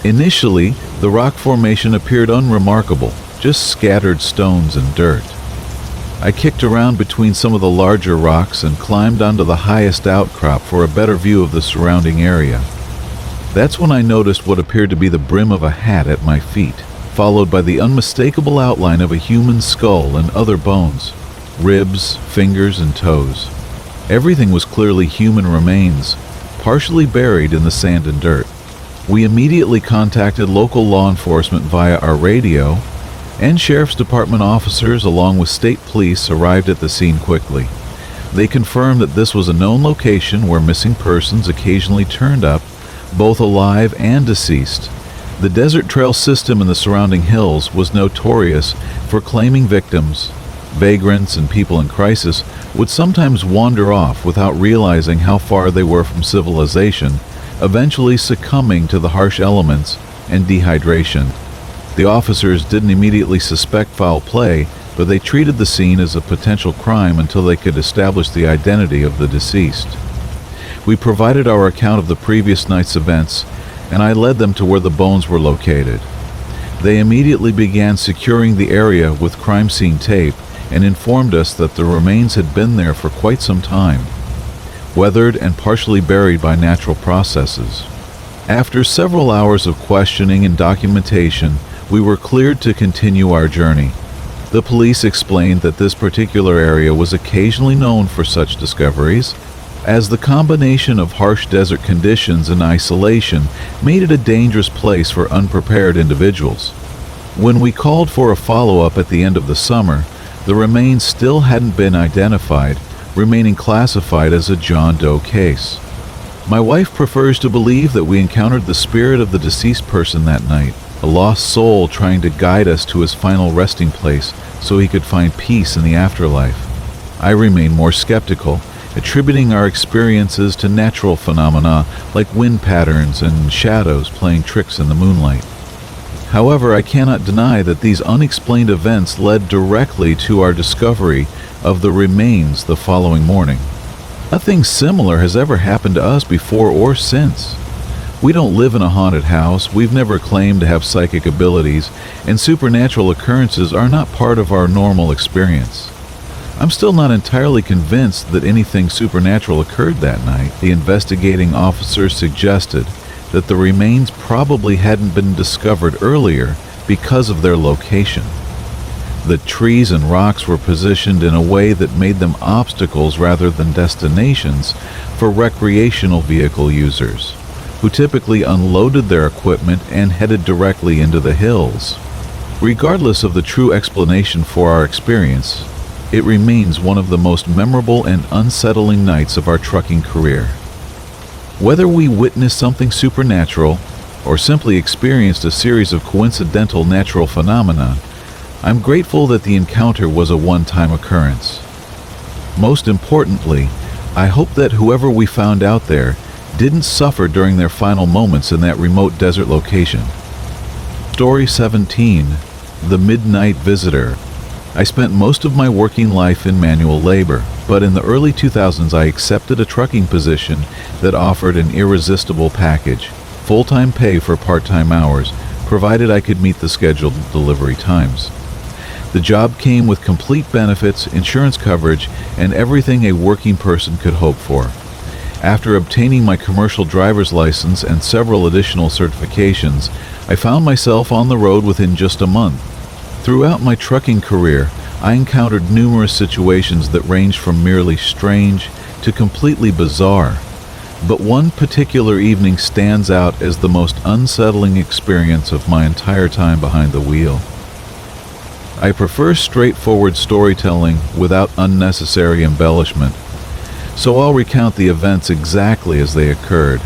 Initially, the rock formation appeared unremarkable, just scattered stones and dirt. I kicked around between some of the larger rocks and climbed onto the highest outcrop for a better view of the surrounding area. That's when I noticed what appeared to be the brim of a hat at my feet, followed by the unmistakable outline of a human skull and other bones, ribs, fingers, and toes. Everything was clearly human remains, partially buried in the sand and dirt. We immediately contacted local law enforcement via our radio, and Sheriff's Department officers along with state police arrived at the scene quickly. They confirmed that this was a known location where missing persons occasionally turned up, both alive and deceased. The desert trail system in the surrounding hills was notorious for claiming victims. Vagrants and people in crisis would sometimes wander off without realizing how far they were from civilization, eventually succumbing to the harsh elements and dehydration. The officers didn't immediately suspect foul play, but they treated the scene as a potential crime until they could establish the identity of the deceased. We provided our account of the previous night's events, and I led them to where the bones were located. They immediately began securing the area with crime scene tape and informed us that the remains had been there for quite some time, weathered and partially buried by natural processes. After several hours of questioning and documentation, we were cleared to continue our journey. The police explained that this particular area was occasionally known for such discoveries, as the combination of harsh desert conditions and isolation made it a dangerous place for unprepared individuals. When we called for a follow-up at the end of the summer, the remains still hadn't been identified, remaining classified as a John Doe case. My wife prefers to believe that we encountered the spirit of the deceased person that night, a lost soul trying to guide us to his final resting place so he could find peace in the afterlife. I remain more skeptical, attributing our experiences to natural phenomena like wind patterns and shadows playing tricks in the moonlight. However, I cannot deny that these unexplained events led directly to our discovery of the remains the following morning. Nothing similar has ever happened to us before or since. We don't live in a haunted house, we've never claimed to have psychic abilities, and supernatural occurrences are not part of our normal experience. I'm still not entirely convinced that anything supernatural occurred that night. The investigating officer suggested that the remains probably hadn't been discovered earlier because of their location. The trees and rocks were positioned in a way that made them obstacles rather than destinations for recreational vehicle users, who typically unloaded their equipment and headed directly into the hills. Regardless of the true explanation for our experience, it remains one of the most memorable and unsettling nights of our trucking career. Whether we witnessed something supernatural or simply experienced a series of coincidental natural phenomena, I'm grateful that the encounter was a one-time occurrence. Most importantly, I hope that whoever we found out there didn't suffer during their final moments in that remote desert location. Story 17, The Midnight Visitor. I spent most of my working life in manual labor, but in the early 2000s I accepted a trucking position that offered an irresistible package, full-time pay for part-time hours, provided I could meet the scheduled delivery times. The job came with complete benefits, insurance coverage, and everything a working person could hope for. After obtaining my commercial driver's license and several additional certifications, I found myself on the road within just a month. Throughout my trucking career, I encountered numerous situations that ranged from merely strange to completely bizarre. But one particular evening stands out as the most unsettling experience of my entire time behind the wheel. I prefer straightforward storytelling without unnecessary embellishment, so I'll recount the events exactly as they occurred.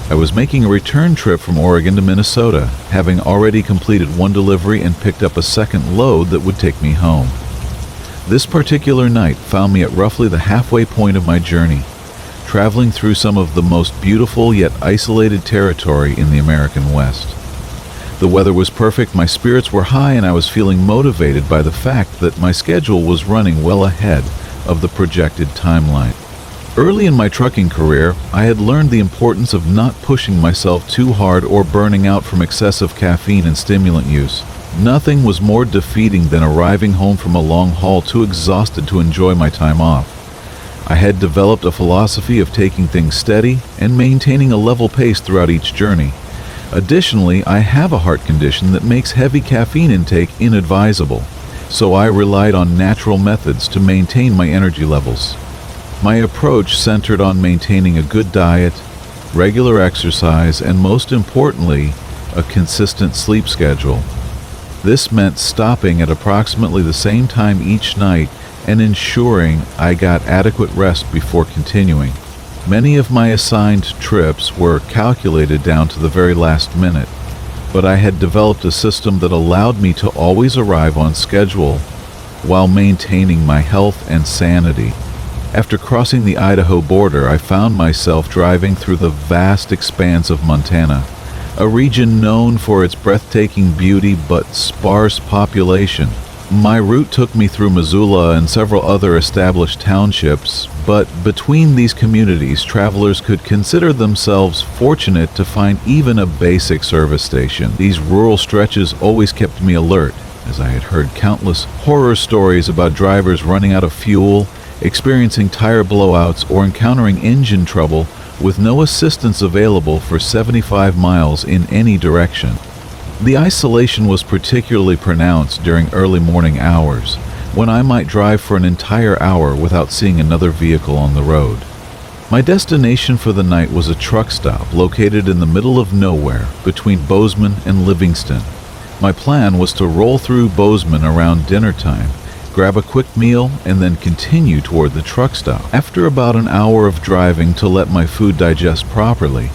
I was making a return trip from Oregon to Minnesota, having already completed one delivery and picked up a second load that would take me home. This particular night found me at roughly the halfway point of my journey, traveling through some of the most beautiful yet isolated territory in the American West. The weather was perfect, my spirits were high, and I was feeling motivated by the fact that my schedule was running well ahead of the projected timeline. Early in my trucking career, I had learned the importance of not pushing myself too hard or burning out from excessive caffeine and stimulant use. Nothing was more defeating than arriving home from a long haul too exhausted to enjoy my time off. I had developed a philosophy of taking things steady and maintaining a level pace throughout each journey. Additionally, I have a heart condition that makes heavy caffeine intake inadvisable, so I relied on natural methods to maintain my energy levels. My approach centered on maintaining a good diet, regular exercise, and most importantly, a consistent sleep schedule. This meant stopping at approximately the same time each night and ensuring I got adequate rest before continuing. Many of my assigned trips were calculated down to the very last minute, but I had developed a system that allowed me to always arrive on schedule while maintaining my health and sanity. After crossing the Idaho border, I found myself driving through the vast expanse of Montana, a region known for its breathtaking beauty but sparse population. My route took me through Missoula and several other established townships, but between these communities, travelers could consider themselves fortunate to find even a basic service station. These rural stretches always kept me alert, as I had heard countless horror stories about drivers running out of fuel, experiencing tire blowouts, or encountering engine trouble with no assistance available for 75 miles in any direction. The isolation was particularly pronounced during early morning hours, when I might drive for an entire hour without seeing another vehicle on the road. My destination for the night was a truck stop located in the middle of nowhere between Bozeman and Livingston. My plan was to roll through Bozeman around dinner time, grab a quick meal, and then continue toward the truck stop. After about an hour of driving to let my food digest properly,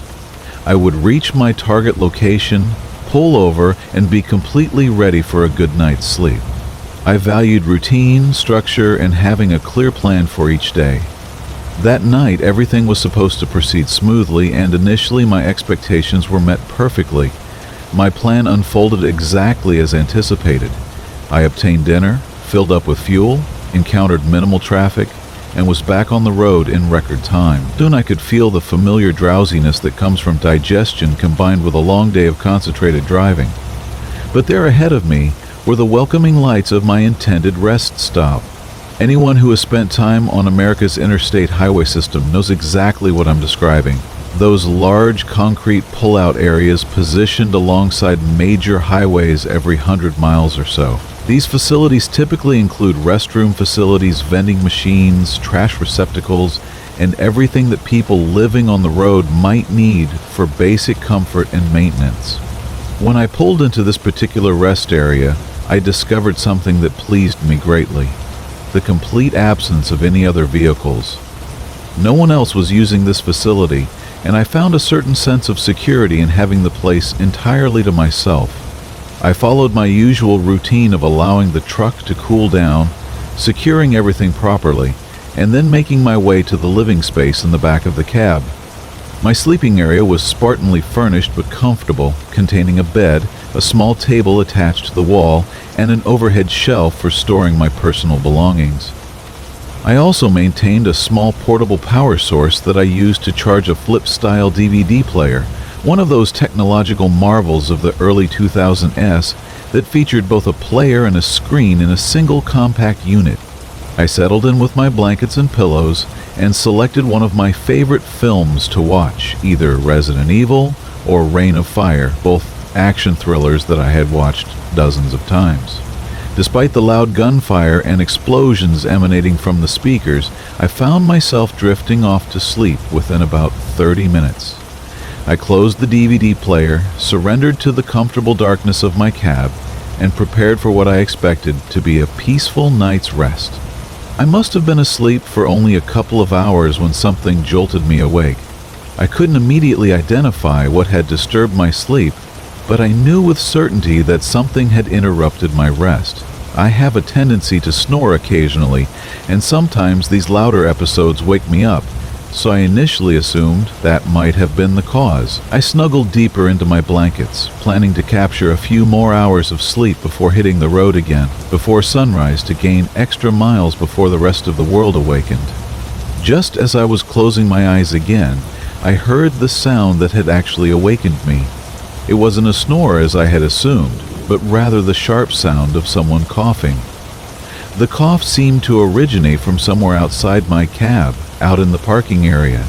I would reach my target location, pull over, and be completely ready for a good night's sleep. I valued routine, structure, and having a clear plan for each day. That night, everything was supposed to proceed smoothly, and initially my expectations were met perfectly. My plan unfolded exactly as anticipated. I obtained dinner, filled up with fuel, encountered minimal traffic, and was back on the road in record time. Soon I could feel the familiar drowsiness that comes from digestion combined with a long day of concentrated driving. But there ahead of me were the welcoming lights of my intended rest stop. Anyone who has spent time on America's interstate highway system knows exactly what I'm describing. Those large concrete pull-out areas positioned alongside major highways every 100 miles or so. These facilities typically include restroom facilities, vending machines, trash receptacles, and everything that people living on the road might need for basic comfort and maintenance. When I pulled into this particular rest area, I discovered something that pleased me greatly: the complete absence of any other vehicles. No one else was using this facility, and I found a certain sense of security in having the place entirely to myself. I followed my usual routine of allowing the truck to cool down, securing everything properly, and then making my way to the living space in the back of the cab. My sleeping area was spartanly furnished but comfortable, containing a bed, a small table attached to the wall, and an overhead shelf for storing my personal belongings. I also maintained a small portable power source that I used to charge a flip-style DVD player, one of those technological marvels of the early 2000s that featured both a player and a screen in a single compact unit. I settled in with my blankets and pillows and selected one of my favorite films to watch, either Resident Evil or Reign of Fire, both action thrillers that I had watched dozens of times. Despite the loud gunfire and explosions emanating from the speakers, I found myself drifting off to sleep within about 30 minutes. I closed the DVD player, surrendered to the comfortable darkness of my cab, and prepared for what I expected to be a peaceful night's rest. I must have been asleep for only a couple of hours when something jolted me awake. I couldn't immediately identify what had disturbed my sleep, but I knew with certainty that something had interrupted my rest. I have a tendency to snore occasionally, and sometimes these louder episodes wake me up, so I initially assumed that might have been the cause. I snuggled deeper into my blankets, planning to capture a few more hours of sleep before hitting the road again, before sunrise, to gain extra miles before the rest of the world awakened. Just as I was closing my eyes again, I heard the sound that had actually awakened me. It wasn't a snore as I had assumed, but rather the sharp sound of someone coughing. The cough seemed to originate from somewhere outside my cab, out in the parking area.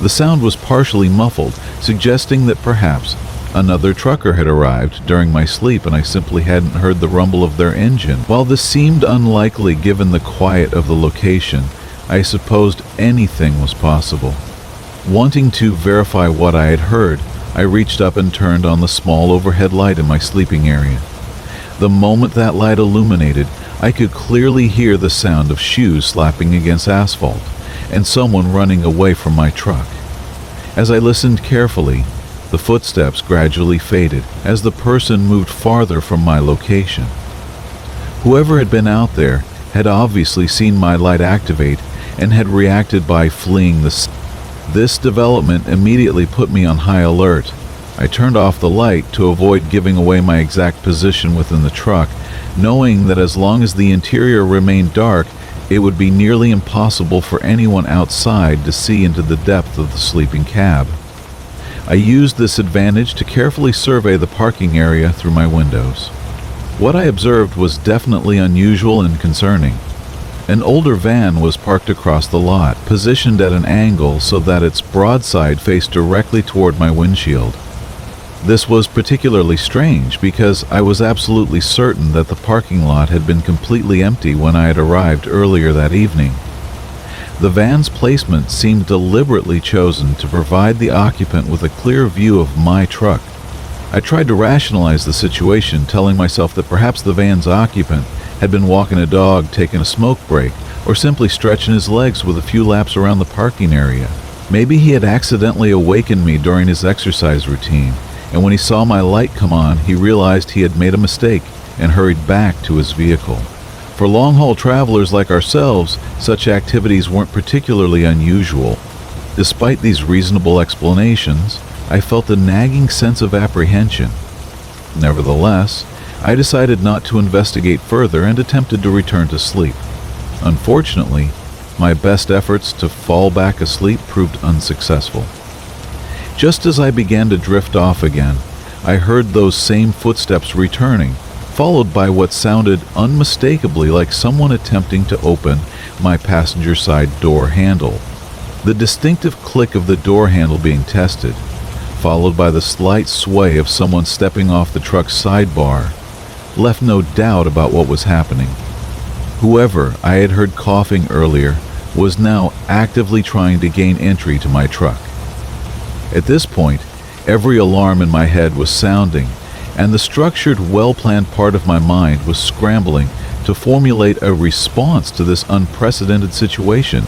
The sound was partially muffled, suggesting that perhaps another trucker had arrived during my sleep and I simply hadn't heard the rumble of their engine. While this seemed unlikely given the quiet of the location, I supposed anything was possible. Wanting to verify what I had heard, I reached up and turned on the small overhead light in my sleeping area. The moment that light illuminated, I could clearly hear the sound of shoes slapping against asphalt and someone running away from my truck. As I listened carefully, the footsteps gradually faded as the person moved farther from my location. Whoever had been out there had obviously seen my light activate and had reacted by fleeing the scene. This development immediately put me on high alert. I turned off the light to avoid giving away my exact position within the truck, knowing that as long as the interior remained dark, it would be nearly impossible for anyone outside to see into the depth of the sleeping cab. I used this advantage to carefully survey the parking area through my windows. What I observed was definitely unusual and concerning. An older van was parked across the lot, positioned at an angle so that its broadside faced directly toward my windshield. This was particularly strange because I was absolutely certain that the parking lot had been completely empty when I had arrived earlier that evening. The van's placement seemed deliberately chosen to provide the occupant with a clear view of my truck. I tried to rationalize the situation, telling myself that perhaps the van's occupant had been walking a dog, taking a smoke break, or simply stretching his legs with a few laps around the parking area. Maybe he had accidentally awakened me during his exercise routine, and when he saw my light come on, he realized he had made a mistake and hurried back to his vehicle. For long-haul travelers like ourselves, such activities weren't particularly unusual. Despite these reasonable explanations, I felt a nagging sense of apprehension. Nevertheless, I decided not to investigate further and attempted to return to sleep. Unfortunately, my best efforts to fall back asleep proved unsuccessful. Just as I began to drift off again, I heard those same footsteps returning, followed by what sounded unmistakably like someone attempting to open my passenger side door handle. The distinctive click of the door handle being tested, followed by the slight sway of someone stepping off the truck's sidebar, left no doubt about what was happening. Whoever I had heard coughing earlier was now actively trying to gain entry to my truck. At this point, every alarm in my head was sounding, and the structured, well-planned part of my mind was scrambling to formulate a response to this unprecedented situation.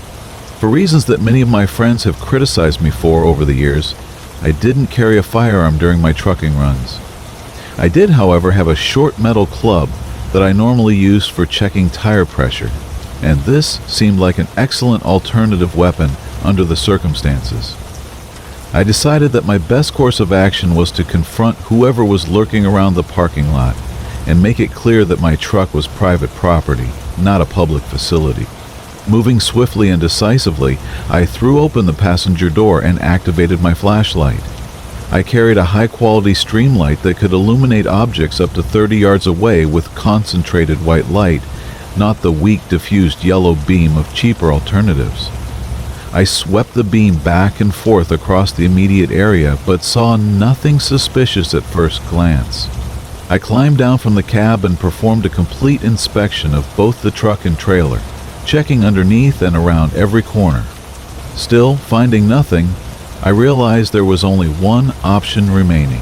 For reasons that many of my friends have criticized me for over the years, I didn't carry a firearm during my trucking runs. I did, however, have a short metal club that I normally used for checking tire pressure, and this seemed like an excellent alternative weapon under the circumstances. I decided that my best course of action was to confront whoever was lurking around the parking lot and make it clear that my truck was private property, not a public facility. Moving swiftly and decisively, I threw open the passenger door and activated my flashlight. I carried a high-quality streamlight that could illuminate objects up to 30 yards away with concentrated white light, not the weak diffused yellow beam of cheaper alternatives. I swept the beam back and forth across the immediate area, but saw nothing suspicious at first glance. I climbed down from the cab and performed a complete inspection of both the truck and trailer, checking underneath and around every corner. Still, finding nothing, I realized there was only one option remaining.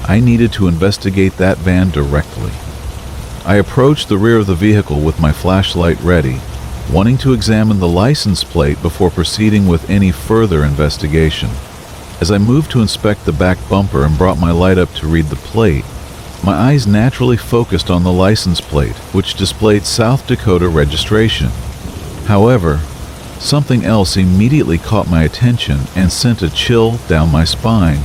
I needed to investigate that van directly. I approached the rear of the vehicle with my flashlight ready, wanting to examine the license plate before proceeding with any further investigation. As I moved to inspect the back bumper and brought my light up to read the plate, my eyes naturally focused on the license plate, which displayed South Dakota registration. However, something else immediately caught my attention and sent a chill down my spine.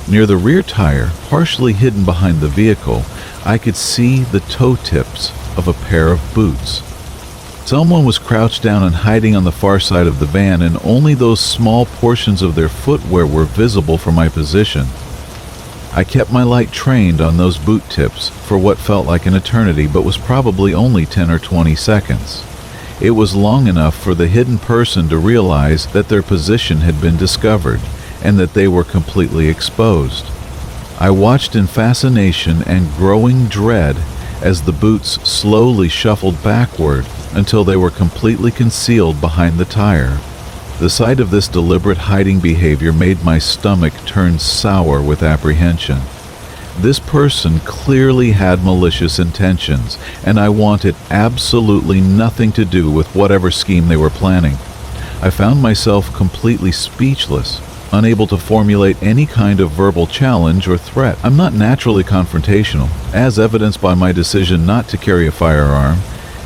Near the rear tire, partially hidden behind the vehicle, I could see the toe tips of a pair of boots. Someone was crouched down and hiding on the far side of the van, and only those small portions of their footwear were visible from my position. I kept my light trained on those boot tips for what felt like an eternity, but was probably only 10 or 20 seconds. It was long enough for the hidden person to realize that their position had been discovered and that they were completely exposed. I watched in fascination and growing dread as the boots slowly shuffled backward until they were completely concealed behind the tire. The sight of this deliberate hiding behavior made my stomach turn sour with apprehension. This person clearly had malicious intentions, and I wanted absolutely nothing to do with whatever scheme they were planning. I found myself completely speechless, unable to formulate any kind of verbal challenge or threat. I'm not naturally confrontational, as evidenced by my decision not to carry a firearm,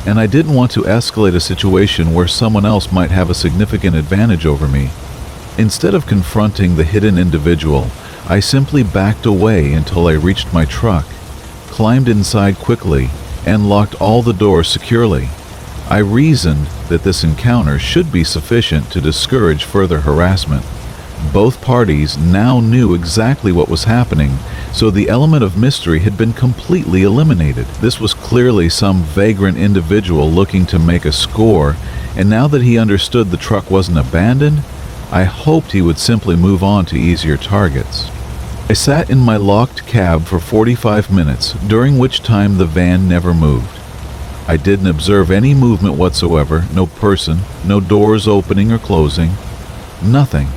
and I didn't want to escalate a situation where someone else might have a significant advantage over me. Instead of confronting the hidden individual, I simply backed away until I reached my truck, climbed inside quickly, and locked all the doors securely. I reasoned that this encounter should be sufficient to discourage further harassment. Both parties now knew exactly what was happening, so the element of mystery had been completely eliminated. This was clearly some vagrant individual looking to make a score, and now that he understood the truck wasn't abandoned, I hoped he would simply move on to easier targets. I sat in my locked cab for 45 minutes, during which time the van never moved. I didn't observe any movement whatsoever, no person, no doors opening or closing, nothing.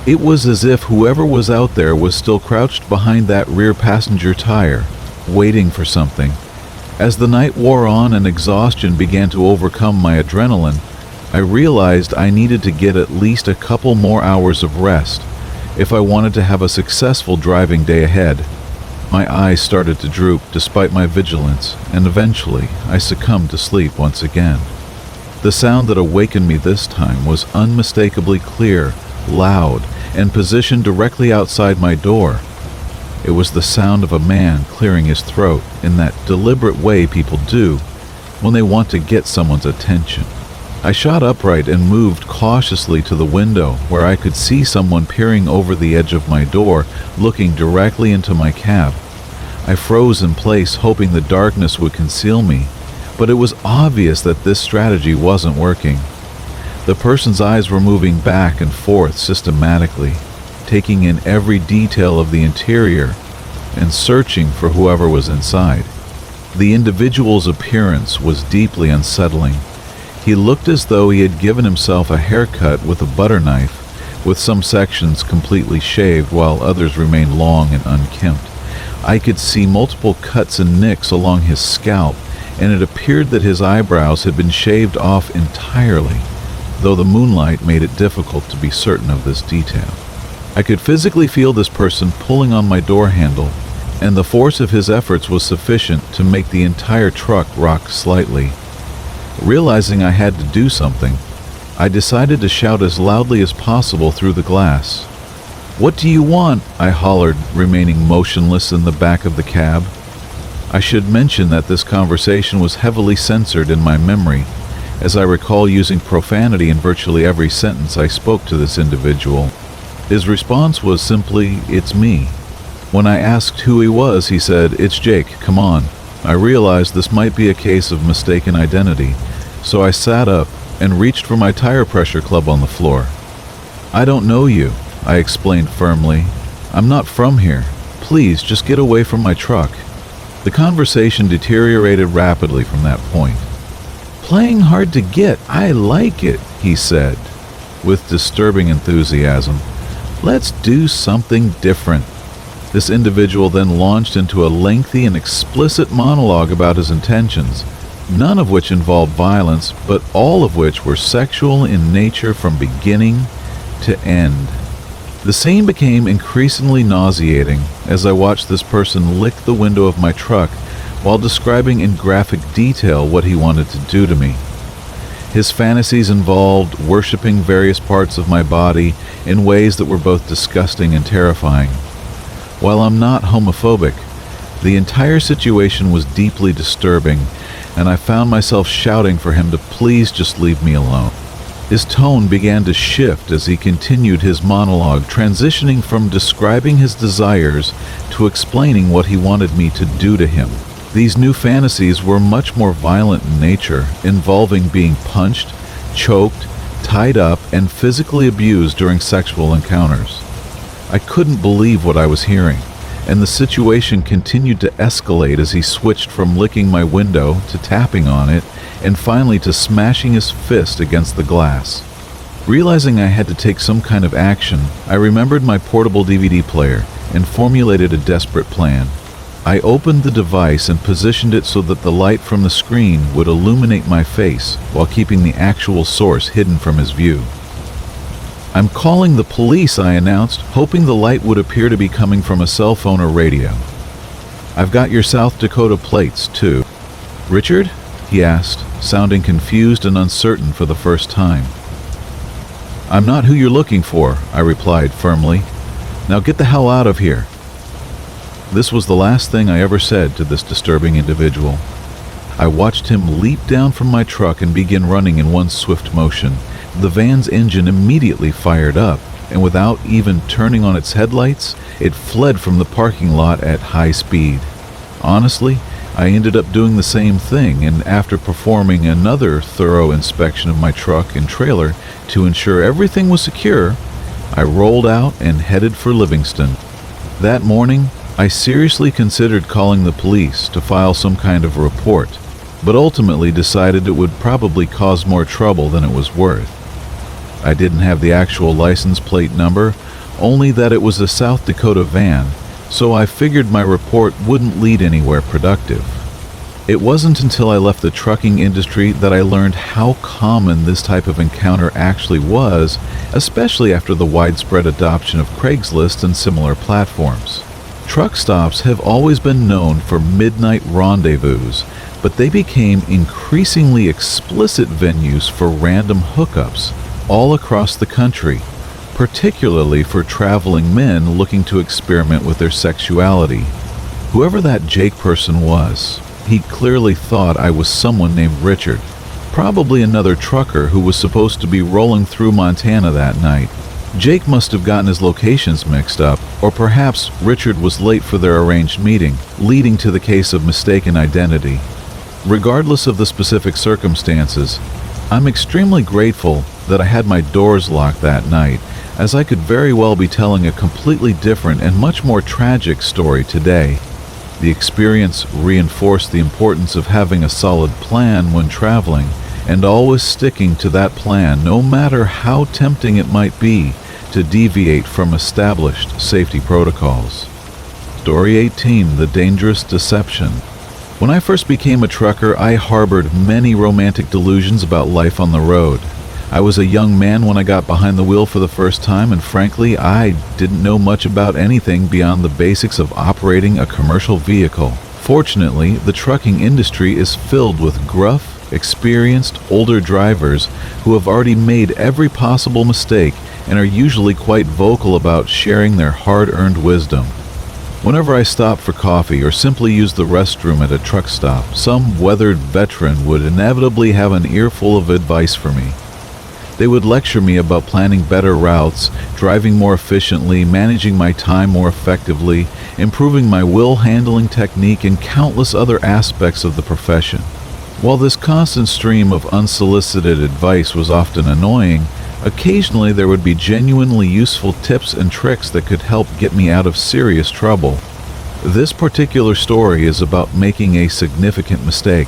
It was as if whoever was out there was still crouched behind that rear passenger tire, waiting for something. As the night wore on and exhaustion began to overcome my adrenaline, I realized I needed to get at least a couple more hours of rest if I wanted to have a successful driving day ahead. My eyes started to droop despite my vigilance, and eventually I succumbed to sleep once again. The sound that awakened me this time was unmistakably clear, loud, and positioned directly outside my door. It was the sound of a man clearing his throat in that deliberate way people do when they want to get someone's attention. I shot upright and moved cautiously to the window where I could see someone peering over the edge of my door, looking directly into my cab. I froze in place, hoping the darkness would conceal me, but it was obvious that this strategy wasn't working. The person's eyes were moving back and forth systematically, taking in every detail of the interior and searching for whoever was inside. The individual's appearance was deeply unsettling. He looked as though he had given himself a haircut with a butter knife, with some sections completely shaved while others remained long and unkempt. I could see multiple cuts and nicks along his scalp, and it appeared that his eyebrows had been shaved off entirely, though the moonlight made it difficult to be certain of this detail. I could physically feel this person pulling on my door handle, and the force of his efforts was sufficient to make the entire truck rock slightly. Realizing I had to do something, I decided to shout as loudly as possible through the glass. "What do you want?" I hollered, remaining motionless in the back of the cab. I should mention that this conversation was heavily censored in my memory, as I recall using profanity in virtually every sentence I spoke to this individual. His response was simply, "It's me." When I asked who he was, he said, "It's Jake, come on." I realized this might be a case of mistaken identity, so I sat up and reached for my tire pressure club on the floor. "I don't know you," I explained firmly. "I'm not from here. Please, just get away from my truck." The conversation deteriorated rapidly from that point. "Playing hard to get, I like it," he said, with disturbing enthusiasm. "Let's do something different." This individual then launched into a lengthy and explicit monologue about his intentions, none of which involved violence, but all of which were sexual in nature from beginning to end. The scene became increasingly nauseating as I watched this person lick the window of my truck while describing in graphic detail what he wanted to do to me. His fantasies involved worshiping various parts of my body in ways that were both disgusting and terrifying. While I'm not homophobic, the entire situation was deeply disturbing, and I found myself shouting for him to please just leave me alone. His tone began to shift as he continued his monologue, transitioning from describing his desires to explaining what he wanted me to do to him. These new fantasies were much more violent in nature, involving being punched, choked, tied up, and physically abused during sexual encounters. I couldn't believe what I was hearing, and the situation continued to escalate as he switched from licking my window to tapping on it, and finally to smashing his fist against the glass. Realizing I had to take some kind of action, I remembered my portable DVD player and formulated a desperate plan. I opened the device and positioned it so that the light from the screen would illuminate my face while keeping the actual source hidden from his view. "I'm calling the police," I announced, hoping the light would appear to be coming from a cell phone or radio. "I've got your South Dakota plates, too." "Richard?" he asked, sounding confused and uncertain for the first time. "I'm not who you're looking for," I replied firmly. "Now get the hell out of here." This was the last thing I ever said to this disturbing individual. I watched him leap down from my truck and begin running in one swift motion. The van's engine immediately fired up, and without even turning on its headlights, it fled from the parking lot at high speed. Honestly, I ended up doing the same thing, and after performing another thorough inspection of my truck and trailer to ensure everything was secure, I rolled out and headed for Livingston. That morning, I seriously considered calling the police to file some kind of report, but ultimately decided it would probably cause more trouble than it was worth. I didn't have the actual license plate number, only that it was a South Dakota van, so I figured my report wouldn't lead anywhere productive. It wasn't until I left the trucking industry that I learned how common this type of encounter actually was, especially after the widespread adoption of Craigslist and similar platforms. Truck stops have always been known for midnight rendezvous, but they became increasingly explicit venues for random hookups all across the country, particularly for traveling men looking to experiment with their sexuality. Whoever that Jake person was, he clearly thought I was someone named Richard, probably another trucker who was supposed to be rolling through Montana that night. Jake must have gotten his locations mixed up, or perhaps Richard was late for their arranged meeting, leading to the case of mistaken identity. Regardless of the specific circumstances, I'm extremely grateful that I had my doors locked that night, as I could very well be telling a completely different and much more tragic story today. The experience reinforced the importance of having a solid plan when traveling, and always sticking to that plan no matter how tempting it might be to deviate from established safety protocols. Story 18, The Dangerous Deception. When I first became a trucker, I harbored many romantic delusions about life on the road. I was a young man when I got behind the wheel for the first time, and frankly, I didn't know much about anything beyond the basics of operating a commercial vehicle. Fortunately, the trucking industry is filled with gruff, experienced, older drivers who have already made every possible mistake and are usually quite vocal about sharing their hard-earned wisdom. Whenever I stopped for coffee or simply used the restroom at a truck stop, some weathered veteran would inevitably have an earful of advice for me. They would lecture me about planning better routes, driving more efficiently, managing my time more effectively, improving my wheel handling technique, and countless other aspects of the profession. While this constant stream of unsolicited advice was often annoying, occasionally there would be genuinely useful tips and tricks that could help get me out of serious trouble. This particular story is about making a significant mistake,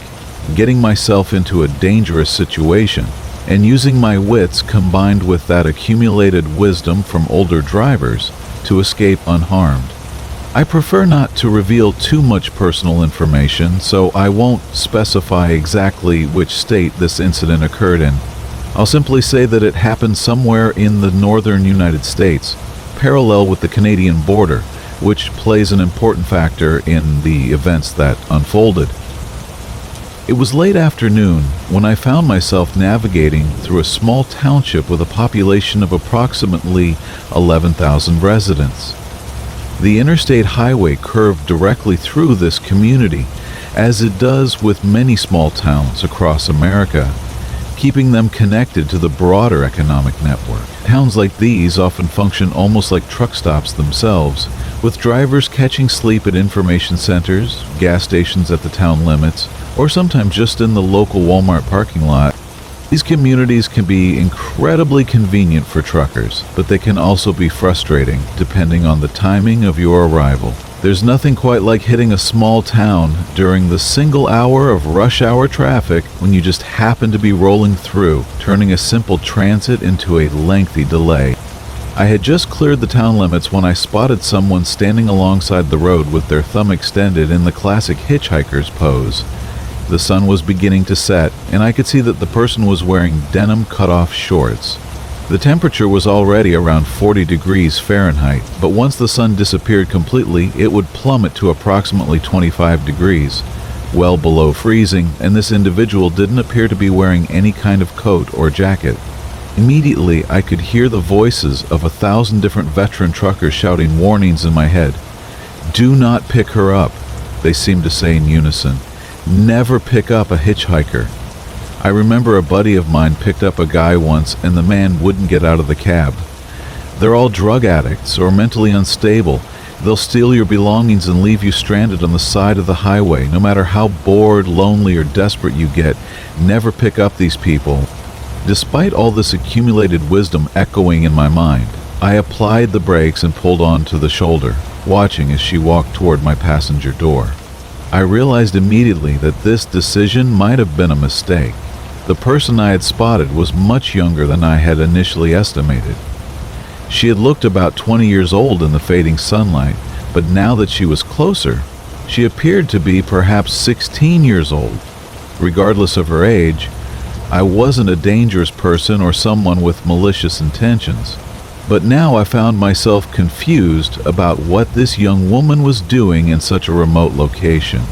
getting myself into a dangerous situation, and using my wits combined with that accumulated wisdom from older drivers to escape unharmed. I prefer not to reveal too much personal information, so I won't specify exactly which state this incident occurred in. I'll simply say that it happened somewhere in the northern United States, parallel with the Canadian border, which plays an important factor in the events that unfolded. It was late afternoon when I found myself navigating through a small township with a population of approximately 11,000 residents. The interstate highway curved directly through this community, as it does with many small towns across America, keeping them connected to the broader economic network. Towns like these often function almost like truck stops themselves, with drivers catching sleep at information centers, gas stations at the town limits, or sometimes just in the local Walmart parking lot. These communities can be incredibly convenient for truckers, but they can also be frustrating depending on the timing of your arrival. There's nothing quite like hitting a small town during the single hour of rush hour traffic when you just happen to be rolling through, turning a simple transit into a lengthy delay. I had just cleared the town limits when I spotted someone standing alongside the road with their thumb extended in the classic hitchhiker's pose. The sun was beginning to set, and I could see that the person was wearing denim cut-off shorts. The temperature was already around 40 degrees Fahrenheit, but once the sun disappeared completely, it would plummet to approximately 25 degrees, well below freezing, and this individual didn't appear to be wearing any kind of coat or jacket. Immediately, I could hear the voices of 1,000 different veteran truckers shouting warnings in my head. "Do not pick her up," they seemed to say in unison. "Never pick up a hitchhiker." I remember a buddy of mine picked up a guy once and the man wouldn't get out of the cab. They're all drug addicts or mentally unstable. They'll steal your belongings and leave you stranded on the side of the highway. No matter how bored, lonely, or desperate you get, never pick up these people. Despite all this accumulated wisdom echoing in my mind, I applied the brakes and pulled on to the shoulder, watching as she walked toward my passenger door. I realized immediately that this decision might have been a mistake. The person I had spotted was much younger than I had initially estimated. She had looked about 20 years old in the fading sunlight, but now that she was closer, she appeared to be perhaps 16 years old. Regardless of her age, I wasn't a dangerous person or someone with malicious intentions. But now I found myself confused about what this young woman was doing in such a remote location.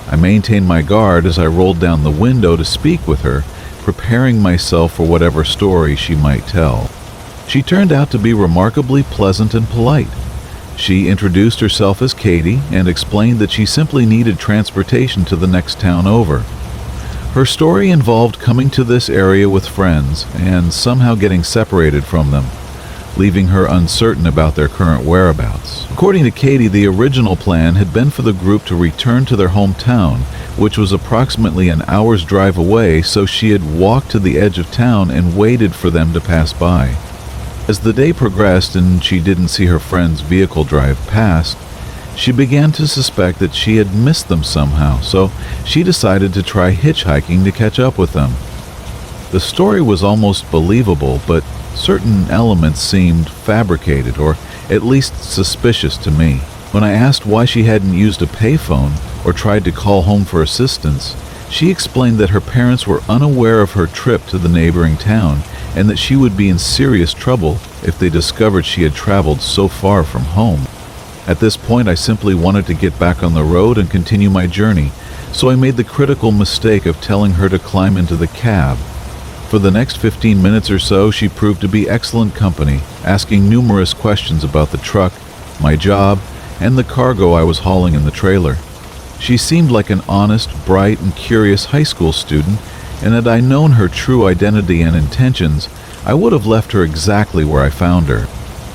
I maintained my guard as I rolled down the window to speak with her, preparing myself for whatever story she might tell. She turned out to be remarkably pleasant and polite. She introduced herself as Katie and explained that she simply needed transportation to the next town over. Her story involved coming to this area with friends and somehow getting separated from them, leaving her uncertain about their current whereabouts. According to Katie, the original plan had been for the group to return to their hometown, which was approximately an hour's drive away, so she had walked to the edge of town and waited for them to pass by. As the day progressed and she didn't see her friend's vehicle drive past, she began to suspect that she had missed them somehow, so she decided to try hitchhiking to catch up with them. The story was almost believable, but certain elements seemed fabricated, or at least suspicious to me. When I asked why she hadn't used a payphone or tried to call home for assistance, she explained that her parents were unaware of her trip to the neighboring town and that she would be in serious trouble if they discovered she had traveled so far from home. At this point, I simply wanted to get back on the road and continue my journey, so I made the critical mistake of telling her to climb into the cab. For the next 15 minutes or so, she proved to be excellent company, asking numerous questions about the truck, my job, and the cargo I was hauling in the trailer. She seemed like an honest, bright, and curious high school student, and had I known her true identity and intentions, I would have left her exactly where I found her.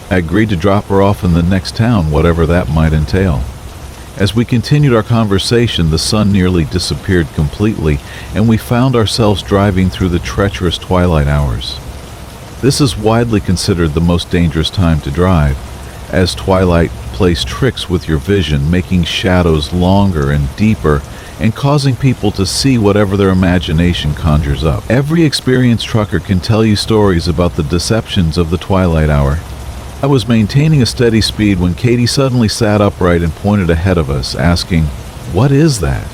I agreed to drop her off in the next town, whatever that might entail. As we continued our conversation, the sun nearly disappeared completely, and we found ourselves driving through the treacherous twilight hours. This is widely considered the most dangerous time to drive, as twilight plays tricks with your vision, making shadows longer and deeper and causing people to see whatever their imagination conjures up. Every experienced trucker can tell you stories about the deceptions of the twilight hour. I was maintaining a steady speed when Katie suddenly sat upright and pointed ahead of us, asking, "What is that?"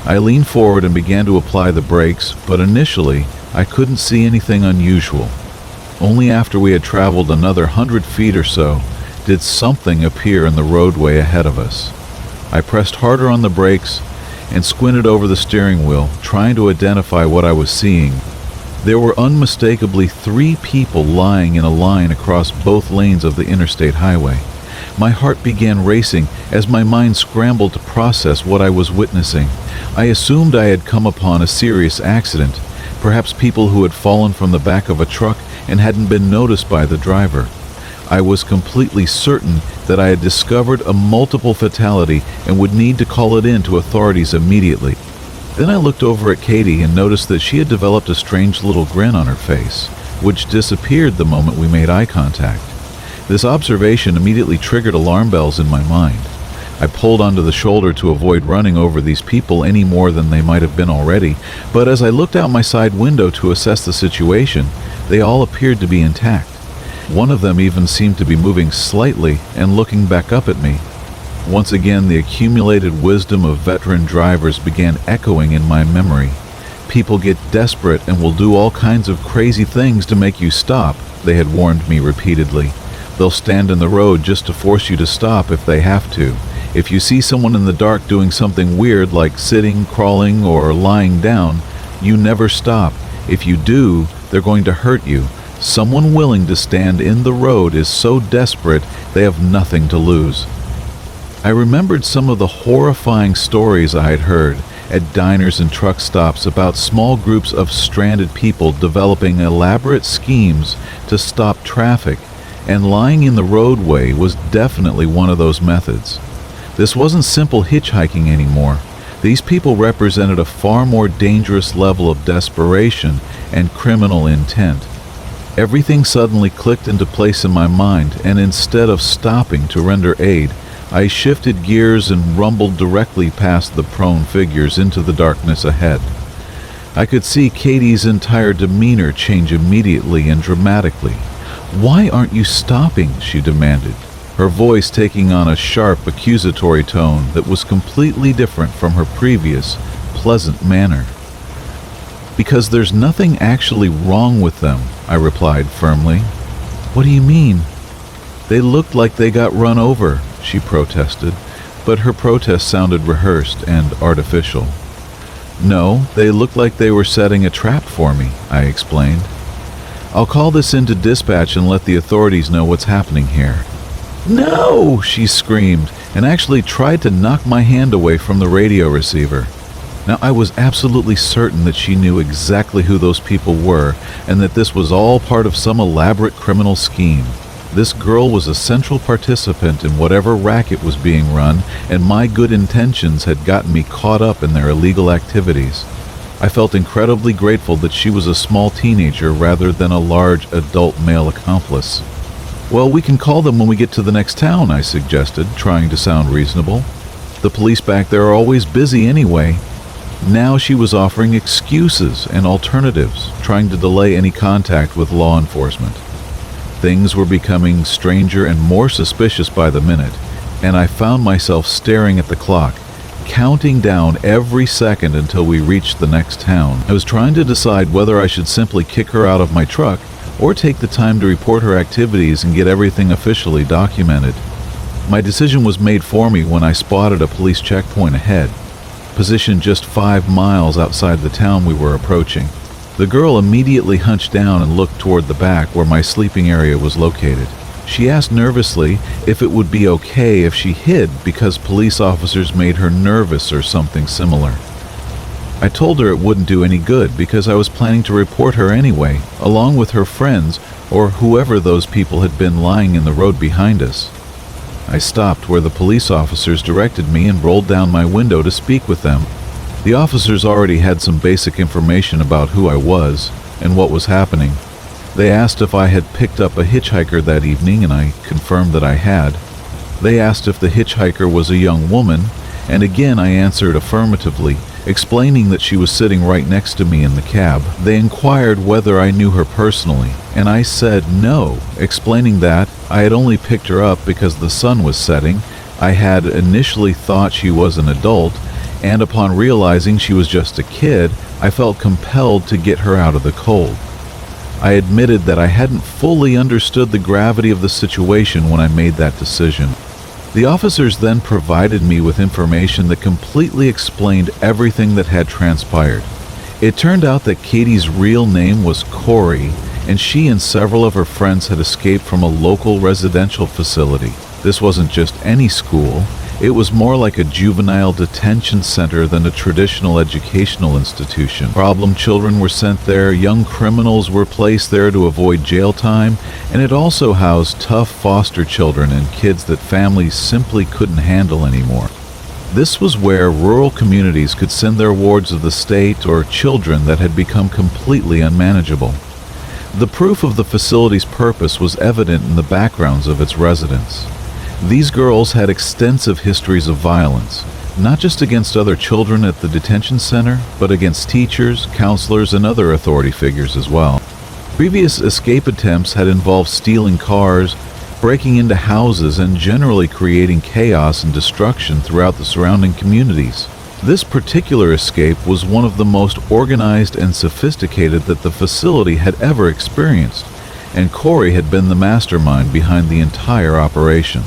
I leaned forward and began to apply the brakes, but initially I couldn't see anything unusual. Only after we had traveled another 100 feet or so did something appear in the roadway ahead of us. I pressed harder on the brakes and squinted over the steering wheel, trying to identify what I was seeing. There were unmistakably 3 people lying in a line across both lanes of the interstate highway. My heart began racing as my mind scrambled to process what I was witnessing. I assumed I had come upon a serious accident, perhaps people who had fallen from the back of a truck and hadn't been noticed by the driver. I was completely certain that I had discovered a multiple fatality and would need to call it in to authorities immediately. Then I looked over at Katie and noticed that she had developed a strange little grin on her face, which disappeared the moment we made eye contact. This observation immediately triggered alarm bells in my mind. I pulled onto the shoulder to avoid running over these people any more than they might have been already, but as I looked out my side window to assess the situation, they all appeared to be intact. One of them even seemed to be moving slightly and looking back up at me. Once again, the accumulated wisdom of veteran drivers began echoing in my memory. People get desperate and will do all kinds of crazy things to make you stop, they had warned me repeatedly. They'll stand in the road just to force you to stop if they have to. If you see someone in the dark doing something weird like sitting, crawling, or lying down, you never stop. If you do, they're going to hurt you. Someone willing to stand in the road is so desperate they have nothing to lose. I remembered some of the horrifying stories I had heard at diners and truck stops about small groups of stranded people developing elaborate schemes to stop traffic, and lying in the roadway was definitely one of those methods. This wasn't simple hitchhiking anymore. These people represented a far more dangerous level of desperation and criminal intent. Everything suddenly clicked into place in my mind, and instead of stopping to render aid, I shifted gears and rumbled directly past the prone figures into the darkness ahead. I could see Katie's entire demeanor change immediately and dramatically. "Why aren't you stopping?" she demanded, her voice taking on a sharp, accusatory tone that was completely different from her previous, pleasant manner. "Because there's nothing actually wrong with them," I replied firmly. "What do you mean?" "They looked like they got run over," she protested, but her protest sounded rehearsed and artificial. "No, they looked like they were setting a trap for me," I explained. "I'll call this into dispatch and let the authorities know what's happening here." "No!" she screamed, and actually tried to knock my hand away from the radio receiver. Now, I was absolutely certain that she knew exactly who those people were, and that this was all part of some elaborate criminal scheme. This girl was a central participant in whatever racket was being run, and my good intentions had gotten me caught up in their illegal activities. I felt incredibly grateful that she was a small teenager rather than a large adult male accomplice. "Well, we can call them when we get to the next town," I suggested, trying to sound reasonable. "The police back there are always busy anyway." Now she was offering excuses and alternatives, trying to delay any contact with law enforcement. Things were becoming stranger and more suspicious by the minute, and I found myself staring at the clock, counting down every second until we reached the next town. I was trying to decide whether I should simply kick her out of my truck or take the time to report her activities and get everything officially documented. My decision was made for me when I spotted a police checkpoint ahead, positioned just 5 miles outside the town we were approaching. The girl immediately hunched down and looked toward the back where my sleeping area was located. She asked nervously if it would be okay if she hid because police officers made her nervous or something similar. I told her it wouldn't do any good because I was planning to report her anyway, along with her friends or whoever those people had been lying in the road behind us. I stopped where the police officers directed me and rolled down my window to speak with them. The officers already had some basic information about who I was and what was happening. They asked if I had picked up a hitchhiker that evening, and I confirmed that I had. They asked if the hitchhiker was a young woman, and again I answered affirmatively, explaining that she was sitting right next to me in the cab. They inquired whether I knew her personally, and I said no, explaining that I had only picked her up because the sun was setting. I had initially thought she was an adult, and upon realizing she was just a kid, I felt compelled to get her out of the cold. I admitted that I hadn't fully understood the gravity of the situation when I made that decision. The officers then provided me with information that completely explained everything that had transpired. It turned out that Katie's real name was Corey, and she and several of her friends had escaped from a local residential facility. This wasn't just any school. It was more like a juvenile detention center than a traditional educational institution. Problem children were sent there, young criminals were placed there to avoid jail time, and it also housed tough foster children and kids that families simply couldn't handle anymore. This was where rural communities could send their wards of the state or children that had become completely unmanageable. The proof of the facility's purpose was evident in the backgrounds of its residents. These girls had extensive histories of violence, not just against other children at the detention center, but against teachers, counselors, and other authority figures as well. Previous escape attempts had involved stealing cars, breaking into houses, and generally creating chaos and destruction throughout the surrounding communities. This particular escape was one of the most organized and sophisticated that the facility had ever experienced, and Corey had been the mastermind behind the entire operation.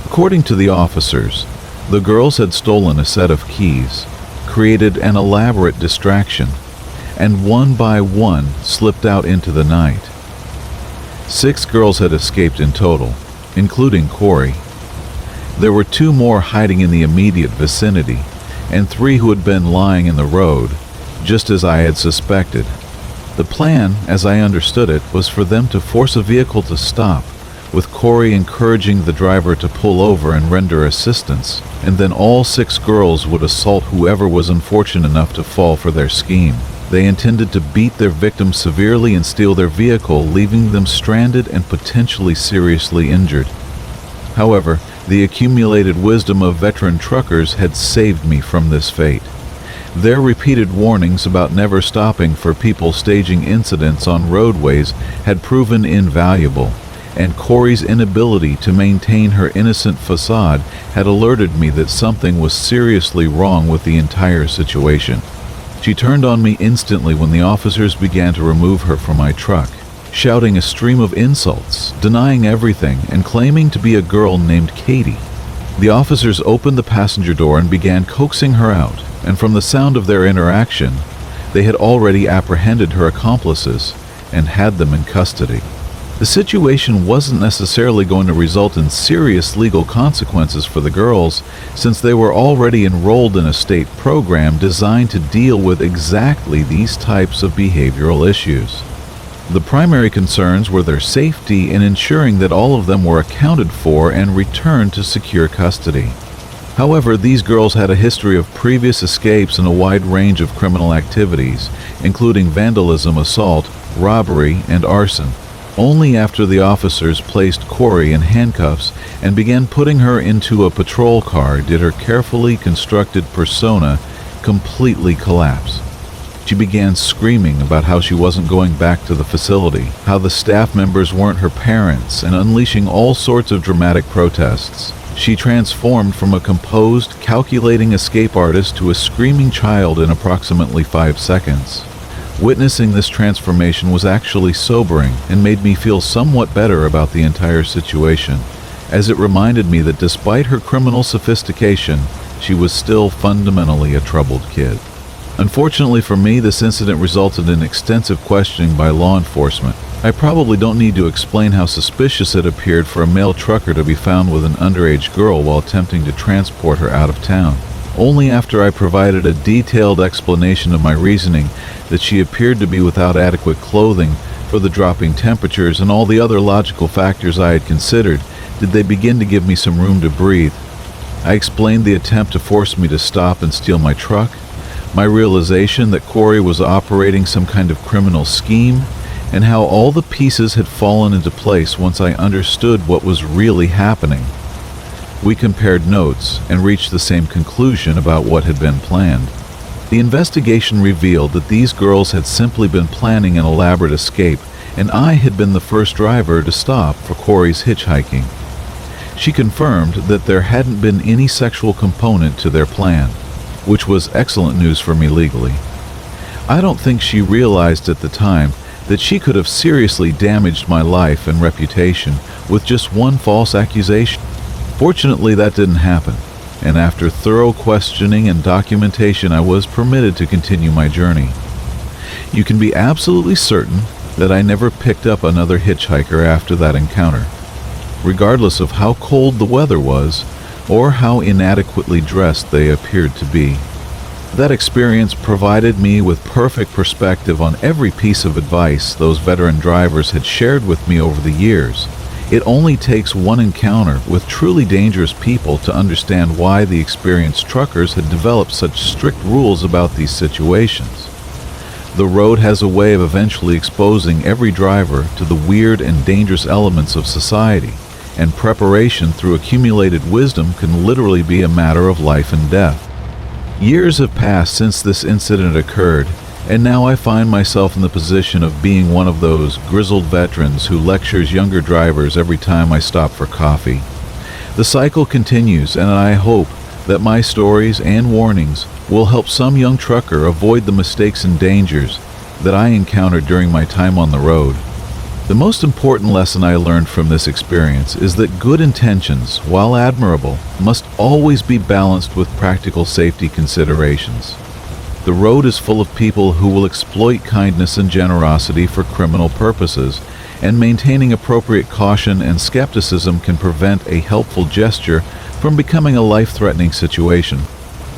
According to the officers, the girls had stolen a set of keys, created an elaborate distraction, and one by one slipped out into the night. 6 girls had escaped in total, including Corey. There were 2 more hiding in the immediate vicinity, and 3 who had been lying in the road, just as I had suspected. The plan, as I understood it, was for them to force a vehicle to stop, with Corey encouraging the driver to pull over and render assistance, and then all 6 girls would assault whoever was unfortunate enough to fall for their scheme. They intended to beat their victims severely and steal their vehicle, leaving them stranded and potentially seriously injured. However, the accumulated wisdom of veteran truckers had saved me from this fate. Their repeated warnings about never stopping for people staging incidents on roadways had proven invaluable, and Corey's inability to maintain her innocent facade had alerted me that something was seriously wrong with the entire situation. She turned on me instantly when the officers began to remove her from my truck, shouting a stream of insults, denying everything, and claiming to be a girl named Katie. The officers opened the passenger door and began coaxing her out, and from the sound of their interaction, they had already apprehended her accomplices and had them in custody. The situation wasn't necessarily going to result in serious legal consequences for the girls, since they were already enrolled in a state program designed to deal with exactly these types of behavioral issues. The primary concerns were their safety and ensuring that all of them were accounted for and returned to secure custody. However, these girls had a history of previous escapes and a wide range of criminal activities, including vandalism, assault, robbery, and arson. Only after the officers placed Corey in handcuffs and began putting her into a patrol car did her carefully constructed persona completely collapse. She began screaming about how she wasn't going back to the facility, how the staff members weren't her parents, and unleashing all sorts of dramatic protests. She transformed from a composed, calculating escape artist to a screaming child in approximately 5 seconds. Witnessing this transformation was actually sobering and made me feel somewhat better about the entire situation, as it reminded me that despite her criminal sophistication, she was still fundamentally a troubled kid. Unfortunately for me, this incident resulted in extensive questioning by law enforcement. I probably don't need to explain how suspicious it appeared for a male trucker to be found with an underage girl while attempting to transport her out of town. Only after I provided a detailed explanation of my reasoning that she appeared to be without adequate clothing for the dropping temperatures and all the other logical factors I had considered did they begin to give me some room to breathe. I explained the attempt to force me to stop and steal my truck, my realization that Corey was operating some kind of criminal scheme, and how all the pieces had fallen into place once I understood what was really happening. We compared notes and reached the same conclusion about what had been planned. The investigation revealed that these girls had simply been planning an elaborate escape, and I had been the first driver to stop for Corey's hitchhiking. She confirmed that there hadn't been any sexual component to their plan, which was excellent news for me legally. I don't think she realized at the time that she could have seriously damaged my life and reputation with just one false accusation. Fortunately, that didn't happen, and after thorough questioning and documentation, I was permitted to continue my journey. You can be absolutely certain that I never picked up another hitchhiker after that encounter, regardless of how cold the weather was or how inadequately dressed they appeared to be. That experience provided me with perfect perspective on every piece of advice those veteran drivers had shared with me over the years. It only takes one encounter with truly dangerous people to understand why the experienced truckers had developed such strict rules about these situations. The road has a way of eventually exposing every driver to the weird and dangerous elements of society, and preparation through accumulated wisdom can literally be a matter of life and death. Years have passed since this incident occurred, and now I find myself in the position of being one of those grizzled veterans who lectures younger drivers every time I stop for coffee. The cycle continues, and I hope that my stories and warnings will help some young trucker avoid the mistakes and dangers that I encountered during my time on the road. The most important lesson I learned from this experience is that good intentions, while admirable, must always be balanced with practical safety considerations. The road is full of people who will exploit kindness and generosity for criminal purposes, and maintaining appropriate caution and skepticism can prevent a helpful gesture from becoming a life-threatening situation.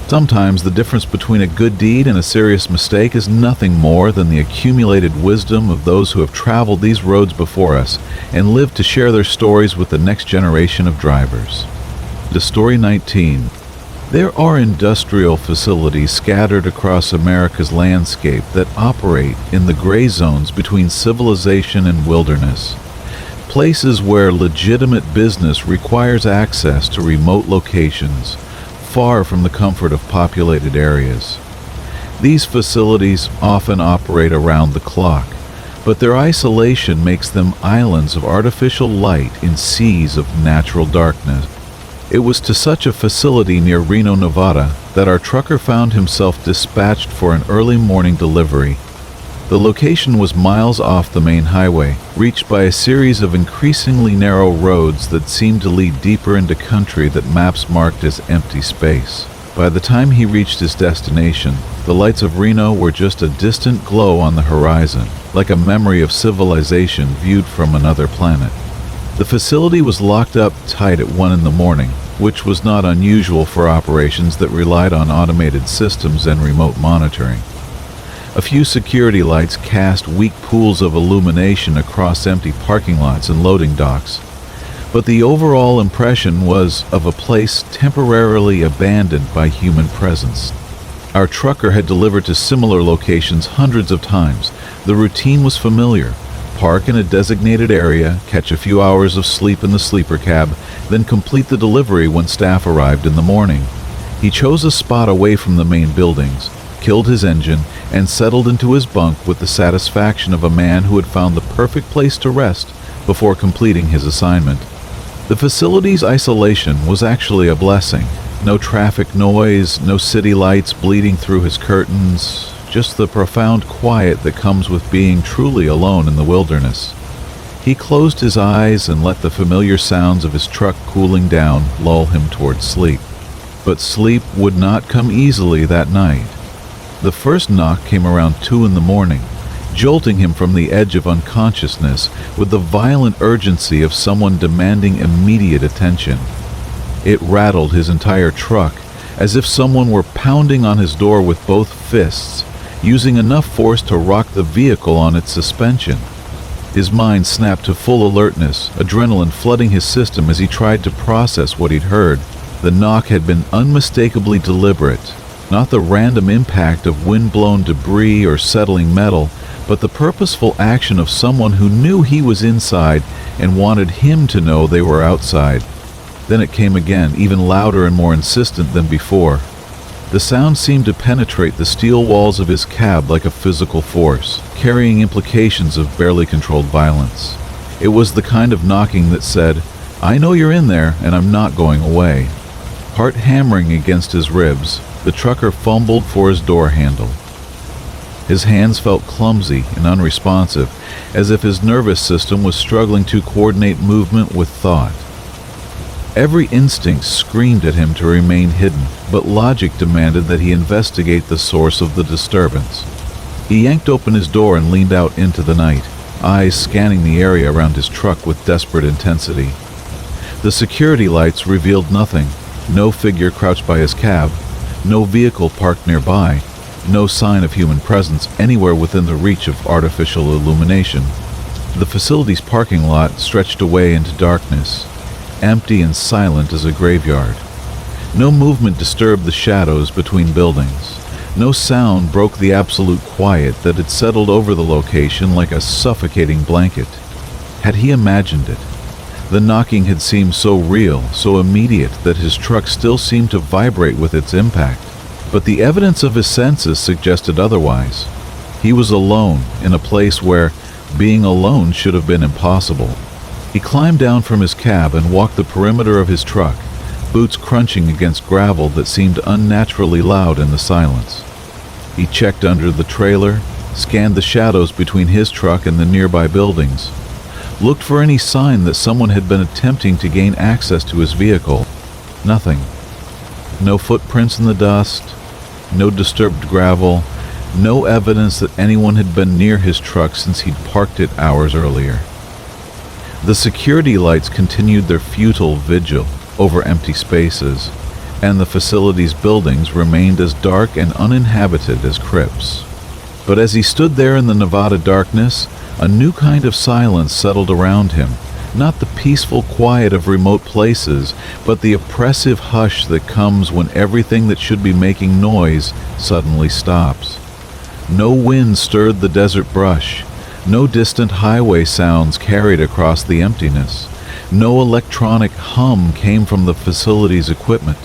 Sometimes the difference between a good deed and a serious mistake is nothing more than the accumulated wisdom of those who have traveled these roads before us and lived to share their stories with the next generation of drivers. To Story 19. There are industrial facilities scattered across America's landscape that operate in the gray zones between civilization and wilderness. Places where legitimate business requires access to remote locations, far from the comfort of populated areas. These facilities often operate around the clock, but their isolation makes them islands of artificial light in seas of natural darkness. It was to such a facility near Reno, Nevada, that our trucker found himself dispatched for an early morning delivery. The location was miles off the main highway, reached by a series of increasingly narrow roads that seemed to lead deeper into country that maps marked as empty space. By the time he reached his destination, the lights of Reno were just a distant glow on the horizon, like a memory of civilization viewed from another planet. The facility was locked up tight at 1 in the morning, which was not unusual for operations that relied on automated systems and remote monitoring. A few security lights cast weak pools of illumination across empty parking lots and loading docks, but the overall impression was of a place temporarily abandoned by human presence. Our trucker had delivered to similar locations hundreds of times. The routine was familiar. Park in a designated area, catch a few hours of sleep in the sleeper cab, then complete the delivery when staff arrived in the morning. He chose a spot away from the main buildings, killed his engine, and settled into his bunk with the satisfaction of a man who had found the perfect place to rest before completing his assignment. The facility's isolation was actually a blessing. No traffic noise, no city lights bleeding through his curtains, just the profound quiet that comes with being truly alone in the wilderness. He closed his eyes and let the familiar sounds of his truck cooling down lull him towards sleep. But sleep would not come easily that night. The first knock came around 2 in the morning, jolting him from the edge of unconsciousness with the violent urgency of someone demanding immediate attention. It rattled his entire truck, as if someone were pounding on his door with both fists, using enough force to rock the vehicle on its suspension. His mind snapped to full alertness, adrenaline flooding his system as he tried to process what he'd heard. The knock had been unmistakably deliberate, not the random impact of wind-blown debris or settling metal, but the purposeful action of someone who knew he was inside and wanted him to know they were outside. Then it came again, even louder and more insistent than before. The sound seemed to penetrate the steel walls of his cab like a physical force, carrying implications of barely controlled violence. It was the kind of knocking that said, "I know you're in there, and I'm not going away." Heart hammering against his ribs, the trucker fumbled for his door handle. His hands felt clumsy and unresponsive, as if his nervous system was struggling to coordinate movement with thought. Every instinct screamed at him to remain hidden, but logic demanded that he investigate the source of the disturbance. He yanked open his door and leaned out into the night, eyes scanning the area around his truck with desperate intensity. The security lights revealed nothing. No figure crouched by his cab, no vehicle parked nearby, no sign of human presence anywhere within the reach of artificial illumination. The facility's parking lot stretched away into darkness, empty and silent as a graveyard. No movement disturbed the shadows between buildings. No sound broke the absolute quiet that had settled over the location like a suffocating blanket. Had he imagined it? The knocking had seemed so real, so immediate, that his truck still seemed to vibrate with its impact. But the evidence of his senses suggested otherwise. He was alone, in a place where being alone should have been impossible. He climbed down from his cab and walked the perimeter of his truck, boots crunching against gravel that seemed unnaturally loud in the silence. He checked under the trailer, scanned the shadows between his truck and the nearby buildings, looked for any sign that someone had been attempting to gain access to his vehicle. Nothing. No footprints in the dust, no disturbed gravel, no evidence that anyone had been near his truck since he'd parked it hours earlier. The security lights continued their futile vigil over empty spaces, and the facility's buildings remained as dark and uninhabited as crypts. But as he stood there in the Nevada darkness, a new kind of silence settled around him, not the peaceful quiet of remote places, but the oppressive hush that comes when everything that should be making noise suddenly stops. No wind stirred the desert brush, no distant highway sounds carried across the emptiness, no electronic hum came from the facility's equipment.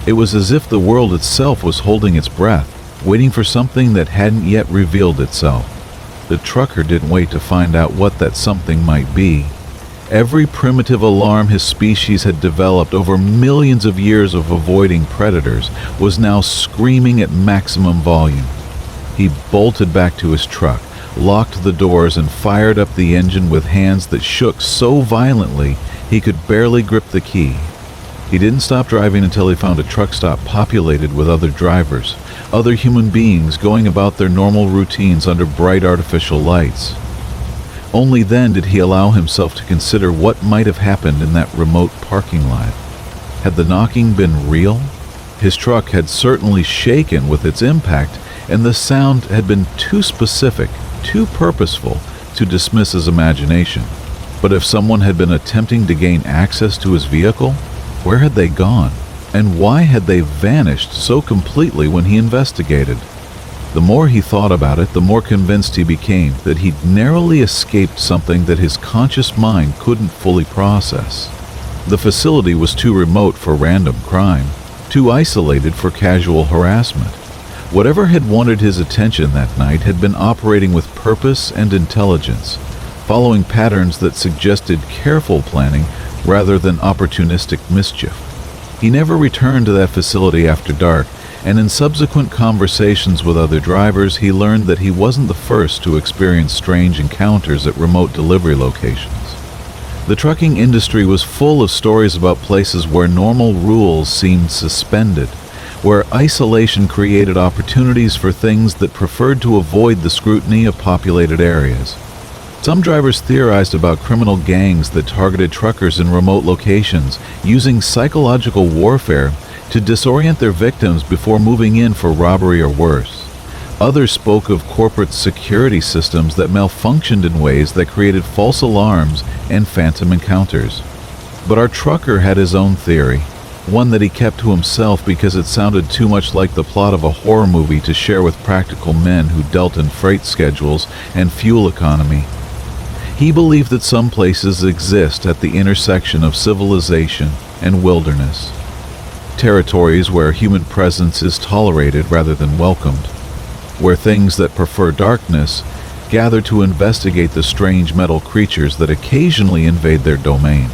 It was as if the world itself was holding its breath, waiting for something that hadn't yet revealed itself. The trucker didn't wait to find out what that something might be. Every primitive alarm his species had developed over millions of years of avoiding predators was now screaming at maximum volume. He bolted back to his truck, locked the doors, and fired up the engine with hands that shook so violently he could barely grip the key. He didn't stop driving until he found a truck stop populated with other drivers, other human beings going about their normal routines under bright artificial lights. Only then did he allow himself to consider what might have happened in that remote parking lot. Had the knocking been real? His truck had certainly shaken with its impact, and the sound had been too specific, too purposeful to dismiss his imagination. But if someone had been attempting to gain access to his vehicle, where had they gone? And why had they vanished so completely when he investigated? The more he thought about it, the more convinced he became that he'd narrowly escaped something that his conscious mind couldn't fully process. The facility was too remote for random crime, too isolated for casual harassment. Whatever had wanted his attention that night had been operating with purpose and intelligence, following patterns that suggested careful planning rather than opportunistic mischief. He never returned to that facility after dark, and in subsequent conversations with other drivers, he learned that he wasn't the first to experience strange encounters at remote delivery locations. The trucking industry was full of stories about places where normal rules seemed suspended, where isolation created opportunities for things that preferred to avoid the scrutiny of populated areas. Some drivers theorized about criminal gangs that targeted truckers in remote locations, using psychological warfare to disorient their victims before moving in for robbery or worse. Others spoke of corporate security systems that malfunctioned in ways that created false alarms and phantom encounters. But our trucker had his own theory, one that he kept to himself because it sounded too much like the plot of a horror movie to share with practical men who dealt in freight schedules and fuel economy. He believed that some places exist at the intersection of civilization and wilderness. Territories where human presence is tolerated rather than welcomed, where things that prefer darkness gather to investigate the strange metal creatures that occasionally invade their domain.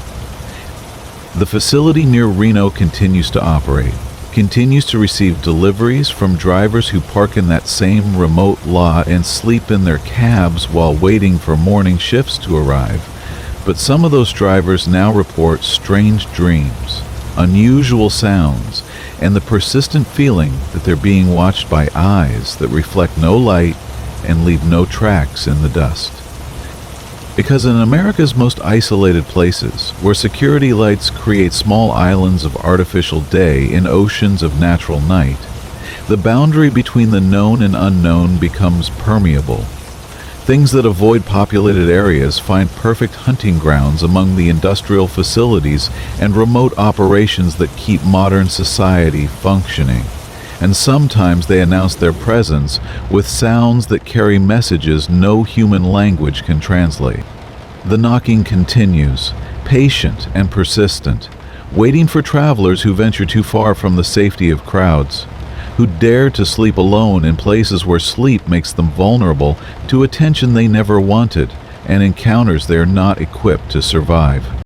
The facility near Reno continues to operate, continues to receive deliveries from drivers who park in that same remote lot and sleep in their cabs while waiting for morning shifts to arrive. But some of those drivers now report strange dreams, unusual sounds, and the persistent feeling that they're being watched by eyes that reflect no light and leave no tracks in the dust. Because in America's most isolated places, where security lights create small islands of artificial day in oceans of natural night, the boundary between the known and unknown becomes permeable. Things that avoid populated areas find perfect hunting grounds among the industrial facilities and remote operations that keep modern society functioning. And sometimes they announce their presence with sounds that carry messages no human language can translate. The knocking continues, patient and persistent, waiting for travelers who venture too far from the safety of crowds, who dare to sleep alone in places where sleep makes them vulnerable to attention they never wanted and encounters they are not equipped to survive.